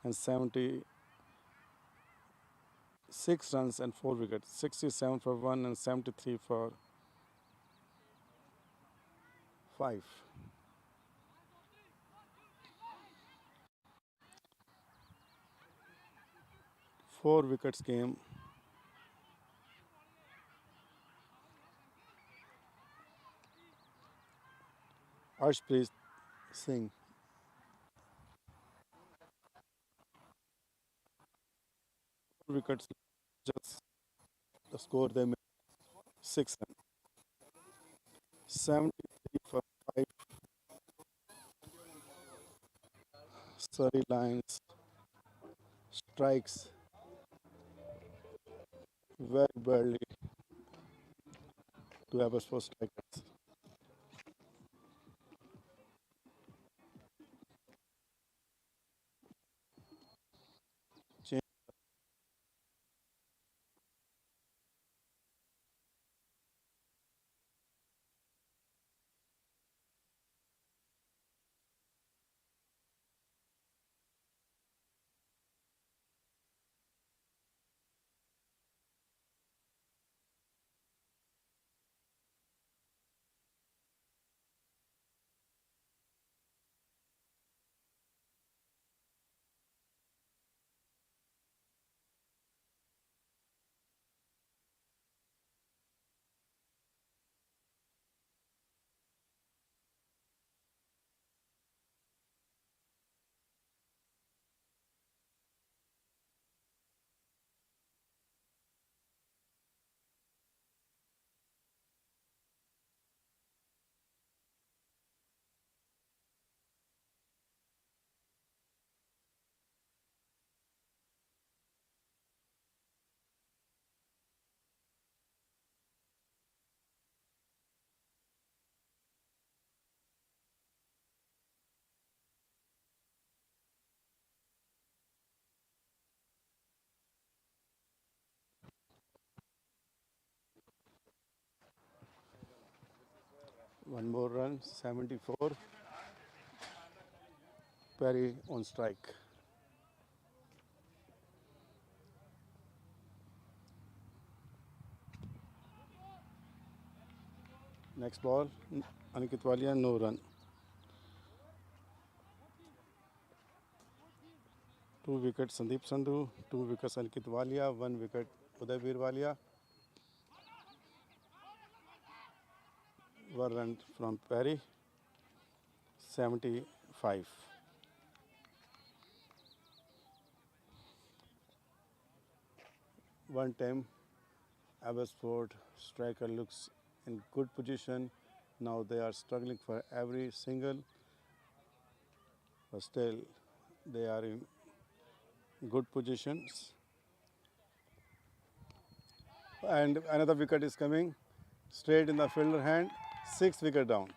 and 76 runs and 4 wickets. 67 for 1 and 73 for 5. Four wickets came. Arshpreet Singh. 4 wickets, just the score they made 6 runs. 73 for 5. Surrey Lions strikes very badly to Abbotsford strikers. Change 1 more run, 74. Perry on strike. Next ball, Ankit Walia, no run. 2 wickets Sandeep Sandhu, 2 wickets Ankit Walia, 1 wicket Udaybir Walia. 1 run from Perry, 75. One time, Abbotsford striker looks in good position. Now they are struggling for every single, but still they are in good positions. And another wicket is coming straight in the fielder hand. 6 wicket down.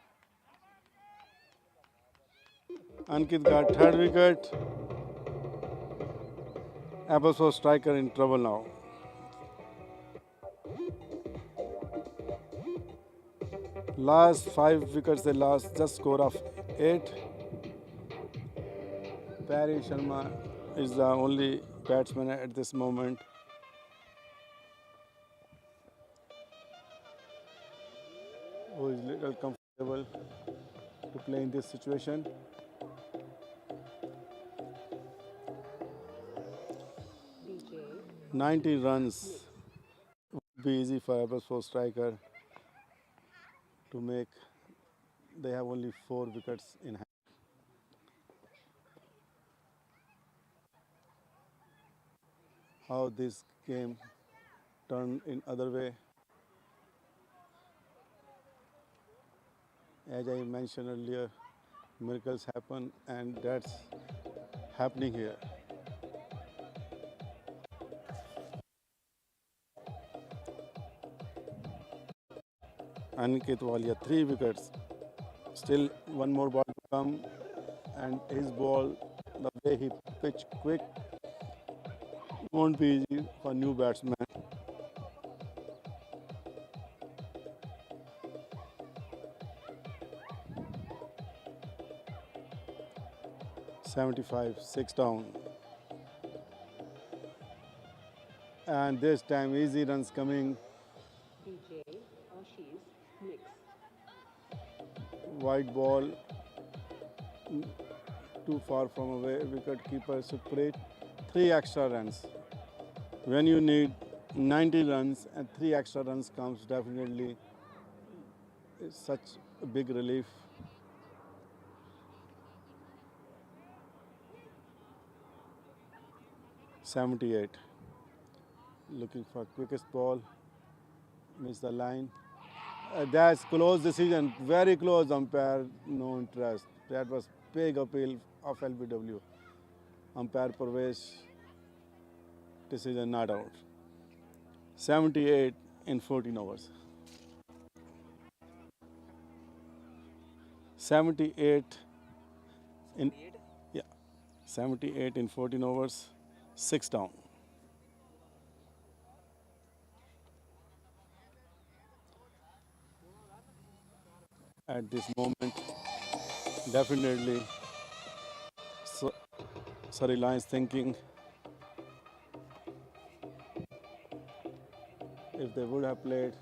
Ankit got 3rd wicket. Abbotsford striker in trouble now. Last 5 wickets they lost, just score of 8. Perry Sharma is the only batsman at this moment. Who is little comfortable to play in this situation. DJ 90 runs would be easy for Abbotsford striker to make. They have only 4 wickets in hand. how this game turned in other way. As I mentioned earlier, miracles happen, and that's happening here. Aniket Walia, 3 wickets. Still one more ball to come, and his ball, the way he pitched quick, won't be easy for new batsman. 75, 6 down. And this time easy runs coming. DJ Ashish Mix. White ball, too far from away. Wicket keeper Sukhpreet. 3 extra runs. When you need 90 runs and 3 extra runs comes, definitely it's such a big relief. '78. Looking for quickest ball. Miss the line. That's close decision. Very close, umpire. No interest. That was big appeal of LBW. Umpire Parvesh. Decision not out. 78 in 14 overs. 78 in 78 in 14 overs. 6 down. At this moment, definitely Surrey Lions thinking if they would have played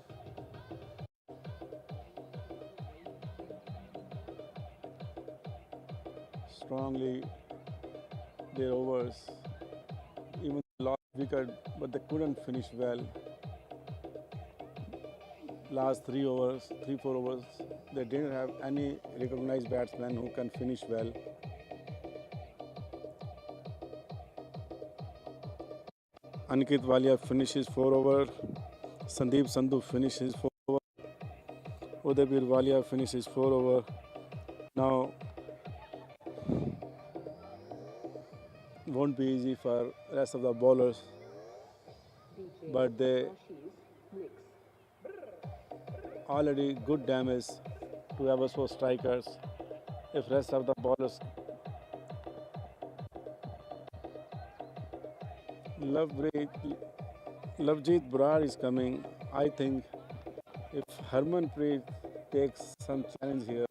strongly their overs, even lost wicket, but they couldn't finish well. Last 3 overs, 3-4 overs, they didn't have any recognized batsman who can finish well. Aniket Walia finishes 4 over. Sandeep Sandhu finishes 4 over. Udayveer Walia finishes 4 over. Now, won't be easy for rest of the bowlers, DJ but they Ashish Mix. already good damage to Abbotsford strikers. If rest of the bowlers Lovejeet Brar is coming. I think if Harmanpreet takes some challenge here,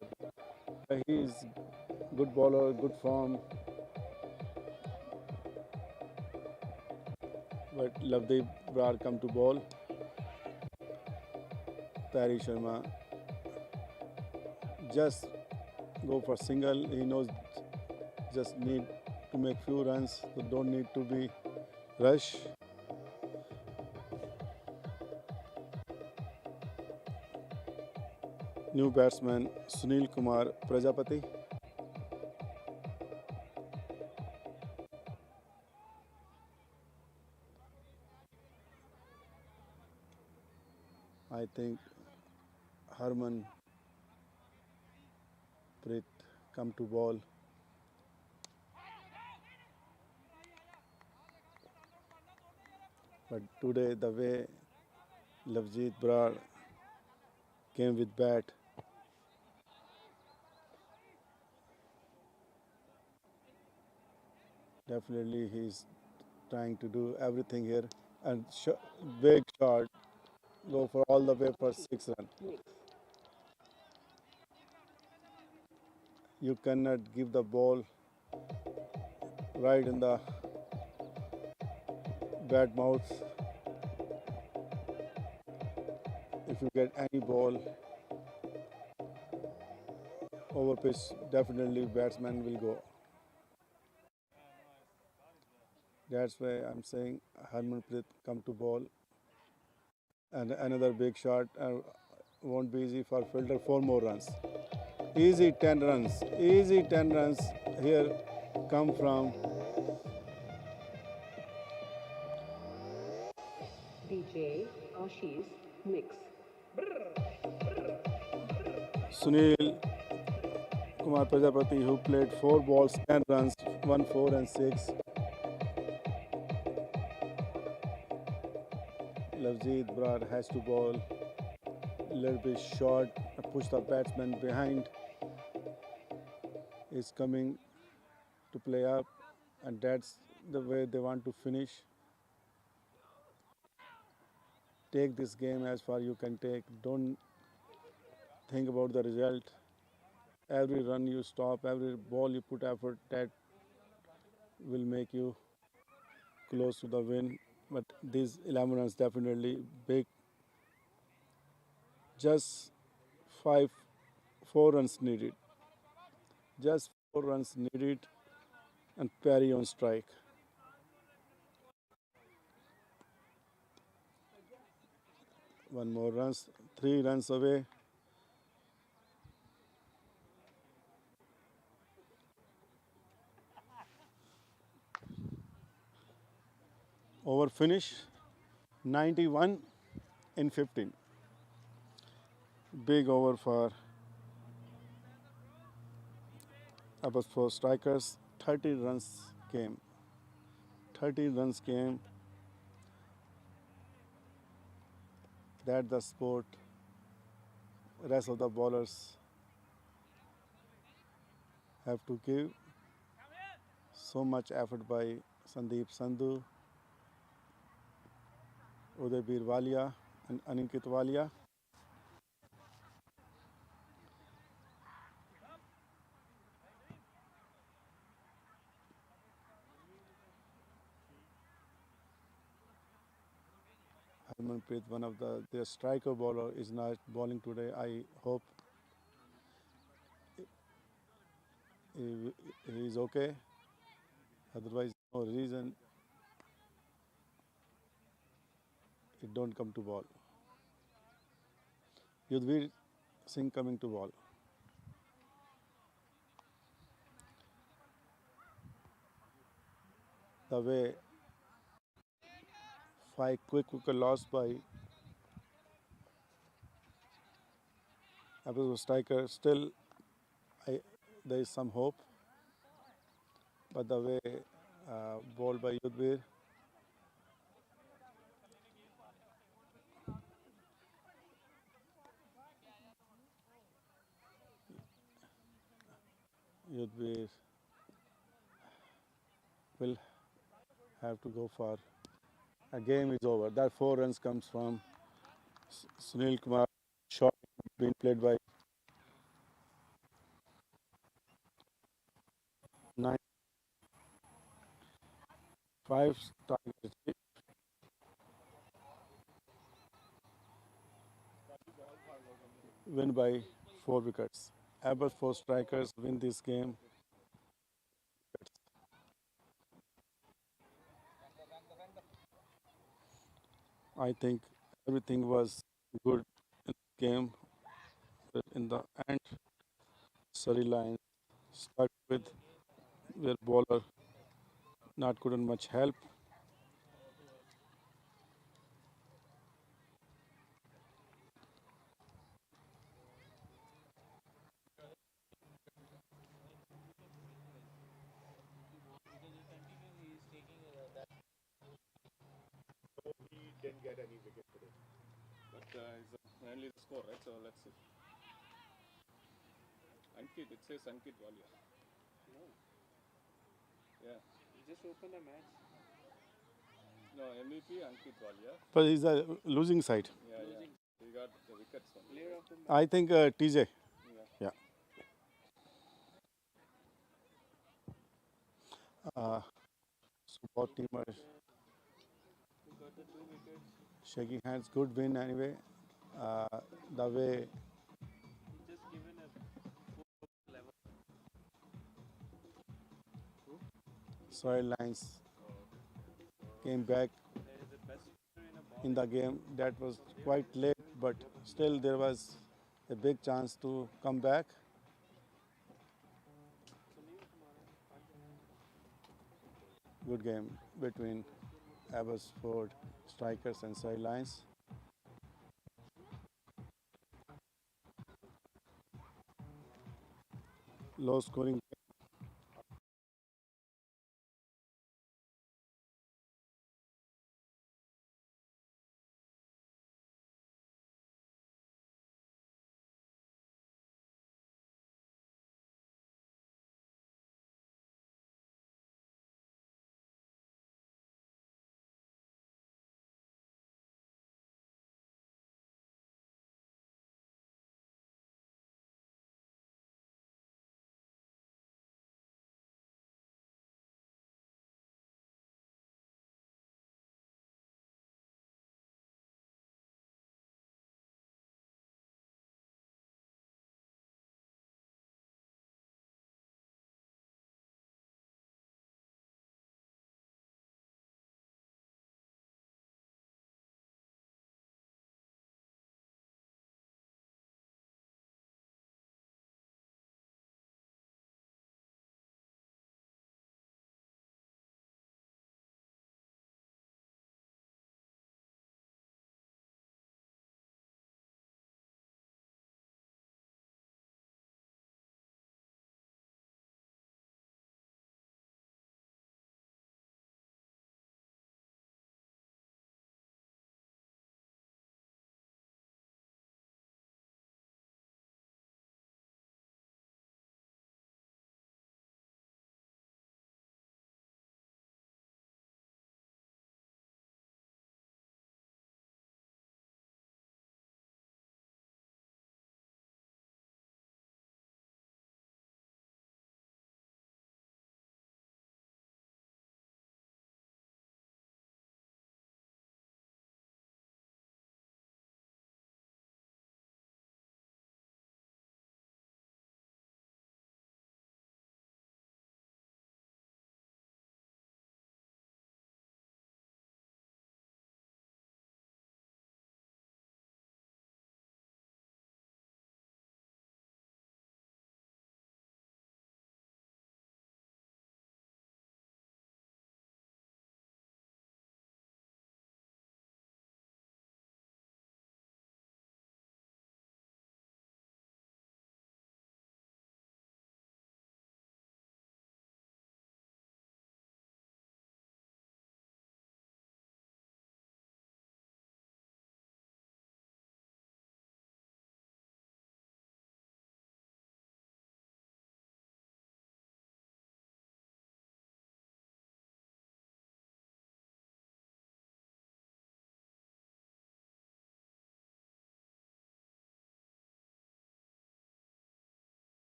he is good bowler, good form. But Lovejeet Brar come to bowl. Parry Sharma just go for single. He knows just need to make few runs, so don't need to be rush. New batsman Sunil Kumar Prajapati. I think Harmanpreet come to ball. But today the way Lovejeet Brar came with bat, definitely he's trying to do everything here, and big shot, go for all the way for 6 runs. You cannot give the ball right in the bat mouth. If you get any ball over pitch, definitely batsman will go. That's why I'm saying Harmanpreet come to ball. And another big shot won't be easy for fielder. 4 more runs. Easy 10 runs. Easy 10 runs here come from DJ Ashish Mix. Sunil Kumar Prajapati, who played 4 balls, 10 runs, 1, 4 and 6. Lavjeet Brar has to bowl a little bit short, push the batsman behind. Is coming to play up, and that's the way they want to finish. Take this game as far you can take. Don't think about the result. Every run you stop, every ball you put effort, that will make you close to the win. But these 11 runs definitely big. Just 4 runs needed. Just 4 runs needed, and Perry on strike. One more runs, 3 runs away. Over finish 91 in 15. Big over for Abbotsford strikers. 30 runs came. 30 runs came. That the sport. Rest of the bowlers have to give so much effort by Sandeep Sandhu, Udaybir Walia and Aniket Walia. Harmanpreet, one of their striker bowler, is not bowling today. I hope he is okay. Otherwise, no reason it don't come to ball. Yudhvir Singh coming to ball. The way 5 quick wicket lost by Abbotsford striker. Still, there is some hope. But the way bowled by Yudhvir, Yudhvir will have to go for a game is over. That 4 runs comes from Sunil Kumar. Shot being played by 9 5 targets. Win by 4 wickets. Abbotsford strikers win this game. I think everything was good in the game. But in the end, Surrey Lions stuck with their bowler, not couldn't much help. But it's mainly the score, right? So let's see. Ankit, it says Ankit Walia. No, Yeah. you just open the match. No, MVP Ankit Walia. But he's a losing side. Yeah, yeah. He got the wickets only. Player of the match. I think TJ. Yeah. Yeah. Support team are Who got the 2 wickets? shaking hands. Good win anyway. The way He just given a 4-11. Surrey Lions came back There is the best player in a ball. in the game, that was quite late, but still there was a big chance to come back. Good game between Abbotsford strikers and sidelines. Low scoring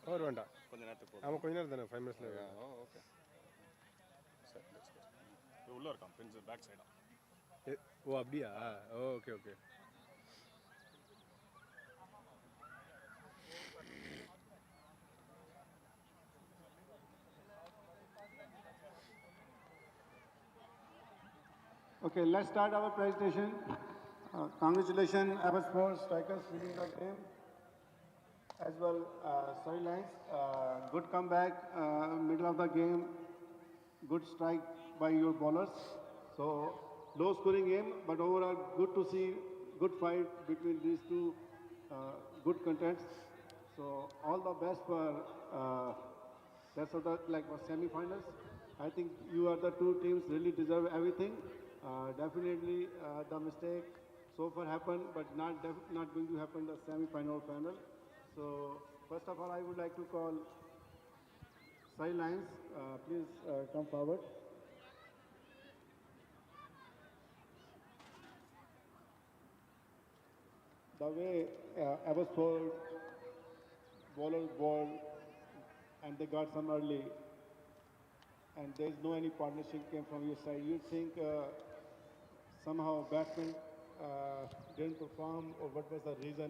அவர் வேண்டாம். கொஞ்ச நேரத்துக்கு போதும். ஆமாம், கொஞ்ச நேரம் தானே, 5 மினிட்ஸில். Okay. சரி, லெட்ஸ் கோ. இது உள்ள இருக்கான், பின்ஸ் பேக் சைடா. ஓ அப்படியா? Okay okay. Okay, let's start our presentation. Congratulations, Abbotsford strikers winning the game. As well, Surrey Lions, good comeback, middle of the game, good strike by your bowlers. So, low scoring game, but overall good to see good fight between these two good contenders. So, all the best for rest of the for semi-finals. I think you are the two teams really deserve everything. Definitely the mistake so far happened, but not going to happen the semi-final or final. So first of all, I would like to call Surrey Lions. Please come forward. The way Abbotsford bowlers bowled and they got some early, and there is no any partnership came from your side. You think somehow batsmen didn't perform, or what was the reason?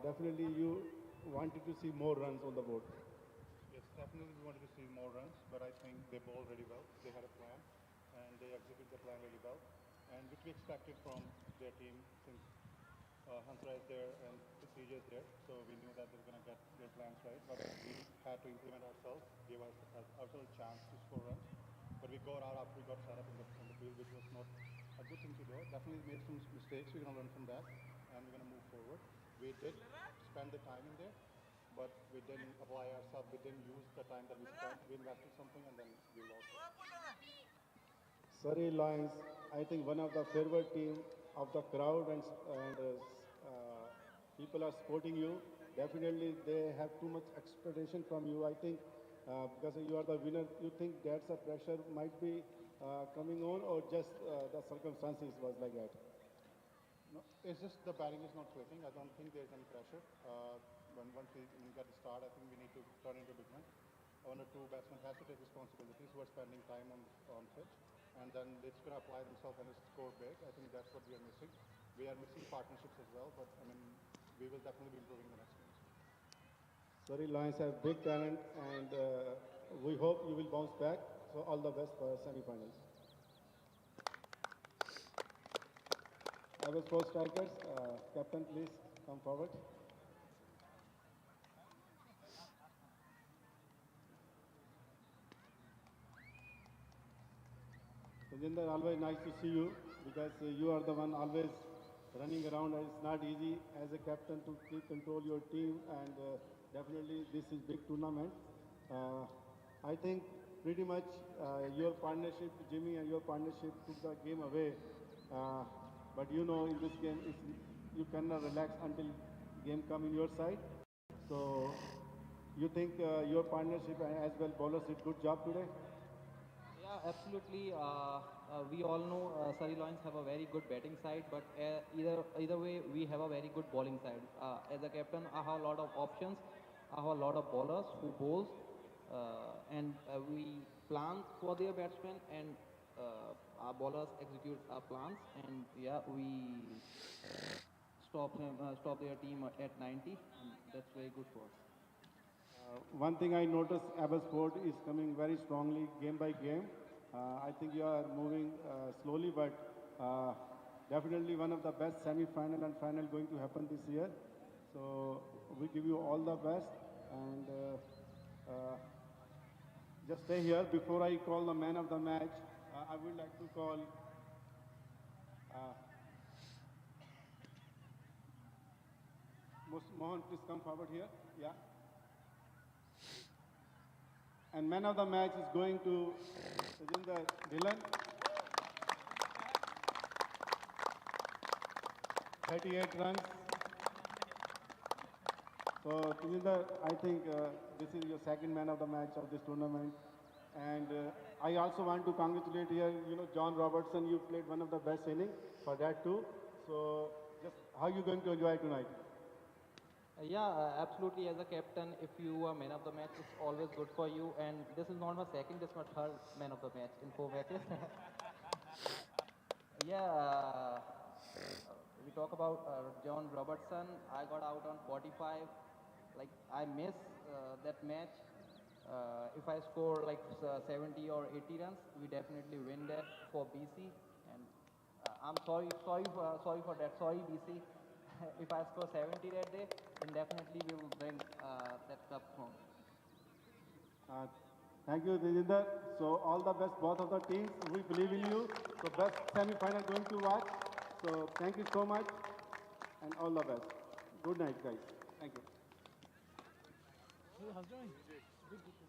Definitely you wanted to see more runs on the board. Yes, definitely we wanted to see more runs, but I think they bowled really well. They had a plan, and they executed the plan really well, and which we expected from their team since Hansra is there and CJ is there, so we knew that they were going to get their plans right, but we had to implement ourselves, give ourselves a chance to score runs. But we got out after we got set up in the field, which was not a good thing to do. Definitely made some mistakes. We're going to learn from that, and we're going to move forward. We did spend the time in there, but we didn't apply ourselves. We didn't use the time that we spent. We invested something, and then we lost it. Surrey Lions, I think one of the favorite team of the crowd, and people are supporting you. Definitely, they have too much expectation from you. I think because you are the winner, you think that's a pressure might be coming on, or just the circumstances was like that? No, it's just the batting is not clicking. I don't think there's any pressure. Once we get the start, I think we need to turn into beginners. One or two batsmen has to take responsibilities who are spending time on pitch, and then it's going to apply themselves and score big. I think that's what we are missing. We are missing partnerships as well, but I mean, we will definitely be improving the next games. Surrey Lions have big talent, and we hope you will bounce back. So all the best for semi-finals. Abbotsford strikers, captain, please come forward. Sajinder, always nice to see you, because you are the one always running around. It's not easy as a captain to keep control your team, and definitely this is big tournament. I think pretty much your partnership, Jimmy, and your partnership took the game away. But you know, in this game, you cannot relax until game come in your side. So you think your partnership as well bowlers did good job today? Yeah, absolutely. We all know Surrey Lions have a very good batting side, but either way, we have a very good bowling side. As a captain, I have a lot of options. I have a lot of bowlers who bowls, and we plan for their batsmen, and our bowlers execute our plans, and yeah, we stop their team at 90, and that's very good for us. One thing I noticed, Abbotsford is coming very strongly game by game. I think you are moving slowly, but definitely one of the best semi-final and final going to happen this year. So we give you all the best, and just stay here. Before I call the man of the match, I would like to call Mohan, please come forward here. Yeah. And man of the match is going to Sajinder Dhillon. 38 runs. So Sajinder, I think this is your second man of the match of this tournament. And I also want to congratulate here, John Robertson, you played one of the best innings for that too. So just how are you going to enjoy tonight? Yeah, absolutely. As a captain, if you are man of the match, it's always good for you. And this is not my second, this is my third man of the match in 4 matches. Yeah, we talk about John Robertson. I got out on 45. Like I miss that match. If I score like 70 or 80 runs, we definitely win that for BC. And I'm sorry for that. Sorry, BC. If I score 70 that day, then definitely we will bring that cup home. Thank you, Tejinder. So all the best, both of the teams. We believe in you. So best semi-final going to watch. So thank you so much, and all the best. Good night, guys. Thank you. How's it going? Good.